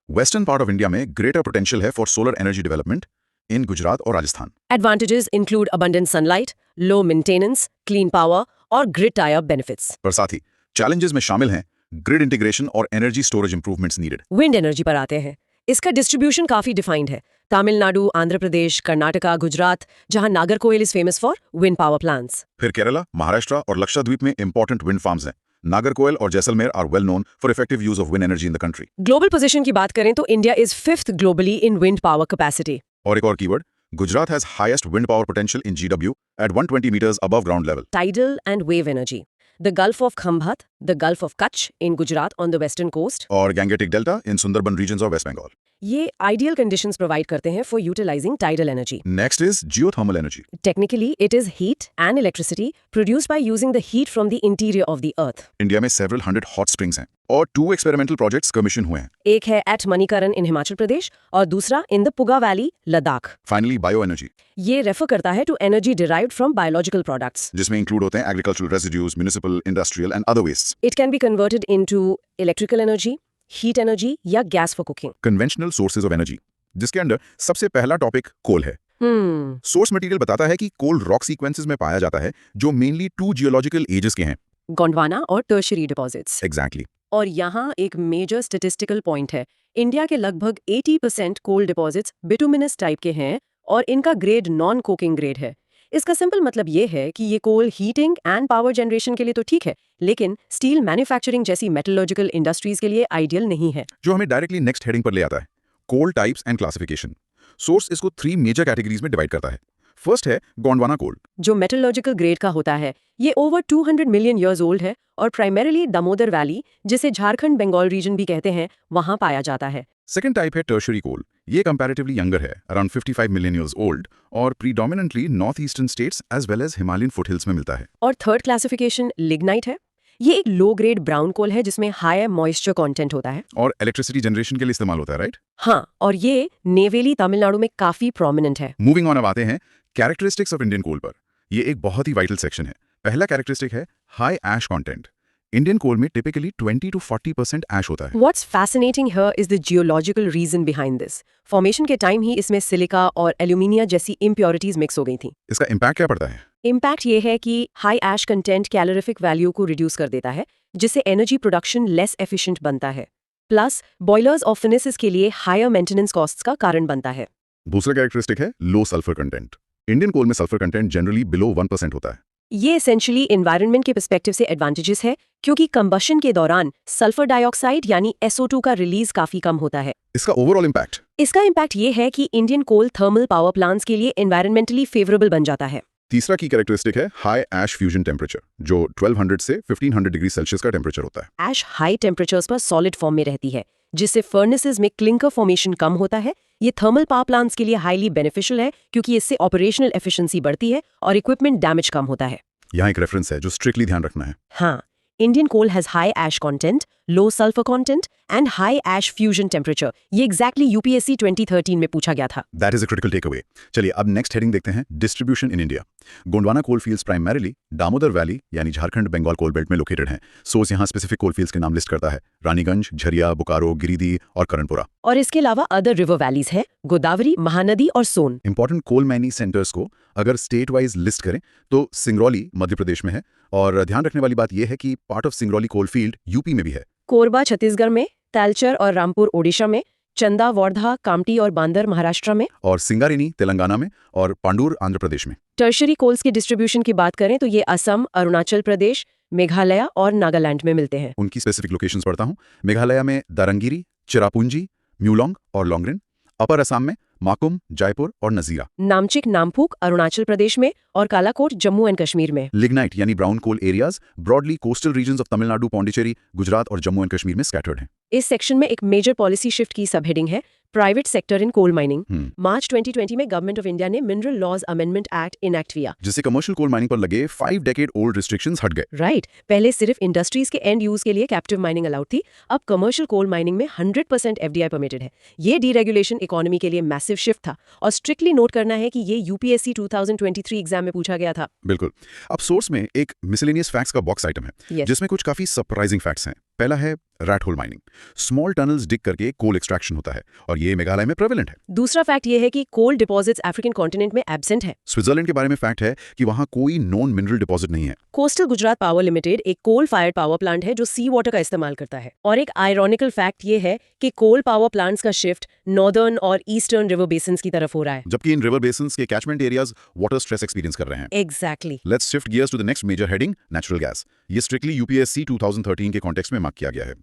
Speaker 1: वेस्टर्न पार्ट ऑफ इंडिया में ग्रेटर पोटेंशियल है for solar energy development in Gujarat और Rajasthan.
Speaker 2: Advantages include abundant sunlight, low maintenance, clean power और grid tie up benefits.
Speaker 1: पर साथ ही चैलेंजेस में शामिल हैं ग्रिड इंटीग्रेशन और energy storage improvements needed.
Speaker 2: Wind energy पर आते हैं। इसका डिस्ट्रीब्यूशन काफी डिफाइंड है। तमिलनाडु, आंध्र प्रदेश, कर्नाटका, गुजरात, जहां Nagercoil is famous for wind power plants.
Speaker 1: फिर केरला, महाराष्ट्र और लक्षद्वीप में इंपॉर्टेंट विंड फार्म्स हैं। नागरकोइल और Jaisalmer are well known for effective use of wind energy in the country.
Speaker 2: Global position की बात करें तो India is 5th globally in wind power capacity.
Speaker 1: और एक और keyword, Gujarat has highest wind power potential in GW at 120 meters above ground level.
Speaker 2: Tidal and wave energy. The gulf of Khambhat, the gulf of Kutch in Gujarat on the western coast.
Speaker 1: और Gangetic delta in Sundarban regions of waste Bengal.
Speaker 2: ये ideal conditions provide करते हैं for utilising tidal energy.
Speaker 1: Next is geothermal energy.
Speaker 2: Technically, it is heat and electricity produced by using the heat from the interior of the earth.
Speaker 1: India में several hundred hot springs हैं और 2 experimental projects commission हुए हैं।
Speaker 2: एक है at Manikaran in Himachal Pradesh और दूसरा in the Puga Valley, Ladakh.
Speaker 1: Finally bio energy,
Speaker 2: ये रेफर करता है to energy derived from biological products.
Speaker 1: जिसमें इंक्लूड होते हैं agricultural residues, municipal, industrial and other waste.
Speaker 2: It can be converted into electrical energy, heat energy या gas for cooking.
Speaker 1: Conventional sources of energy, जिसके under सबसे पहला topic कोल है। Source material बताता है कि कोल रॉक सीक्वेंसेस में पाया जाता है जो मेनली 2 जियोलॉजिकल एजेस के हैं।
Speaker 2: गोंडवाना और टर्शरी डिपॉजिट्स।
Speaker 1: एग्जैक्टली।
Speaker 2: और यहाँ एक मेजर स्टैटिस्टिकल पॉइंट है। इंडिया के लगभग 80% कोल डिपॉजिट्स बिटुमिनस टाइप के हैं और इनका ग्रेड नॉन कोकिंग ग्रेड है। इसका सिंपल मतलब ये है कि ये कोल हीटिंग एंड पावर जनरेशन के लिए तो ठीक है, लेकिन स्टील मैन्युफैक्चरिंग जैसी मेटलर्जिकल इंडस्ट्रीज के लिए आइडियल नहीं है।
Speaker 1: जो हमें डायरेक्टली नेक्स्ट हेडिंग पर ले आता है, कोल टाइप्स एंड क्लासिफिकेशन। सोर्स इसको 3 मेजर कैटेगरीज में डिवाइड करता है। फर्स्ट है गोंडवाना कोल,
Speaker 2: जो मेटलर्जिकल ग्रेड का होता है। ये ओवर 200 मिलियन ईयर्स ओल्ड है और प्राइमरीली दामोदर वैली, जिसे झारखंड बंगाल रीजन भी कहते हैं, वहां पाया जाता है।
Speaker 1: सेकेंड टाइप है टर्शरी कोल। ये कंपैरेटिवली यंगर है, अराउंड 55 मिलियन ईयर्स ओल्ड और predominantly north eastern states as well as Himalayan foothills में मिलता है।
Speaker 2: और थर्ड क्लासिफिकेशन लिग्नाइट है। ये एक लो ग्रेड ब्राउन कोल है जिसमें हाई मॉइस्चर कंटेंट होता है
Speaker 1: और इलेक्ट्रिसिटी जनरेशन के लिए इस्तेमाल होता है, राइट?
Speaker 2: हाँ, और ये नेवेली तमिलनाडु में काफी प्रोमिनेंट है।
Speaker 1: मूविंग ऑन, अब आते हैं कैरेक्टरिस्टिक्स ऑफ इंडियन कोल पर। ये एक बहुत ही वाइटल सेक्शन है। पहला कैरेक्टरिस्टिक है high ash content. Indian coal में टिपिकली 20 to 40% ऐश होता है।
Speaker 2: What's fascinating here is the geological reason behind this. Formation के टाइम ही इसमें सिलिका और एल्यूमिनिया जैसी इम्प्योरिटीज मिक्स हो गई थी।
Speaker 1: इसका इम्पैक्ट क्या पड़ता है?
Speaker 2: इम्पैक्ट ये है कि high ash content calorific value को रिड्यूस कर देता है, जिससे एनर्जी प्रोडक्शन लेस एफिशिएंट बनता है। प्लस बॉयलर्स और फिनेसेस के लिए हायर मेंटेनेंस कॉस्ट्स का कारण बनता है।
Speaker 1: दूसरा कैरेक्टरिस्टिक है लो सल्फर कंटेंट। इंडियन कोल में सल्फर कंटेंट जनरली बिलो 1% होता है।
Speaker 2: ये एसेंशियली एनवायरनमेंट के पर्सपेक्टिव से एडवांटेजेस है, क्योंकि कंबशन के दौरान सल्फर डाइऑक्साइड यानी SO2 का रिलीज काफी कम होता है।
Speaker 1: इसका ओवरऑल इम्पैक्ट?
Speaker 2: इसका इम्पैक्ट ये है कि Indian coal thermal power plants के लिए एनवायरमेंटली फेवरेबल बन जाता है।
Speaker 1: तीसरा की कैरेक्टरिस्टिक है हाई ऐश फ्यूजन टेम्परेचर, जो 1200 से 1500 डिग्री सेल्सियस का टेम्परेचर होता है।
Speaker 2: ऐश हाई टेम्परेचर्स पर सॉलिड फॉर्म में रहती है, जिससे फर्नेसेस में क्लिंकर फॉर्मेशन कम होता है। ये थर्मल पावर प्लांट्स के लिए हाईली बेनिफिशियल है, क्योंकि इससे ऑपरेशनल एफिशिएंसी बढ़ती है और इक्विपमेंट डैमेज कम होता है।
Speaker 1: यहाँ एक रेफरेंस है जो स्ट्रिक्टली ध्यान रखना है।
Speaker 2: हाँ, Indian coal has high ash content, low sulphur content and high ash fusion temperature. ये एग्जैक्टली यूपीएससी 2013 में पूछा गया था।
Speaker 1: That is a critical take away. चलिए अब नेक्स्ट हेडिंग देखते हैं, distribution in India. Gondwana coal fields primarily Damodar valley यानी झारखंड बंगाल कोल बेल्ट में लोकेटेड हैं। सोर्स यहाँ स्पेसिफिक कोल फील्ड्स के नाम लिस्ट करता है, रानीगंज, झरिया, बोकारो, गिरिडीह और करणपुरा।
Speaker 2: और इसके अलावा अदर रिवर वैलीज है, गोदावरी, महानदी और सोन।
Speaker 1: इंपॉर्टेंट कोल माइनिंग सेंटर्स को अगर स्टेट वाइज लिस्ट करें तो सिंगरौली मध्य प्रदेश में है, और ध्यान रखने वाली बात यह है कि part of Singrauli coal field UP में भी है।
Speaker 2: कोरबा छत्तीसगढ़ में, तालचर और रामपुर ओडिशा में, चंदा, वर्धा, कामटी और बांदर महाराष्ट्र में,
Speaker 1: और सिंगारेनी तेलंगाना में और पांडुर आंध्र प्रदेश में।
Speaker 2: टर्शरी कोल्स की डिस्ट्रीब्यूशन की बात करें तो ये असम, अरुणाचल प्रदेश, मेघालय और नागालैंड में मिलते हैं।
Speaker 1: उनकी स्पेसिफिक लोकेशंस पढ़ता हूँ। मेघालय में दारंगिरी, चिरापुंजी, म्यूलोंग और लोंगरिन। अपर असम में माकुम, जयपुर और नजीरा।
Speaker 2: नामचिक, नामपुक अरुणाचल प्रदेश में और कालाकोट जम्मू एंड कश्मीर में।
Speaker 1: लिग्नाइट यानी brown coal areas broadly coastal regions of Tamil Nadu, Pondicherry, Gujarat और जम्मू एंड कश्मीर में स्कैटर्ड हैं।
Speaker 2: इस सेक्शन में एक मेजर पॉलिसी शिफ्ट की सब हेडिंग है, private sector in coal mining. March 2020 में गवर्नमेंट ऑफ इंडिया ने mineral laws amendment act enact किया,
Speaker 1: जिससे कमर्शियल कोल माइनिंग पर लगे 5 डेकेड ओल्ड रिस्ट्रिक्शंस हट गए।
Speaker 2: राइट। पहले सिर्फ इंडस्ट्रीज के एंड यूज के लिए कैप्टिव माइनिंग अलाउड थी, अब कमर्शियल कोल माइनिंग में 100% FDI परमिटेड है। ये डीरेगुलेशन इकोनॉमी के लिए मैसिव शिफ्ट था, और स्ट्रिक्टली नोट करना है कि ये यूपीएससी 2023 एग्जाम में पूछा गया था।
Speaker 1: बिल्कुल। अब सोर्स में एक मिसलेनियस फैक्ट्स का बॉक्स आइटम है, जिसमें कुछ काफी सरप्राइजिंग फैक्ट्स हैं। पहला है rat hole mining. Small tunnels dig करके कोल एक्सट्रैक्शन होता है, और ये मेघालय में प्रेवलेंट है।
Speaker 2: दूसरा फैक्ट ये है कि कोल डिपॉजिट्स अफ्रीकन कॉन्टिनेंट में एब्सेंट है।
Speaker 1: स्विट्जरलैंड के बारे में फैक्ट है कि वहां कोई नॉन मिनरल डिपॉजिट नहीं है।
Speaker 2: कोस्टल गुजरात पावर लिमिटेड एक कोल फायर्ड पावर प्लांट है जो सी वाटर का इस्तेमाल करता है। और एक आयरॉनिकल फैक्ट ये है कि कोल पावर प्लांट्स का शिफ्ट नॉर्दर्न और ईस्टर्न रिवर बेसिन्स की तरफ हो रहा है,
Speaker 1: जबकि इन रिवर बेसिन्स के catchment areas water stress experience कर रहे हैं।
Speaker 2: Exactly.
Speaker 1: Let's shift gears to the next major heading, natural gas. ये स्ट्रिक्टली यूपीएससी 2013 के कॉन्टेक्स्ट में मार्क किया गया है।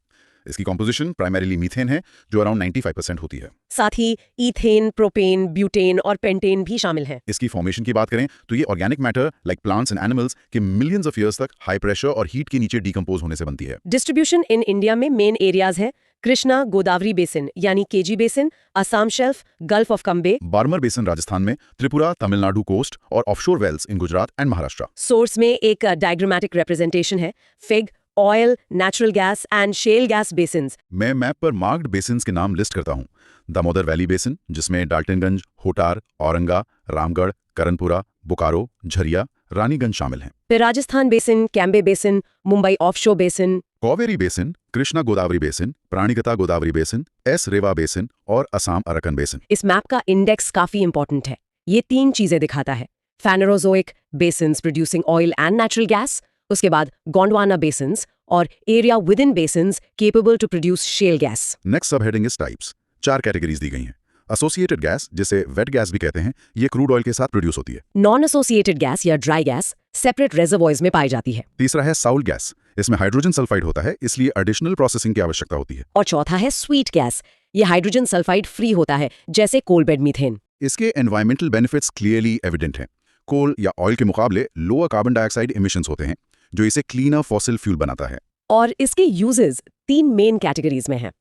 Speaker 1: इसकी कॉम्पोजिशन प्राइमरीली मीथेन है जो अराउंड 95% होती है।
Speaker 2: साथ ही ईथेन, प्रोपेन, ब्यूटेन और पेंटेन भी शामिल हैं।
Speaker 1: इसकी फॉर्मेशन की बात करें तो ये organic matter like plants and animals के मिलियंस ऑफ ईयर्स तक हाई प्रेशर और हीट के नीचे डिकम्पोज होने से बनती है।
Speaker 2: डिस्ट्रीब्यूशन इन इंडिया में मेन एरियाज है कृष्णा गोदावरी बेसिन यानी KG basin, Assam shelf, gulf of Cambay,
Speaker 1: Barmer basin Rajasthan में, त्रिपुरा, तमिलनाडु कोस्ट और offshore wells in Gujarat and Maharashtra.
Speaker 2: Source में एक डायग्रामेटिक रिप्रेजेंटेशन है fig, oil, natural gas and shell gas basins.
Speaker 1: मैं मैप पर मार्क्ड बेसिन्स के नाम लिस्ट करता हूँ। दामोदर वैली बेसिन जिसमें डाल्टनगंज, होटार, औरंगा, रामगढ़, करनपुरा, बोकारो, झरिया, रानीगंज शामिल हैं।
Speaker 2: फिर Rajasthan basin, Cambay basin, Mumbai offshore basin,
Speaker 1: Kaveri basin, Krishna Godavari basin, Pranhita Godavari basin, एस रेवा बेसिन और असम अरकन बेसिन।
Speaker 2: इस मैप का इंडेक्स काफी इंपॉर्टेंट है। ये 3 चीजें दिखाता है, Phanerozoic basins producing oil and natural gas, उसके बाद गोंडवाना बेसिन्स और area with in basins capable to produce shale gas.
Speaker 1: Next sub heading is types. 4 categories दी गई हैं। एसोसिएटेड गैस जिसे वेट गैस भी कहते हैं, ये क्रूड ऑयल के साथ प्रोड्यूस होती है।
Speaker 2: नॉन एसोसिएटेड गैस या ड्राई गैस सेपरेट रिजर्वॉयर्स में पाई जाती है।
Speaker 1: तीसरा है साउल गैस, इसमें हाइड्रोजन सल्फाइड होता है, इसलिए एडिशनल प्रोसेसिंग की आवश्यकता होती है।
Speaker 2: और चौथा है स्वीट गैस, ये हाइड्रोजन सल्फाइड फ्री होता है जैसे कोल बेड मीथेन।
Speaker 1: इसके एनवायरमेंटल बेनिफिट्स क्लियरली एविडेंट हैं। कोल या ऑयल के मुकाबले लोअर कार्बन डाइऑक्साइड इमिशंस होते हैं जो इसे क्लीनर फॉसिल फ्यूल बनाता है।
Speaker 2: और इसके यूजेस 3 मेन कैटेगरीज में हैं।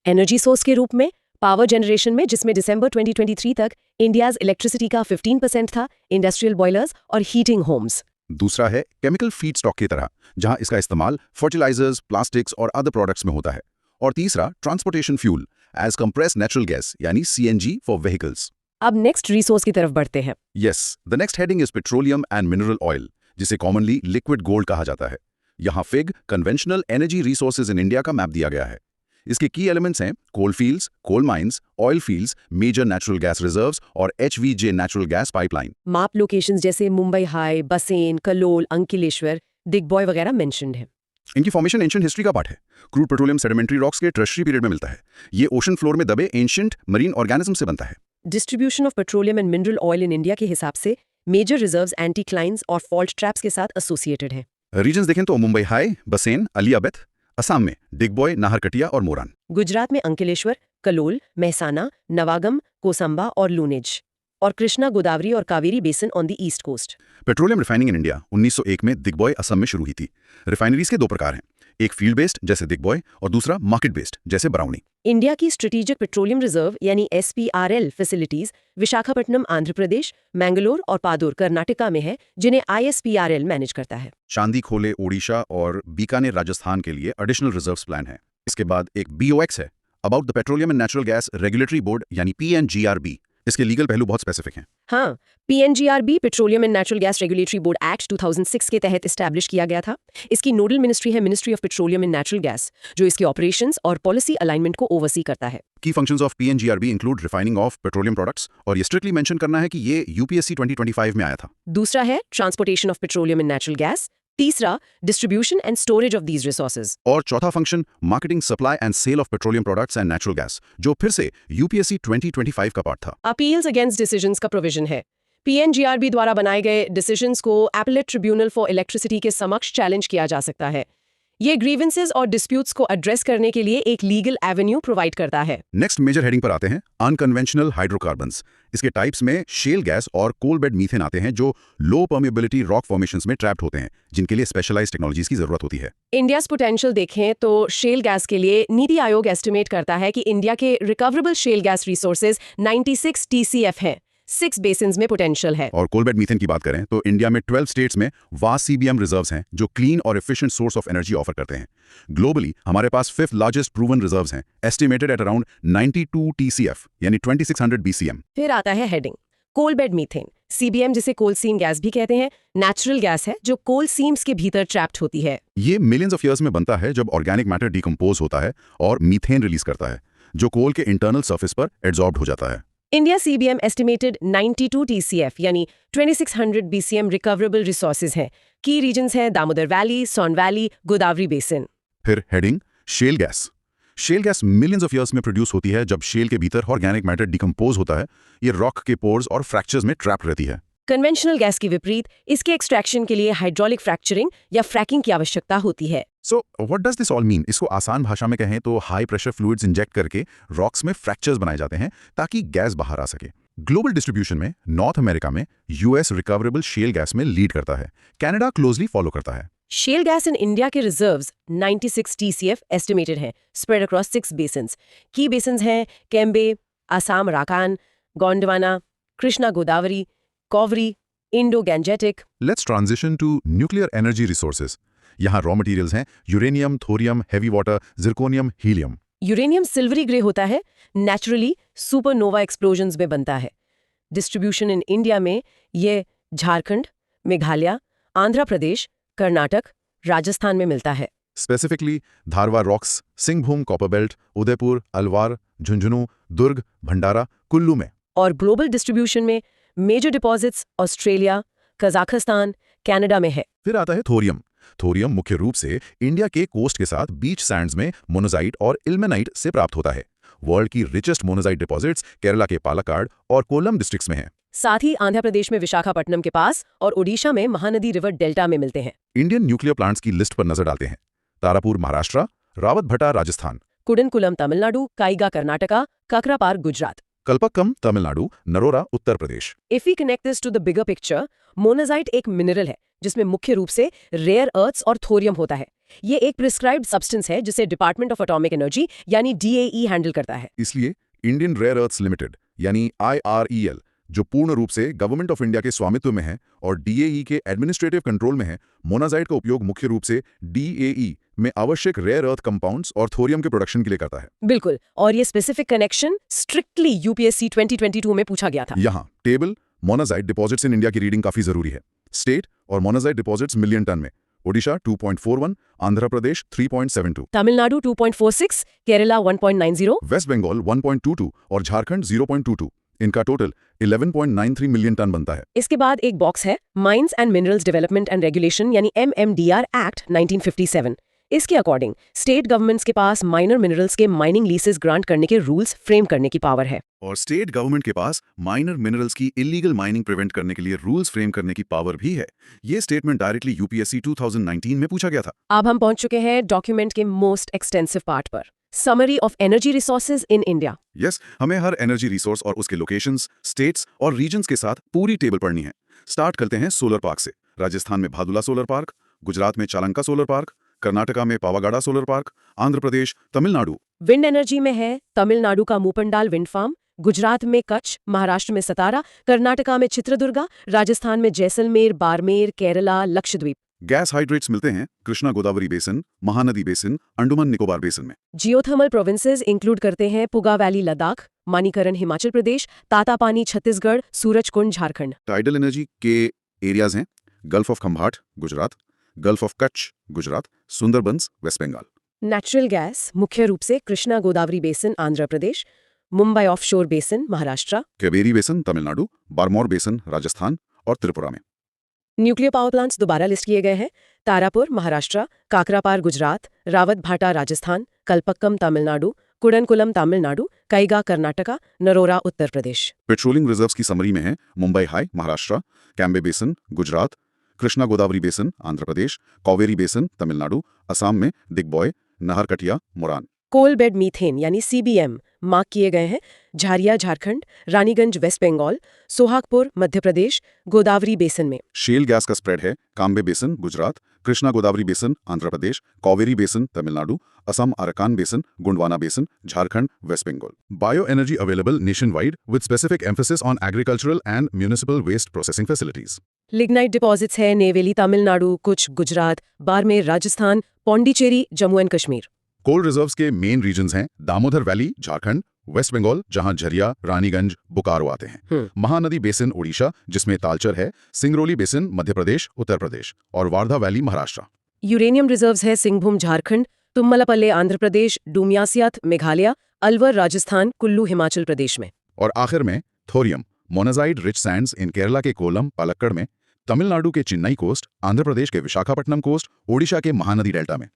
Speaker 2: एनर्जी सोर्स के रूप में, पावर जनरेशन में जिसमें दिसंबर 2023 तक इंडियाज इलेक्ट्रिसिटी का 15% था, इंडस्ट्रियल बॉयलर्स और हीटिंग होम्स।
Speaker 1: दूसरा है केमिकल फीड स्टॉक की तरह, जहां इसका इस्तेमाल फर्टिलाइजर्स, प्लास्टिक्स और अदर प्रोडक्ट्स में होता है। और तीसरा transportation fuel as compressed natural gas यानी CNG फॉर व्हीकल्स।
Speaker 2: अब नेक्स्ट रिसोर्स की तरफ बढ़ते हैं।
Speaker 1: Yes, the next heading is petroleum and mineral oil, जिसे कॉमनली लिक्विड गोल्ड कहा जाता है। यहाँ fig conventional energy resources in India का मैप दिया गया है। इसके की एलिमेंट्स हैं coal fields, coal mines, oil fields, major natural gas reserves और HVJ नेचुरल गैस पाइपलाइन।
Speaker 2: माप लोकेशंस जैसे मुंबई हाई, बसेन, कलोल, अंकिलेश्वर, दिग्बॉय वगैरह मेंशन्ड है।
Speaker 1: इनकी फॉर्मेशन एंशिएंट हिस्ट्री का पार्ट है। क्रूड पेट्रोलियम सेडिमेंट्री रॉक्स के ट्रेशरी पीरियड में मिलता है। ये ओशन फ्लोर में दबे एंशिएंट मरीन ऑर्गेनिज्म से बनता है।
Speaker 2: Distribution of petroleum and mineral oil in India के हिसाब से मेजर रिजर्व्स एंटीक्लाइंस और फॉल्ट ट्रैप्स के साथ एसोसिएटेड हैं।
Speaker 1: रीजन्स देखें तो मुंबई हाई, बसेन, अलियाबेथ, असम में डिगबॉय, नाहरकटिया और मोरान।
Speaker 2: गुजरात में अंकिलेश्वर, कलोल, मेहसाना, नवागम, कोसंबा और लूनेज। और कृष्णा गोदावरी और Kaveri basin on the east coast.
Speaker 1: Petroleum refining in India 1901 में दिग्बॉय असम में शुरू हुई थी। रिफाइनरीज के 2 प्रकार हैं, एक फील्ड बेस्ड जैसे दिग्बॉय और दूसरा मार्केट बेस्ड जैसे बराउनी।
Speaker 2: इंडिया की स्ट्रेटेजिक पेट्रोलियम रिजर्व यानी SPRL फैसिलिटीज विशाखापट्टनम आंध्र प्रदेश, मैंगलोर और पादुर कर्नाटका में है, जिन्हें ISPRL मैनेज करता है।
Speaker 1: चांदी खोले ओडिशा और बीकानेर राजस्थान के लिए एडिशनल रिजर्व्स प्लान है। इसके बाद एक BOX है, about the petroleum and natural gas regulatory board यानी PNGRB। इसके लीगल पहलू बहुत स्पेसिफिक हैं।
Speaker 2: हाँ, PNGRB petroleum and natural gas regulatory board act 2006 के तहत एस्टैब्लिश किया गया था। इसकी नोडल मिनिस्ट्री है ministry of petroleum and natural gas, जो इसके ऑपरेशंस और पॉलिसी अलाइनमेंट को ओवरसी करता है।
Speaker 1: की functions of PNGRB include refining of petroleum products, और ये स्ट्रिक्टली मेंशन करना है कि ये UPSC 2025 में आया था।
Speaker 2: दूसरा है transportation of petroleum and natural gas. तीसरा distribution and storage of these resources.
Speaker 1: और चौथा function marketing, supply and sale of petroleum products and natural gas, जो फिर से UPSC 2025 का पार्ट था।
Speaker 2: अपील्स अगेंस्ट डिसीजंस का प्रोविजन है। PNGRB द्वारा बनाए गए डिसीजंस को एपेलेट ट्रिब्यूनल फॉर इलेक्ट्रिसिटी के समक्ष चैलेंज किया जा सकता है। ये ग्रीवेंसेस और डिस्प्यूट्स को एड्रेस करने के लिए एक लीगल एवेन्यू प्रोवाइड करता है।
Speaker 1: नेक्स्ट मेजर हेडिंग पर आते हैं अनकन्वेंशनल हाइड्रोकार्बन्स। इसके टाइप्स में शेल गैस और कोल बेड मीथेन आते हैं, जो लो परमिएबिलिटी रॉक फॉर्मेशंस में ट्रैप्ड होते हैं, जिनके लिए स्पेशलाइज्ड टेक्नोलॉजीज की जरूरत होती है।
Speaker 2: इंडियाज पोटेंशियल देखें तो शेल गैस के लिए नीति आयोग एस्टिमेट करता है कि इंडिया के recoverable shell gas resources 96 TCF हैं। 6 बेसिन्स में पोटेंशियल है।
Speaker 1: और कोल बेड मीथेन की बात करें तो इंडिया में 12 स्टेट्स में वास्ट CBM रिजर्व्स हैं, जो क्लीन और efficient source of energy offer करते हैं। ग्लोबली हमारे पास 5th लार्जेस्ट प्रूवन रिजर्व्स हैं, एस्टिमेटेड एट अराउंड 92 TCF यानी 2600 BCM।
Speaker 2: फिर आता है heading coal bed methane. CBM जिसे कोल सीम गैस भी कहते हैं, नेचुरल गैस है जो कोल सीम्स के भीतर ट्रैप्ड होती है।
Speaker 1: ये मिलियंस ऑफ ईयर्स में बनता है जब ऑर्गेनिक मैटर डिकम्पोज होता है और मीथेन रिलीज करता है, जो कोल के इंटरनल सर्फेस पर एब्जॉर्ब हो जाता है।
Speaker 2: इंडिया CBM एस्टिमेटेड 92 TCF यानी 2600 BCM रिकवरेबल रिसोर्सेज हैं। की रीजन्स हैं दामोदर वैली, सोन वैली, गोदावरी बेसिन।
Speaker 1: फिर heading shell gas. Shell gas millions of years में प्रोड्यूस होती है जब शेल के भीतर ऑर्गेनिक मैटर डिकम्पोज होता है। ये रॉक के पोर्स और फ्रैक्चर्स में ट्रैप्ड रहती है।
Speaker 2: कन्वेंशनल गैस के विपरीत इसके एक्सट्रैक्शन के लिए हाइड्रोलिक फ्रैक्चरिंग या फ्रैकिंग की आवश्यकता होती है।
Speaker 1: So what does this all mean? इसको आसान भाषा में कहें तो हाई प्रेशर फ्लूइड्स इंजेक्ट करके रॉक्स में फ्रैक्चर्स बनाए जाते हैं ताकि गैस बाहर आ सके। ग्लोबल डिस्ट्रीब्यूशन में नॉर्थ अमेरिका में यूएस रिकवरेबल शेल गैस में लीड करता है, कनाडा क्लोजली फॉलो करता है।
Speaker 2: शेल गैस इन इंडिया के रिजर्व्स 96 TCF एस्टिमेटेड हैं, स्प्रेड अक्रॉस 6 बेसिन्स। की बेसिन्स हैं केम्बे, Assam राकान, Gondwana, Krishna Godavari, Cauvery, Indo Gangetic.
Speaker 1: Let's transition to nuclear energy resources. यहाँ रॉ मटेरियल्स हैं uranium, thorium, heavy water, zirconium, helium.
Speaker 2: Uranium silvery grey होता है, नेचुरली सुपरनोवा एक्सप्लोजन्स में बनता है। डिस्ट्रीब्यूशन इन इंडिया में ये झारखंड, मेघालय, आंध्र प्रदेश, कर्नाटक, राजस्थान में मिलता है।
Speaker 1: Specifically Dharwar rocks, Singhbhum copper belt, Udaipur, Alwar, Jhunjhunu, Durg, Bhandara, Kullu में।
Speaker 2: और ग्लोबल डिस्ट्रीब्यूशन में major deposits Australia, Kazakhstan, Canada में है।
Speaker 1: फिर आता है थोरियम। थोरियम मुख्य रूप से इंडिया के कोस्ट के साथ बीच सैंड्स में मोनोजाइट और इल्मेनाइट से प्राप्त होता है। वर्ल्ड की रिचेस्ट मोनोजाइट डिपॉजिट्स केरला के पालक्काड और कोल्लम डिस्ट्रिक्ट्स में हैं।
Speaker 2: साथ ही आंध्र प्रदेश में विशाखापट्टनम के पास और ओडिशा में महानदी रिवर डेल्टा में मिलते हैं।
Speaker 1: इंडियन न्यूक्लियर प्लांट्स की लिस्ट पर नजर डालते हैं। Tarapur Maharashtra, Rawatbhata Rajasthan,
Speaker 2: Kudankulam Tamil Nadu, Kaiga Karnataka, Kakrapar Gujarat.
Speaker 1: Kalpakkam Tamil Nadu, Narora Uttar Pradesh.
Speaker 2: If we connect this to the bigger picture, monazite एक मिनरल है जिसमें मुख्य रूप से रेयर अर्थ्स और थोरियम होता है। ये एक प्रिस्क्राइब्ड सब्सटेंस है जिसे डिपार्टमेंट ऑफ एटॉमिक एनर्जी यानी DAE हैंडल करता है।
Speaker 1: इसलिए इंडियन रेयर अर्थ्स लिमिटेड यानी IREL, जो पूर्ण रूप से गवर्नमेंट ऑफ इंडिया के स्वामित्व में है और DAE के एडमिनिस्ट्रेटिव कंट्रोल में है, मोनाजाइट का उपयोग मुख्य रूप से DAE में आवश्यक रेयर अर्थ कंपाउंड्स और थोरियम के प्रोडक्शन के लिए करता है।
Speaker 2: बिल्कुल, और ये स्पेसिफिक कनेक्शन स्ट्रिक्टली UPSC 2022 में पूछा गया था।
Speaker 1: यहाँ table monazite deposits in India की रीडिंग काफी जरूरी है। स्टेट और मोनाजाइट डिपॉजिट्स मिलियन टन में। ओडिशा 2.41, आंध्र प्रदेश 3.72,
Speaker 2: तमिलनाडु 2.46, केरला 1.90,
Speaker 1: वेस्ट बंगाल 1.22 और झारखंड 0.22। इनका टोटल 11.93 मिलियन टन बनता है।
Speaker 2: इसके बाद एक बॉक्स है mines and minerals development and regulation यानी MMDR एक्ट 1957। इसके अकॉर्डिंग स्टेट गवर्नमेंट्स के पास माइनर मिनरल्स के माइनिंग लीसेस ग्रांट करने के रूल्स फ्रेम करने की पावर है।
Speaker 1: और स्टेट गवर्नमेंट के पास माइनर मिनरल्स की इलीगल माइनिंग प्रिवेंट करने के लिए रूल्स फ्रेम करने की पावर भी है। ये स्टेटमेंट डायरेक्टली UPSC 2019 में पूछा गया था।
Speaker 2: अब हम पहुंच चुके हैं डॉक्यूमेंट के मोस्ट एक्सटेंसिव पार्ट पर, summary of energy resources in India.
Speaker 1: Yes, हमें हर एनर्जी रिसोर्स और उसके लोकेशंस, स्टेट्स और रीजन्स के साथ पूरी टेबल पढ़नी है। स्टार्ट करते हैं सोलर पार्क से। राजस्थान में भादुला सोलर पार्क, गुजरात में चालंका सोलर पार्क, कर्नाटका में पावागाडा solar park, Andhra Pradesh, Tamil Nadu.
Speaker 2: Wind energy में है तमिलनाडु का मूपंडाल विंड फार्म, गुजरात में कच्छ, महाराष्ट्र में सतारा, कर्नाटका में चित्रदुर्गा, राजस्थान में जैसलमेर, बाड़मेर, केरला, लक्षद्वीप।
Speaker 1: गैस हाइड्रेट्स मिलते हैं Krishna Godavari basin, Mahanadi basin, Andaman Nicobar basin में।
Speaker 2: जियोथर्मल प्रोविंसेस इंक्लूड करते हैं Puga valley Ladakh, Manikaran Himachal Pradesh, Tatapani Chhattisgarh, Surajkund Jharkhand.
Speaker 1: Tidal energy के एरियाज हैं gulf of Khambhat Gujarat, gulf of Kutch Gujarat, Sundarbans west Bengal.
Speaker 2: Natural gas मुख्य रूप से Krishna Godavari basin Andhra Pradesh, Mumbai offshore basin Maharashtra,
Speaker 1: Kaveri basin Tamil Nadu, बारमौर basin Rajasthan और त्रिपुरा में।
Speaker 2: न्यूक्लियर पावर प्लांट्स दोबारा लिस्ट किए गए हैं। तारापुर महाराष्ट्र, काकरापार गुजरात, रावतभाटा राजस्थान, कल्पक्कम तमिलनाडु, कुडनकुलम तमिलनाडु, काइगा कर्नाटका, नरोरा उत्तर प्रदेश।
Speaker 1: पेट्रोलिंग रिजर्व्स की समरी में है Mumbai high Maharashtra, Cambay basin Gujarat, Krishna Godavari basin Andhra Pradesh, Kaveri basin Tamil Nadu, Assam में Digboi, Naharkatiya, Moran.
Speaker 2: Coal bed methane यानी CBM मार्क किए गए हैं झारिया झारखंड, रानीगंज वेस्ट बंगाल, सोहागपुर मध्य प्रदेश, गोदावरी बेसिन में।
Speaker 1: शेल गैस का स्प्रेड है Cambay basin Gujarat, Krishna Godavari basin Andhra Pradesh, Kaveri basin Tamil Nadu, Assam Arakan basin, Gondwana basin, Jharkhand, west Bengal. Bio energy available nationwide with specific emphasis on agricultural and municipal waste processing facilities.
Speaker 2: Lignite deposits है Neyveli Tamil Nadu, Kutch Gujarat, Barmer Rajasthan, Pondicherry Jammu and Kashmir.
Speaker 1: Coal reserves के main regions हैं Damodar valley Jharkhand, west Bengal जहां झरिया, रानीगंज, बोकारो आते हैं, Mahanadi basin Odisha जिसमें तालचर है, Singrauli basin Madhya Pradesh Uttar Pradesh और Wardha valley Maharashtra.
Speaker 2: Uranium reserves है सिंहभूम झारखंड, तुम्मलपल्ले आंध्र प्रदेश, डूमियासियात मेघालय, अलवर राजस्थान, कुल्लू हिमाचल प्रदेश में।
Speaker 1: और आखिर में थोरियम मोनाजाइट रिच सैंड्स इन केरला के कोलम पालक्कड़ में, तमिलनाडु के चेन्नई कोस्ट, आंध्र प्रदेश के विशाखापट्टनम कोस्ट, ओडिशा के महानदी डेल्टा में।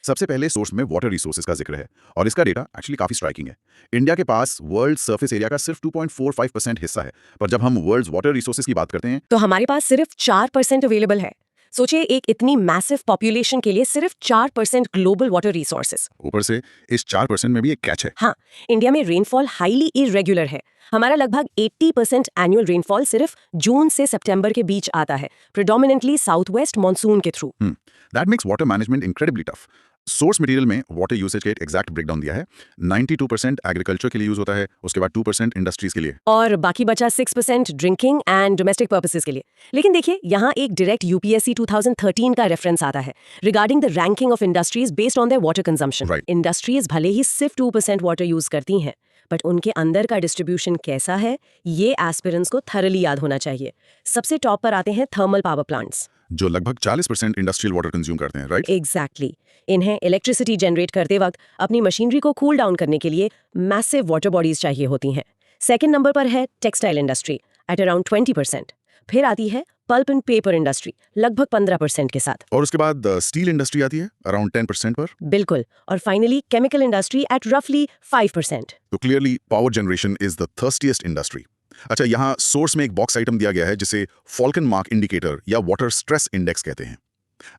Speaker 1: सबसे पहले सोर्स में वाटर रिसोर्सेज का जिक्र है और इसका डेटा एक्चुअली काफी स्ट्राइकिंग है। इंडिया के पास वर्ल्ड सरफेस एरिया का सिर्फ 2.45% हिस्सा है, पर जब हम वर्ल्ड वाटर रिसोर्सेज की बात करते हैं
Speaker 2: तो हमारे पास सिर्फ 4% अवेलेबल है। सोचिए एक इतनी मैसिव पॉपुलेशन के लिए सिर्फ 4% ग्लोबल वाटर रिसोर्सेज।
Speaker 1: ऊपर से इस 4% में भी एक कैच है।
Speaker 2: हाँ, इंडिया में रेनफॉल हाईली इरेगुलर है। हमारा लगभग 80% एनुअल रेनफॉल सिर्फ जून से सितंबर के बीच आता है, प्रेडोमिनेंटली साउथ वेस्ट मानसून के through.
Speaker 1: That makes water management incredibly tough. Source material में वाटर यूसेज का एक एग्जैक्ट ब्रेकडाउन दिया है। 92% एग्रीकल्चर के लिए यूज होता है, उसके बाद 2% इंडस्ट्रीज के लिए,
Speaker 2: और बाकी बचा 6% ड्रिंकिंग एंड डोमेस्टिक पर्पसेस के लिए। लेकिन देखिए, यहाँ एक डायरेक्ट यूपीएससी 2013 का रेफरेंस आता है regarding the ranking of industries based on their water consumption.
Speaker 1: Right.
Speaker 2: Industries भले ही सिर्फ 2% वाटर यूज करती हैं, बट उनके अंदर का डिस्ट्रीब्यूशन कैसा है, ये एस्पिरेंट्स को थरली याद होना चाहिए। सबसे टॉप पर आते हैं थर्मल पावर प्लांट्स,
Speaker 1: जो लगभग 40% इंडस्ट्रियल वाटर कंज्यूम करते हैं, राइट?
Speaker 2: एग्जैक्टली। इन्हें इलेक्ट्रिसिटी जनरेट करते वक्त अपनी मशीनरी को कूल डाउन करने के लिए मैसिव वाटर बॉडीज चाहिए होती हैं। सेकंड नंबर पर है टेक्सटाइल इंडस्ट्री एट अराउंड 20%। फिर आती है पल्प एंड पेपर इंडस्ट्री लगभग 15% के साथ।
Speaker 1: और उसके बाद स्टील इंडस्ट्री आती है अराउंड 10% पर।
Speaker 2: बिल्कुल। और फाइनली केमिकल इंडस्ट्री एट रफली 5%।
Speaker 1: तो clearly power generation is the thirstiest industry. अच्छा, यहाँ सोर्स में एक बॉक्स आइटम दिया गया है जिसे फॉल्कन मार्क इंडिकेटर या वाटर स्ट्रेस इंडेक्स कहते हैं।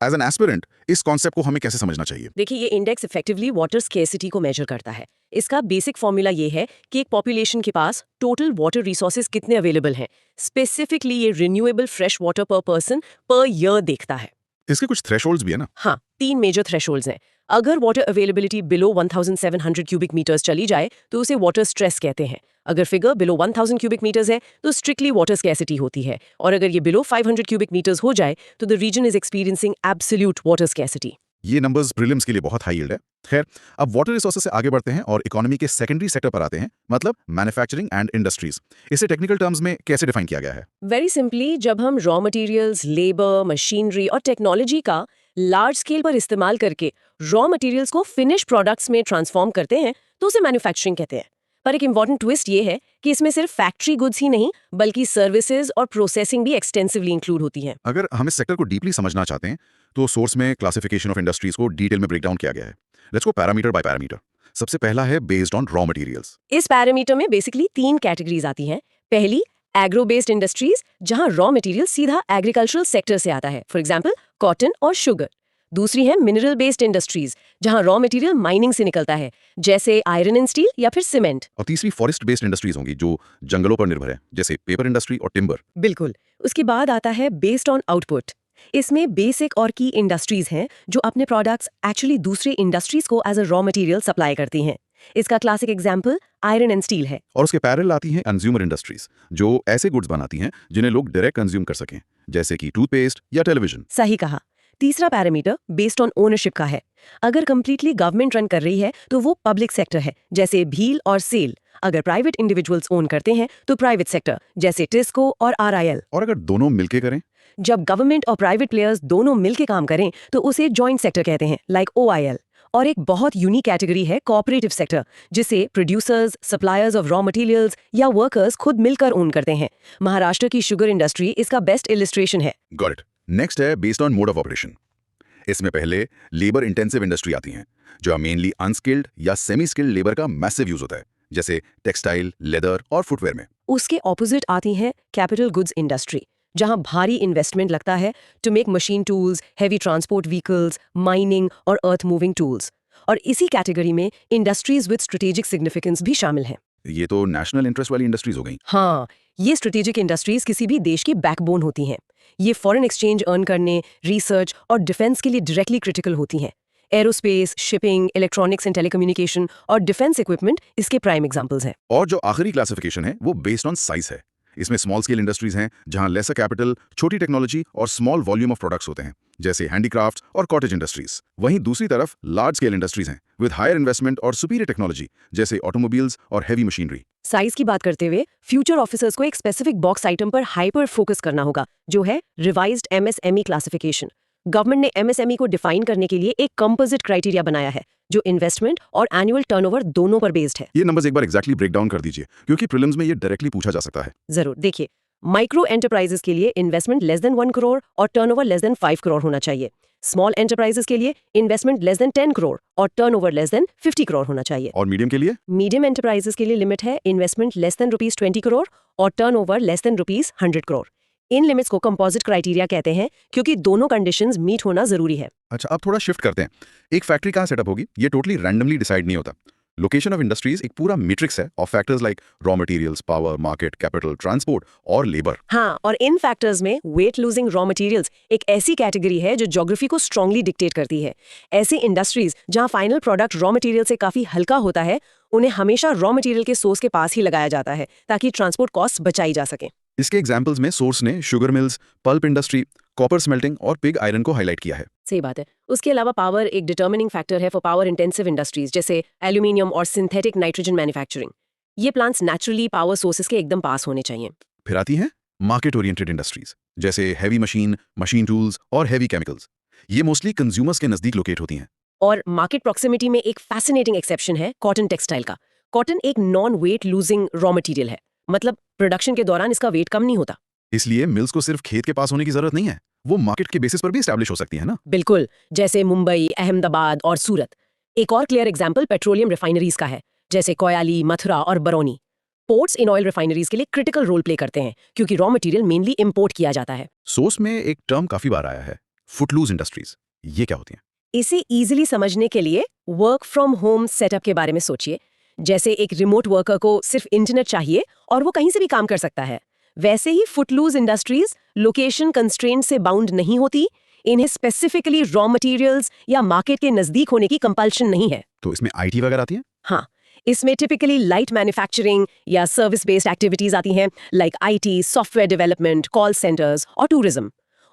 Speaker 1: एज एन एस्पिरेंट इस कॉन्सेप्ट को हमें कैसे समझना चाहिए?
Speaker 2: देखिए, ये इंडेक्स इफेक्टिवली वाटर स्केर्सिटी को मेजर करता है। इसका बेसिक फॉर्मूला ये है कि एक पॉपुलेशन के पास टोटल वाटर रिसोर्सेज कितने अवेलेबल हैं। स्पेसिफिकली ये रिन्यूएबल फ्रेश वाटर पर पर्सन पर ईयर देखता है।
Speaker 1: इसके कुछ थ्रेशोल्ड्स भी है ना?
Speaker 2: हाँ, 3 मेजर थ्रेशोल्ड्स हैं। अगर water availability below 1700 cubic metres चली जाए तो उसे वाटर स्ट्रेस कहते हैं। अगर फिगर बिलो 1000 क्यूबिक मीटर्स है तो स्ट्रिक्टली वाटर स्कैसिटी होती है, और अगर ये बिलो 500 क्यूबिक मीटर्स हो जाए तो the region is experiencing absolute water scarcity.
Speaker 1: ये नंबर्स प्रीलिम्स के लिए बहुत हाई यील्ड है। खैर, अब वाटर रिसोर्सेज से आगे बढ़ते हैं और इकोनॉमी के सेकेंडरी सेक्टर पर आते हैं, मतलब मैन्युफैक्चरिंग एंड इंडस्ट्रीज। इसे टेक्निकल टर्म्स में कैसे डिफाइन किया गया है?
Speaker 2: वेरी सिंपली, जब हम रॉ मटेरियल्स, लेबर, मशीनरी और टेक्नोलॉजी का लार्ज स्केल पर इस्तेमाल करके रॉ मटेरियल्स को फिनिश प्रोडक्ट्स में ट्रांसफॉर्म करते हैं तो उसे मैन्युफैक्चरिंग कहते हैं। पर एक इंपॉर्टेंट ट्विस्ट ये है कि इसमें सिर्फ फैक्ट्री गुड्स ही नहीं बल्कि सर्विसेज और प्रोसेसिंग भी एक्सटेंसिवली इंक्लूड होती हैं।
Speaker 1: अगर हम इस सेक्टर को डीपली समझना चाहते हैं तो सोर्स में क्लासिफिकेशन ऑफ इंडस्ट्रीज को डिटेल में ब्रेकडाउन किया गया है। Let's go parameter by parameter. सबसे पहला है बेस्ड ऑन रॉ मटेरियल्स।
Speaker 2: इस पैरामीटर में बेसिकली 3 कैटेगरीज आती हैं। पहली, एग्रो बेस्ड इंडस्ट्रीज, जहां रॉ मटेरियल सीधा एग्रीकल्चरल सेक्टर से आता है, फॉर एग्जांपल कॉटन और शुगर। दूसरी है मिनरल बेस्ड इंडस्ट्रीज, जहां रॉ मटेरियल माइनिंग से निकलता है, जैसे आयरन एंड स्टील या फिर सीमेंट।
Speaker 1: और तीसरी फॉरेस्ट बेस्ड इंडस्ट्रीज होंगी जो जंगलों पर निर्भर है, जैसे पेपर इंडस्ट्री और टिम्बर।
Speaker 2: बिल्कुल। उसके बाद आता है बेस्ड ऑन आउटपुट। इसमें बेसिक और की इंडस्ट्रीज हैं जो अपने प्रोडक्ट्स एक्चुअली दूसरे इंडस्ट्रीज को as a raw material supply करती हैं। इसका classic example iron and steel है।
Speaker 1: और उसके पैरेलल आती हैं कंज्यूमर इंडस्ट्रीज, जो ऐसे गुड्स बनाती हैं जिन्हें लोग डायरेक्ट कंज्यूम कर सकें, जैसे कि टूथपेस्ट या टेलीविजन।
Speaker 2: सही कहा। तीसरा पैरामीटर बेस्ड ऑन ओनरशिप का है। अगर कंप्लीटली गवर्नमेंट रन कर रही है तो वो पब्लिक सेक्टर है, जैसे भील और सेल। अगर प्राइवेट इंडिविजुअल्स ओन करते हैं तो प्राइवेट सेक्टर, जैसे टिस्को और आरआईएल।
Speaker 1: और अगर दोनों मिलके करें?
Speaker 2: जब गवर्नमेंट और प्राइवेट प्लेयर्स दोनों मिलके काम करें तो उसे जॉइंट सेक्टर कहते हैं, लाइक ओआईएल। और एक बहुत यूनिक कैटेगरी है कोऑपरेटिव सेक्टर, जिसे producers, suppliers of raw materials या वर्कर्स खुद मिलकर ओन करते हैं। महाराष्ट्र की शुगर इंडस्ट्री इसका बेस्ट इलिस्ट्रेशन है।
Speaker 1: Got it. नेक्स्ट है based on mode of operation. इसमें पहले लेबर इंटेंसिव इंडस्ट्री आती हैं, जो मेनली अनस्किल्ड या सेमी स्किल्ड लेबर का मैसिव यूज होता है, जैसे टेक्सटाइल, लेदर और फुटवेयर में।
Speaker 2: उसके ऑपोजिट आती है कैपिटल गुड्स इंडस्ट्री, जहां भारी इन्वेस्टमेंट लगता है to make machine tools, heavy transport vehicles, mining और अर्थ मूविंग टूल्स। और इसी कैटेगरी में इंडस्ट्रीज विद स्ट्रेटेजिक सिग्निफिकेंस भी शामिल हैं।
Speaker 1: ये तो नेशनल इंटरेस्ट वाली इंडस्ट्रीज हो गई।
Speaker 2: हाँ, ये स्ट्रेटेजिक इंडस्ट्रीज किसी भी देश की बैकबोन होती हैं। ये फॉरेन एक्सचेंज अर्न करने, रिसर्च और डिफेंस के लिए डायरेक्टली क्रिटिकल होती हैं। Aerospace, shipping, electronics and telecommunication और डिफेंस इक्विपमेंट इसके प्राइम एग्जांपल्स हैं।
Speaker 1: और जो आखिरी क्लासिफिकेशन है वो बेस्ड ऑन साइज है। इसमें स्मॉल स्केल इंडस्ट्रीज हैं, जहां लेसर कैपिटल, छोटी टेक्नोलॉजी और स्मॉल वॉल्यूम ऑफ प्रोडक्ट्स होते हैं, जैसे हैंडीक्राफ्ट्स और कॉटेज इंडस्ट्रीज। वहीं दूसरी तरफ लार्ज स्केल इंडस्ट्रीज हैं विद हायर इन्वेस्टमेंट और सुपीरियर टेक्नोलॉजी, जैसे ऑटोमोबाइल्स और हेवी मशीनरी।
Speaker 2: साइज की बात करते हुए फ्यूचर ऑफिसर्स को एक स्पेसिफिक बॉक्स आइटम पर हाइपर फोकस करना होगा, जो है रिवाइज्ड एमएसएमई क्लासिफिकेशन। गवर्नमेंट ने एमएसएमई को डिफाइन करने के लिए एक कंपोजिट क्राइटेरिया बनाया है, जो इन्वेस्टमेंट और एनुअल टर्नओवर दोनों पर बेस्ड है।
Speaker 1: ये नंबर्स एक बार एग्जैक्टली ब्रेक डाउन कर दीजिए, क्योंकि प्रीलिम्स में ये डायरेक्टली पूछा जा सकता है।
Speaker 2: जरूर। देखिए, माइक्रो एंटरप्राइजेस के लिए इन्वेस्टमेंट लेस देन 1 करोड़ और टर्नओवर लेस देन 5 करोड़ होना चाहिए। स्मॉल एंटरप्राइजेस के लिए इन्वेस्टमेंट लेस देन 10 करोड़ और टर्नओवर लेस देन 50 करोड़ होना चाहिए।
Speaker 1: और मीडियम के लिए?
Speaker 2: मीडियम एंटरप्राइजेस के लिए लिमिट है इन्वेस्टमेंट लेस देन ₹20 करोड़ और टर्नओवर लेस देन ₹100 करोड़। इन लिमिट्स को कंपोजिट क्राइटेरिया कहते हैं क्योंकि दोनों कंडीशंस मीट होना जरूरी है।
Speaker 1: अच्छा, अब थोड़ा शिफ्ट करते हैं। एक फैक्ट्री कहाँ सेटअप होगी ये टोटली रैंडमली डिसाइड नहीं होता। लोकेशन ऑफ इंडस्ट्रीज एक पूरा मैट्रिक्स है of factors like raw materials, power, market, capital, transport और लेबर।
Speaker 2: हाँ, और इन फैक्टर्स में वेट लूजिंग रॉ मटेरियल्स एक ऐसी कैटेगरी है जो ज्योग्राफी को स्ट्रांगली डिक्टेट करती है। ऐसी इंडस्ट्रीज जहां फाइनल प्रोडक्ट रॉ मटेरियल से काफी हल्का होता है, उन्हें हमेशा रॉ मटेरियल के सोर्स के पास ही लगाया जाता है ताकि ट्रांसपोर्ट कॉस्ट बचाई जा सके।
Speaker 1: इसके एग्जाम्पल्स में सोर्स ने sugar mills, pulp industry, copper smelting और पिग आयरन को हाईलाइट किया है।
Speaker 2: सही बात है। उसके अलावा पावर एक डिटर्मिनिंग फैक्टर है फॉर पावर इंटेंसिव इंडस्ट्रीज जैसे एल्यूमिनियम और सिंथेटिक नाइट्रोजन मैन्युफैक्चरिंग। ये प्लांट्स नेचुरली पावर सोर्सेज के एकदम पास होने चाहिए।
Speaker 1: फिर आती हैं मार्केट ओरिएंटेड इंडस्ट्रीज जैसे हैवी मशीन, मशीन टूल्स और हैवी केमिकल्स। ये मोस्टली कंज्यूमर्स के नजदीक लोकेट होती हैं।
Speaker 2: और मार्केट प्रॉक्सिमिटी में एक फैसिनेटिंग एक्सेप्शन है कॉटन टेक्सटाइल का। कॉटन एक non wait losing raw material है, मतलब प्रोडक्शन के दौरान इसका वेट कम नहीं होता।
Speaker 1: इसलिए मिल्स को सिर्फ खेत के पास होने की जरूरत नहीं है, वो मार्केट के बेसिस पर भी एस्टैब्लिश हो सकती है ना।
Speaker 2: बिल्कुल, जैसे मुंबई, अहमदाबाद और सूरत। एक और क्लियर एग्जांपल पेट्रोलियम रिफाइनरीज का है, जैसे कोयाली, मथुरा और Barauni. Ports in oil refineries के लिए क्रिटिकल रोल प्ले करते हैं क्योंकि रॉ मटेरियल मेनली इंपोर्ट किया जाता है।
Speaker 1: सोर्स में एक टर्म काफी बार आया है, फुटलूज इंडस्ट्रीज। ये क्या होती हैं?
Speaker 2: इसे इजीली समझने के लिए वर्क फ्रॉम होम सेटअप के बारे में सोचिए। जैसे एक रिमोट वर्कर को सिर्फ इंटरनेट चाहिए और वो कहीं से भी काम कर सकता है, वैसे ही फुटलूज इंडस्ट्रीज लोकेशन कंस्ट्रेंट से बाउंड नहीं होती। इन्हें स्पेसिफिकली रॉ मटेरियल्स या मार्केट के नजदीक होने की कंपल्शन नहीं है।
Speaker 1: तो इसमें आईटी वगैरह आती है?
Speaker 2: हाँ, इसमें टिपिकली लाइट मैन्युफैक्चरिंग या सर्विस बेस्ड एक्टिविटीज आती हैं, like IT, software development, call centres और टूरिज्म।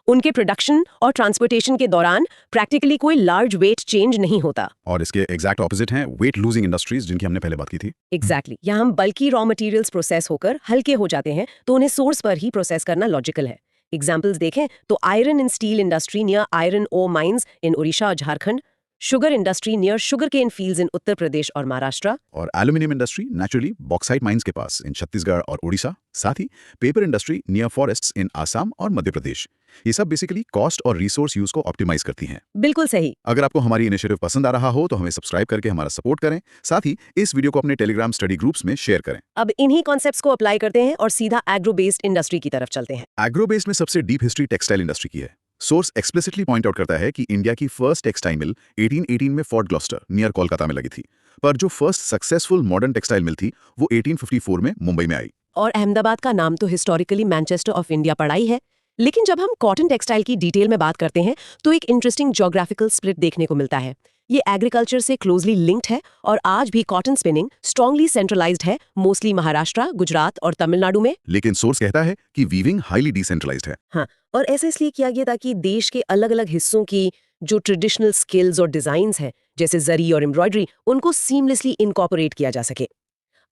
Speaker 2: उनके प्रोडक्शन और ट्रांसपोर्टेशन के दौरान प्रैक्टिकली कोई लार्ज वेट चेंज नहीं होता।
Speaker 1: और इसके एग्जैक्ट ऑपोजिट हैं वेट लूजिंग इंडस्ट्रीज, जिनकी हमने पहले बात की थी।
Speaker 2: एग्जैक्टली, यहाँ हम बल्कि रॉ मटेरियल्स प्रोसेस होकर हल्के हो जाते हैं, तो उन्हें सोर्स पर ही प्रोसेस करना लॉजिकल है। एग्जाम्पल्स देखें तो iron and steel industry near iron ore mines in Odisha और Jharkhand, sugar industry near sugar cane fields in Uttar Pradesh और महाराष्ट्र,
Speaker 1: और aluminium industry naturally bauxite mines के पास इन छत्तीसगढ़ और उड़ीसा। साथ ही paper industry near forests in Assam और मध्य प्रदेश। ये सब बेसिकली कॉस्ट और रिसोर्स यूज को ऑप्टिमाइज करती हैं।
Speaker 2: बिल्कुल सही।
Speaker 1: अगर आपको हमारी इनिशिएटिव पसंद आ रहा हो तो हमें सब्सक्राइब करके हमारा सपोर्ट करें। साथ ही इस वीडियो को अपने टेलीग्राम स्टडी ग्रुप्स में शेयर करें।
Speaker 2: अब इन्हीं कॉन्सेप्ट्स को अप्लाई करते हैं और सीधा एग्रो बेस्ड इंडस्ट्री की तरफ चलते हैं।
Speaker 1: एग्रो बेस्ड में सबसे डीप हिस्ट्री टेक्सटाइल इंडस्ट्री की है। सोर्स एक्सप्लिसिटली पॉइंट आउट करता है कि इंडिया की फर्स्ट टेक्सटाइल मिल 1818 में फोर्ट ग्लॉस्टर नियर कोलकाता में लगी थी, पर जो first successful modern textile mill थी वो 1854 में मुंबई में आई।
Speaker 2: और अहमदाबाद का नाम तो हिस्टोरिकली मैनचेस्टर ऑफ इंडिया पड़ा ही है। लेकिन जब हम कॉटन टेक्सटाइल की डिटेल में बात करते हैं तो एक इंटरेस्टिंग ज्योग्राफिकल स्प्लिट देखने को मिलता है। ये एग्रीकल्चर से क्लोजली लिंक्ड है और आज भी कॉटन स्पिनिंग स्ट्रांगली सेंट्रलाइज्ड है, मोस्टली महाराष्ट्र, गुजरात और तमिलनाडु में।
Speaker 1: लेकिन सोर्स कहता है कि वीविंग हाईली डिसेंट्रलाइज्ड है।
Speaker 2: हाँ, और ऐसा इसलिए किया गया ताकि देश के अलग अलग हिस्सों की जो ट्रेडिशनल स्किल्स और डिजाइन्स हैं, जैसे जरी और एम्ब्रॉयडरी, उनको सीमलेसली इनकॉर्पोरेट किया जा सके।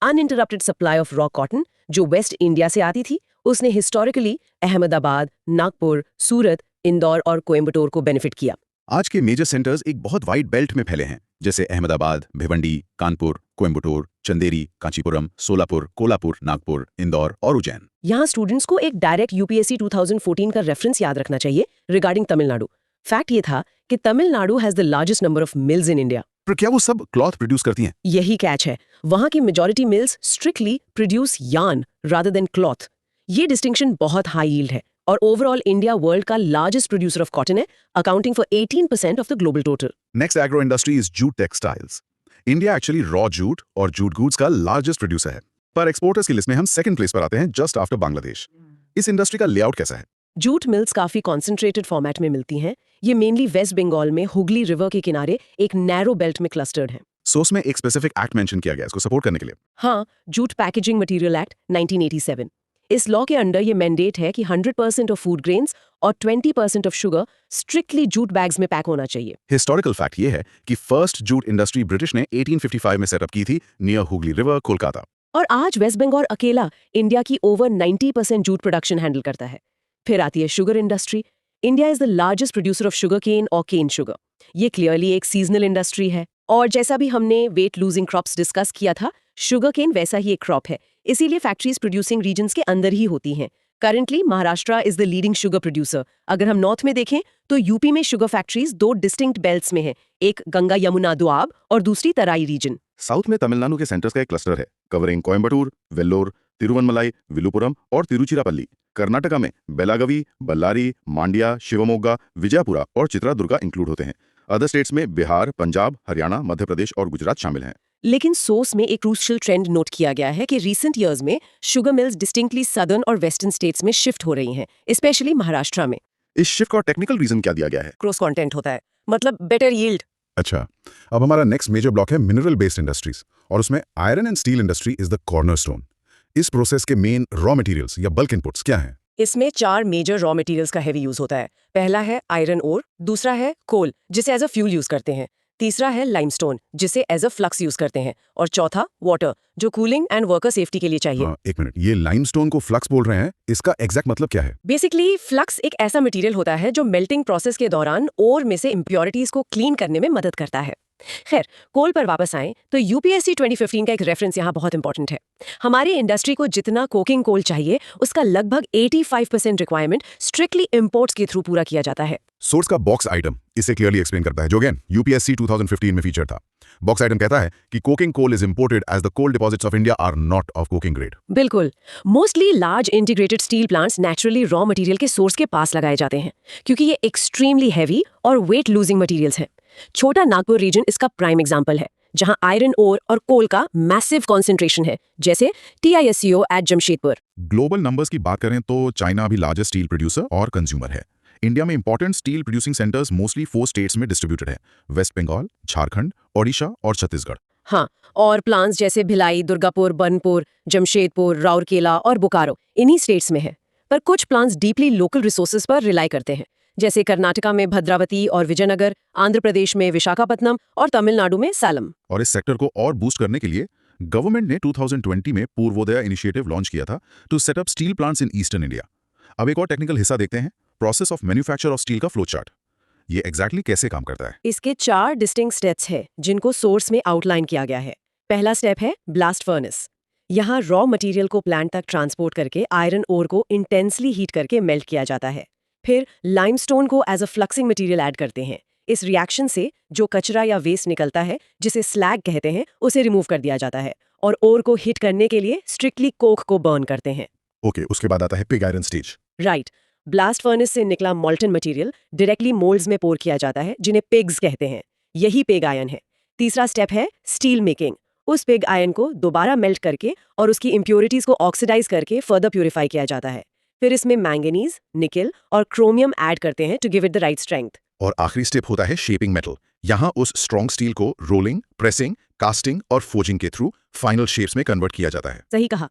Speaker 2: Uninterrupted supply of raw cotton जो वेस्ट इंडिया से आती थी, उसने हिस्टोरिकली अहमदाबाद, नागपुर, सूरत, इंदौर और कोयम्बटूर को बेनिफिट किया।
Speaker 1: आज के मेजर सेंटर्स एक बहुत वाइड बेल्ट में फैले हैं, जैसे अहमदाबाद, भिवंडी, कानपुर, कोयम्बटूर, चंदेरी, कांचीपुरम, सोलापुर, कोल्हापुर, नागपुर, इंदौर और उज्जैन।
Speaker 2: यहाँ स्टूडेंट्स को एक डायरेक्ट यूपीएससी 2014 का रेफरेंस याद रखना चाहिए रिगार्डिंग तमिलनाडु। फैक्ट ये था कि Tamil Nadu has the largest number of mills in India.
Speaker 1: पर क्या वो सब क्लॉथ प्रोड्यूस करती हैं?
Speaker 2: यही कैच है, वहाँ की majority mills strictly produce yarn rather than cloth. ये डिस्टिंक्शन बहुत हाई यील्ड है और ओवरऑल इंडिया वर्ल्ड का लार्जेस्ट प्रोड्यूसर ऑफ कॉटन है, accounting for 18% of the global total.
Speaker 1: Next agro industry is jute textiles. India actually raw jute और jute goods का largest producer है, पर एक्सपोर्टर्स की लिस्ट में हम सेकंड प्लेस पर आते हैं, जस्ट आफ्टर बांग्लादेश। इस इंडस्ट्री का लेआउट कैसा है?
Speaker 2: जूट मिल्स काफी कॉन्सेंट्रेटेड फॉर्मेट में मिलती हैं। ये मेनली वेस्ट बंगाल में हुगली रिवर के किनारे एक नैरो बेल्ट में क्लस्टर्ड हैं।
Speaker 1: सोर्स में एक स्पेसिफिक एक्ट मेंशन किया गया इसको सपोर्ट करने के लिए।
Speaker 2: हाँ, जूट पैकेजिंग मटेरियल एक्ट 1987। इस लॉ के अंडर ये मैंडेट है कि 100% ऑफ फूड ग्रेन्स और 20% of sugar strictly jute bags में पैक होना चाहिए।
Speaker 1: हिस्टोरिकल फैक्ट ये है कि फर्स्ट जूट इंडस्ट्री ब्रिटिश ने 1855 में सेटअप की थी नियर हुगली रिवर, कोलकाता।
Speaker 2: और आज वेस्ट बंगाल अकेला इंडिया की ओवर 90% जूट प्रोडक्शन हैंडल करता है। फिर आती है sugar industry. India is the largest producer of sugar cane और केन शुगर। ये क्लियरली एक सीजनल इंडस्ट्री है और जैसा भी हमने वेट लूजिंग क्रॉप्स डिस्कस किया था, शुगर केन वैसा ही एक क्रॉप है, इसीलिए फैक्ट्रीज प्रोड्यूसिंग रीजन्स के अंदर ही होती हैं। Currently Maharashtra is the leading sugar producer. अगर हम नॉर्थ में देखें तो यूपी में शुगर फैक्ट्रीज 2 डिस्टिंक्ट बेल्ट्स में है, एक गंगा यमुना दोआब और दूसरी तराई रीजन।
Speaker 1: साउथ में तमिलनाडु के सेंटर्स का एक क्लस्टर है, कवरिंग कोयम्बटूर, वेल्लोर, तिरुवनमलाई, विलुपुरम और तिरुचिरापल्ली। कर्नाटका में बेलागवी, बल्लारी, मांड्या, शिवमोगा, विजयपुरा और चित्रादुर्गा इंक्लूड होते हैं। अदर स्टेट्स में बिहार, पंजाब, हरियाणा, मध्य प्रदेश और गुजरात शामिल हैं।
Speaker 2: लेकिन सोर्स में एक क्रूशियल ट्रेंड नोट किया गया है कि रीसेंट ईयर्स में शुगर मिल्स डिस्टिंक्टली सदर्न और वेस्टर्न स्टेट्स में शिफ्ट हो रही हैं, स्पेशली महाराष्ट्र में।
Speaker 1: इस शिफ्ट का टेक्निकल रीजन क्या दिया गया है?
Speaker 2: क्रॉस कंटेंट होता है, मतलब बेटर यील्ड।
Speaker 3: अच्छा, अब हमारा नेक्स्ट मेजर ब्लॉक है मिनरल बेस्ड इंडस्ट्रीज, और उसमें iron and steel industry is the cornerstone. इस प्रोसेस के मेन रॉ मटेरियल्स या बल्क इनपुट्स क्या हैं?
Speaker 2: इसमें 4 मेजर रॉ मटेरियल्स का हेवी यूज होता है। पहला है आयरन ओर, दूसरा है कोल जिसे एज अ फ्यूल यूज करते हैं, तीसरा है लाइमस्टोन जिसे एज अ फ्लक्स यूज करते हैं, और चौथा वाटर जो कूलिंग एंड वर्कर सेफ्टी के लिए चाहिए।
Speaker 3: एक मिनट, ये लाइमस्टोन को फ्लक्स बोल रहे हैं, इसका एग्जैक्ट मतलब क्या है?
Speaker 2: बेसिकली फ्लक्स एक ऐसा मटेरियल होता है जो मेल्टिंग प्रोसेस के दौरान ओर में से इम्प्योरिटीज को क्लीन करने में मदद करता है। खैर, कोल पर वापस आएं तो यूपीएससी 2015 का एक रेफरेंस यहाँ बहुत इंपॉर्टेंट है। हमारी इंडस्ट्री को जितना कोकिंग कोल चाहिए उसका लगभग 85% रिक्वायरमेंट स्ट्रिक्टली इंपोर्ट्स के थ्रू पूरा किया जाता है।
Speaker 3: सोर्स का बॉक्स आइटम इसे क्लियरली एक्सप्लेन करता है, जो अगेन यूपीएससी 2015 में फीचर था। बॉक्स आइटम कहता है कि coking coal is imported as the coal deposits of India are not of coking grade.
Speaker 2: बिल्कुल, mostly large integrated steel plants naturally raw material के सोर्स के पास लगाए जाते हैं क्योंकि ये एक्सट्रीमली हैवी और वेट लूजिंग मटेरियल्स हैं। छोटा नागपुर रीजन इसका प्राइम एग्जांपल है, जहां आयरन ओर और कोल का मैसिव कॉन्सेंट्रेशन है, जैसे TISCO at Jamshedpur.
Speaker 1: Global numbers की बात करें तो चाइना अभी लार्जेस्ट स्टील प्रोड्यूसर और कंज्यूमर है। इंडिया में important steel producing centres mostly 4 states में डिस्ट्रीब्यूटेड है: वेस्ट बंगाल, झारखंड, ओडिशा और छत्तीसगढ़।
Speaker 2: हाँ, और प्लांट्स जैसे भिलाई, दुर्गापुर, बनपुर, जमशेदपुर, राउरकेला और बोकारो इन्हीं स्टेट्स में है। पर कुछ प्लांट्स डीपली लोकल रिसोर्सेज पर रिलाई करते हैं, जैसे कर्नाटका में भद्रावती और विजयनगर, आंध्र प्रदेश में विशाखापत्तनम और तमिलनाडु में सालम।
Speaker 1: और इस सेक्टर को और बूस्ट करने के लिए गवर्नमेंट ने 2020 में पूर्वोदय इनिशिएटिव लॉन्च किया था to set up steel plants in eastern India. अब एक और टेक्निकल हिस्सा देखते हैं, process of manufacture of steel का फ्लो चार्ट। ये एग्जैक्टली कैसे काम करता है?
Speaker 2: इसके 4 डिस्टिंक्ट स्टेप्स हैं जिनको सोर्स में आउटलाइन किया गया है। पहला स्टेप है ब्लास्ट फर्नेस। यहाँ रॉ मटेरियल को प्लांट तक ट्रांसपोर्ट करके आयरन ओर को इंटेंसली हीट करके मेल्ट किया जाता है। फिर लाइमस्टोन को as a fluxing material add करते हैं। इस रिएक्शन से जो कचरा या वेस्ट निकलता है, जिसे स्लैग कहते हैं, उसे रिमूव कर दिया जाता है और ओर को हिट करने के लिए स्ट्रिक्टली कोक को बर्न करते हैं।
Speaker 3: ओके, उसके बाद आता है pig iron stage.
Speaker 2: Right, blast furnace से निकला मॉल्टन मटेरियल डायरेक्टली मोल्ड्स में पोर किया जाता है, जिन्हें पिग्स कहते हैं। यही पिग आयन है। तीसरा स्टेप है स्टील मेकिंग। उस पिग आयन को दोबारा मेल्ट करके और उसकी इम्प्योरिटीज को ऑक्सीडाइज करके फर्दर प्यूरिफाई किया जाता है। फिर इसमें मैंगनीज, निकल और क्रोमियम ऐड करते हैं to give it the right strength.
Speaker 1: और आखिरी स्टेप होता है शेपिंग मेटल। यहाँ उस स्ट्रॉन्ग स्टील को रोलिंग, प्रेसिंग, कास्टिंग और फोजिंग के थ्रू फाइनल शेप्स में कन्वर्ट किया जाता है।
Speaker 2: सही कहा।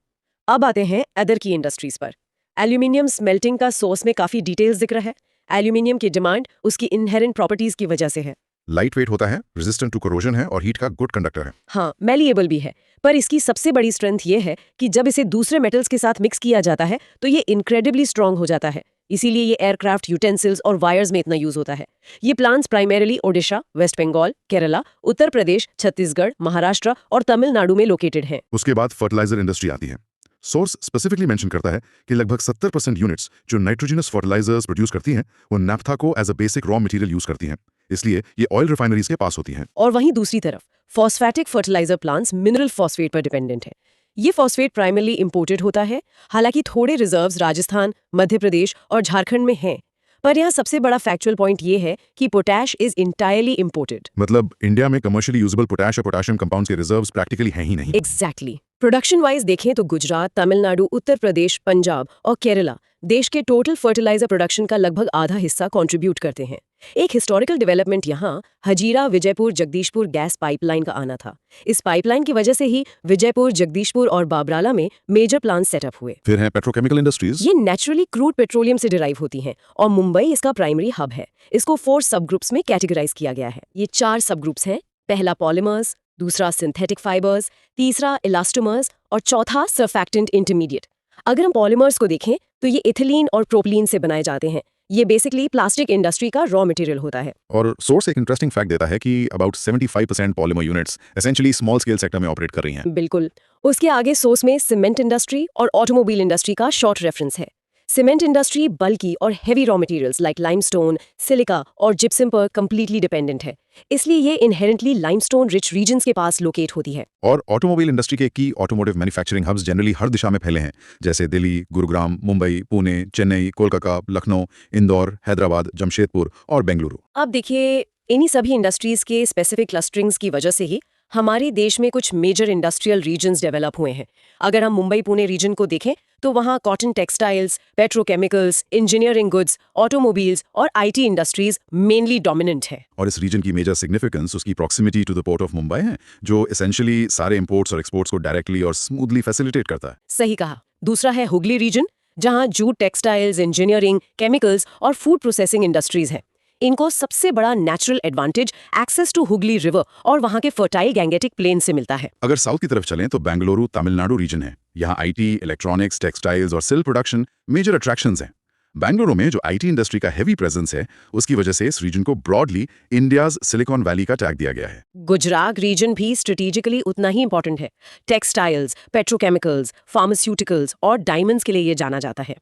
Speaker 2: अब आते हैं अदर की इंडस्ट्रीज पर। एल्यूमिनियम स्मेल्टिंग का सोर्स में काफी डिटेल्स जिक्र है। एल्यूमिनियम की डिमांड उसकी इनहेरेंट प्रॉपर्टीज की वजह से है।
Speaker 1: लाइट वेट होता है, रेजिस्टेंट टू कोरोजन है और हीट का गुड कंडक्टर है।
Speaker 2: हाँ, मैलिएबल भी है। पर इसकी सबसे बड़ी स्ट्रेंथ ये है कि जब इसे दूसरे मेटल्स के साथ मिक्स किया जाता है तो ये इनक्रेडिबली स्ट्रांग हो जाता है। इसीलिए ये एयरक्राफ्ट, यूटेंसिल्स और वायर्स में इतना यूज होता है। ये plants primarily Odisha, west Bengal, Kerala, Uttar Pradesh, Chhattisgarh, Maharashtra और तमिलनाडु में लोकेटेड हैं।
Speaker 1: उसके बाद फर्टिलाइजर इंडस्ट्री आती है। सोर्स स्पेसिफिकली मेंशन करता है कि लगभग 70% यूनिट्स जो नाइट्रोजनस फर्टिलाइजर्स प्रोड्यूस करती हैं वो नैफ्था को as a basic raw material use करती हैं। इसलिए ये ऑयल रिफाइनरीज के पास होती हैं।
Speaker 2: और वहीं दूसरी तरफ phosphatic fertiliser plants mineral phosphate पर डिपेंडेंट है। ये फॉस्फेट प्राइमरली इंपोर्टेड होता है, हालांकि थोड़े रिजर्व्स राजस्थान, मध्य प्रदेश और झारखंड में हैं। पर यहाँ सबसे बड़ा फैक्चुअल पॉइंट ये है कि पोटैश इज इंटायरली इंपोर्टेड।
Speaker 1: मतलब इंडिया में कमर्शियली यूजेबल पोटैश और पोटेशियम कंपाउंड्स के रिजर्व्स प्रैक्टिकली हैं ही नहीं।
Speaker 2: एग्जैक्टली। प्रोडक्शन वाइज देखें तो गुजरात, तमिलनाडु, उत्तर प्रदेश, पंजाब और केरला देश के टोटल फर्टिलाइजर प्रोडक्शन का लगभग आधा हिस्सा कंट्रीब्यूट करते हैं। एक हिस्टोरिकल डेवलपमेंट यहाँ हजीरा, विजयपुर, जगदीशपुर गैस पाइपलाइन का आना था। इस पाइपलाइन की वजह से ही विजयपुर, जगदीशपुर और बाबराला में मेजर प्लांट सेटअप हुए।
Speaker 1: फिर है पेट्रोकेमिकल इंडस्ट्रीज।
Speaker 2: ये नेचुरली क्रूड पेट्रोलियम से डिराइव होती हैं और मुंबई इसका प्राइमरी हब है। इसको 4 सब ग्रुप्स में कैटेगराइज किया गया है। ये 4 सब ग्रुप्स हैं। पहला पॉलीमर्स, दूसरा सिंथेटिक फाइबर्स, तीसरा इलास्टोमर्स और चौथा सर्फैक्टेंट इंटरमीडिएट। अगर हम पॉलीमर्स को देखें तो ये इथिलीन और प्रोपिलीन से बनाए जाते हैं। ये बेसिकली प्लास्टिक इंडस्ट्री का रॉ मटेरियल होता है।
Speaker 1: और सोर्स एक इंटरेस्टिंग फैक्ट देता है कि about 75% polymer units essentially small scale sector में ऑपरेट कर रही हैं।
Speaker 2: बिल्कुल। उसके आगे सोर्स में सीमेंट इंडस्ट्री और ऑटोमोबाइल इंडस्ट्री का शॉर्ट रेफरेंस है। सीमेंट इंडस्ट्री बल्कि और heavy raw materials like limestone, silica और जिप्सम पर कंप्लीटली डिपेंडेंट है। इसलिए ये इनहेरेंटली लाइमस्टोन रिच रीजन्स के पास लोकेट होती है।
Speaker 3: और ऑटोमोबाइल इंडस्ट्री के की ऑटोमोटिव मैन्युफैक्चरिंग हब्स जनरली हर दिशा में फैले हैं, जैसे दिल्ली, गुरुग्राम, मुंबई, पुणे, चेन्नई, कोलकाता, लखनऊ, इंदौर, हैदराबाद, जमशेदपुर और बेंगलुरु।
Speaker 2: अब देखिए, इन्हीं सभी इंडस्ट्रीज के स्पेसिफिक क्लस्टरिंग्स की वजह से ही हमारे देश में कुछ मेजर इंडस्ट्रियल रीजन्स डेवलप हुए हैं। अगर हम मुंबई पुणे रीजन को देखें तो वहाँ cotton textiles, petrochemicals, engineering goods, automobiles और आईटी इंडस्ट्रीज मेनली डोमिनेंट है।
Speaker 3: और इस रीजन की मेजर सिग्निफिकेंस उसकी proximity to the port of Mumbai है, जो एसेंशियली सारे इंपोर्ट्स और एक्सपोर्ट्स को डायरेक्टली और स्मूथली फैसिलिटेट करता है।
Speaker 2: सही कहा। दूसरा है हुगली रीजन, जहाँ जूट टेक्सटाइल्स, इंजीनियरिंग, केमिकल्स और फूड प्रोसेसिंग इंडस्ट्रीज हैं। इनको सबसे बड़ा natural advantage access to Hooghly river और वहाँ के फर्टाइल गैंगेटिक प्लेन से मिलता है।
Speaker 3: अगर साउथ की तरफ चलें तो बेंगलुरु तमिलनाडु रीजन है। यहाँ आईटी, इलेक्ट्रॉनिक्स, टेक्सटाइल्स और सिल्क प्रोडक्शन मेजर अट्रैक्शंस हैं। बेंगलुरु में जो आईटी इंडस्ट्री का हेवी प्रेजेंस है, उसकी वजह से इस रीजन को ब्रॉडली इंडियाज सिलिकॉन वैली का टैग दिया गया है।
Speaker 2: गुजरात रीजन भी स्ट्रेटेजिकली उतना ही इंपॉर्टेंट है। टेक्सटाइल्स, पेट्रोकेमिकल्स, फार्मास्यूटिकल्स और डायमंड्स के लिए ये जाना जाता है।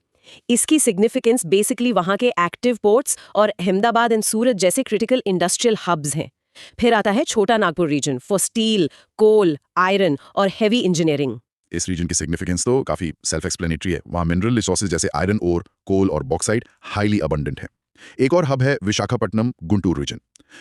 Speaker 2: इसकी सिग्निफिकेंस बेसिकली वहाँ के एक्टिव पोर्ट्स और अहमदाबाद एंड सूरत जैसे क्रिटिकल इंडस्ट्रियल हब्स हैं। फिर आता है Chota Nagpur region for steel, coal, iron और हेवी इंजीनियरिंग।
Speaker 3: इस रीजन की सिग्निफिकेंस तो काफी सेल्फ एक्सप्लेनेटरी है। वहाँ मिनरल रिसोर्सेज जैसे आयरन ओर, कोल और बॉक्साइट हाईली अबंडेंट है। एक और हब है विशाखापट्टनम गुंटूर रीजन।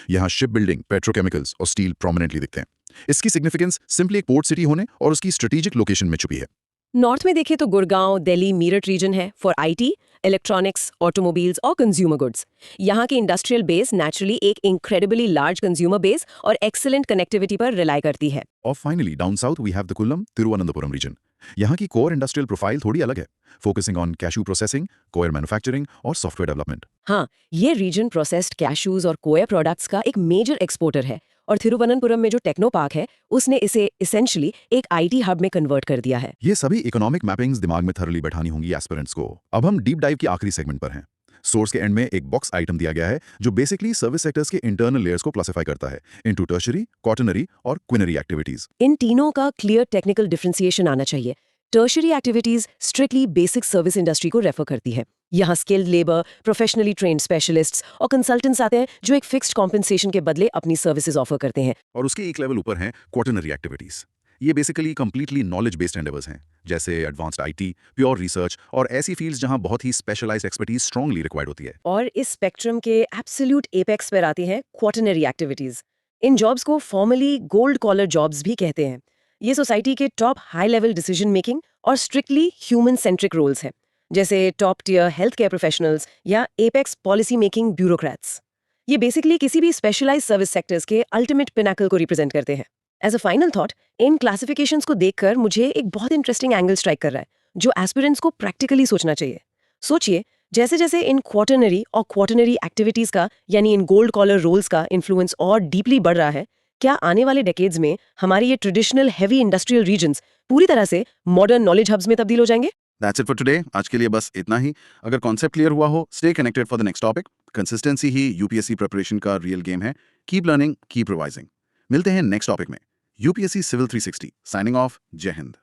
Speaker 3: यहाँ शिप बिल्डिंग, पेट्रोकेमिकल्स और स्टील प्रोमिनेंटली दिखते हैं। इसकी सिग्निफिकेंस सिंपली एक पोर्ट सिटी होने और उसकी स्ट्रेटेजिक लोकेशन में छुपी है।
Speaker 2: नॉर्थ में देखें तो गुड़गांव, दिल्ली, मीरठ रीजन है फॉर आईटी, इलेक्ट्रॉनिक्स, ऑटोमोबाइल्स और कंज्यूमर गुड्स। यहाँ की इंडस्ट्रियल बेस नेचुरली एक इनक्रेडिबली लार्ज कंज्यूमर बेस और एक्सीलेंट कनेक्टिविटी पर रिलाई करती है।
Speaker 3: और finally down south we have the Kollam Thiruvananthapuram region. यहाँ की कोर इंडस्ट्रियल प्रोफाइल थोड़ी अलग है, focusing on cashew processing, coir manufacturing और सॉफ्टवेयर डेवलपमेंट।
Speaker 2: हाँ, ये रीजन प्रोसेस्ड कैशूज और कोयर प्रोडक्ट्स का एक मेजर एक्सपोर्टर है और थिरुवनंतपुरम में जो टेक्नो पार्क है उसने इसे एसेंशियली एक आईटी हब में कन्वर्ट कर दिया है।
Speaker 3: ये सभी इकोनॉमिक मैपिंग्स दिमाग में थरली बैठानी होंगी एस्पिरेंट्स को। अब हम डीप डाइव की आखिरी सेगमेंट पर हैं। सोर्स के एंड में एक बॉक्स आइटम दिया गया है जो बेसिकली सर्विस सेक्टर्स के इंटरनल लेयर्स को क्लासिफाई करता है इनटू टर्शरी, क्वाटरनरी और क्विनरी एक्टिविटीज।
Speaker 2: इन तीनों का क्लियर टेक्निकल डिफरेंशिएशन आना चाहिए। Tertiary activities strictly basic service industry को रेफर करती है। यहाँ skilled labour, professionally trained specialists और कंसल्टेंट्स आते हैं जो एक फिक्स्ड कॉम्पेंसेशन के बदले अपनी सर्विसेज ऑफर करते हैं।
Speaker 3: और उसके एक लेवल ऊपर हैं क्वाटरनरी एक्टिविटीज। ये basically completely knowledge based endeavours हैं, जैसे एडवांस्ड आईटी, प्योर रिसर्च और ऐसी फील्ड्स जहां बहुत ही स्पेशलाइज्ड एक्सपर्टीज स्ट्रांगली रिक्वायर्ड होती है।
Speaker 2: और इस स्पेक्ट्रम के एब्सोल्यूट एपेक्स पर आती हैं क्वाटरनरी एक्टिविटीज। इन जॉब्स को फॉर्मली गोल्ड कॉलर जॉब्स भी कहते हैं। ये सोसाइटी के top high level decision making और स्ट्रिक्टली ह्यूमन सेंट्रिक रोल्स हैं, जैसे top tier health care professionals या एपेक्स पॉलिसी मेकिंग ब्यूरोक्रेट्स। ये बेसिकली किसी भी स्पेशलाइज्ड सर्विस सेक्टर्स के अल्टीमेट पिनाकल को रिप्रेजेंट करते हैं। एज अ फाइनल थॉट, इन क्लासिफिकेशंस को देखकर मुझे एक बहुत इंटरेस्टिंग एंगल स्ट्राइक कर रहा है जो एस्पिरेंट्स को प्रैक्टिकली सोचना चाहिए। सोचिए, जैसे जैसे इन क्वाटरनरी और क्वाटरनरी एक्टिविटीज का यानी इन गोल्ड कॉलर रोल्स का इन्फ्लुएंस और डीपली बढ़ रहा है, क्या आने वाले डेकेड्स में हमारे ये ट्रेडिशनल हेवी इंडस्ट्रियल रीजन्स पूरी तरह से मॉडर्न नॉलेज हब्स में तब्दील हो जाएंगे?
Speaker 4: That's it for today. आज के लिए बस इतना ही। अगर कॉन्सेप्ट क्लियर हुआ हो, stay connected for the next topic. Consistency ही यूपीएससी प्रिपरेशन का रियल गेम है। Keep learning, keep revising. मिलते हैं नेक्स्ट टॉपिक में। UPSC civil 360 signing off. जय हिंद।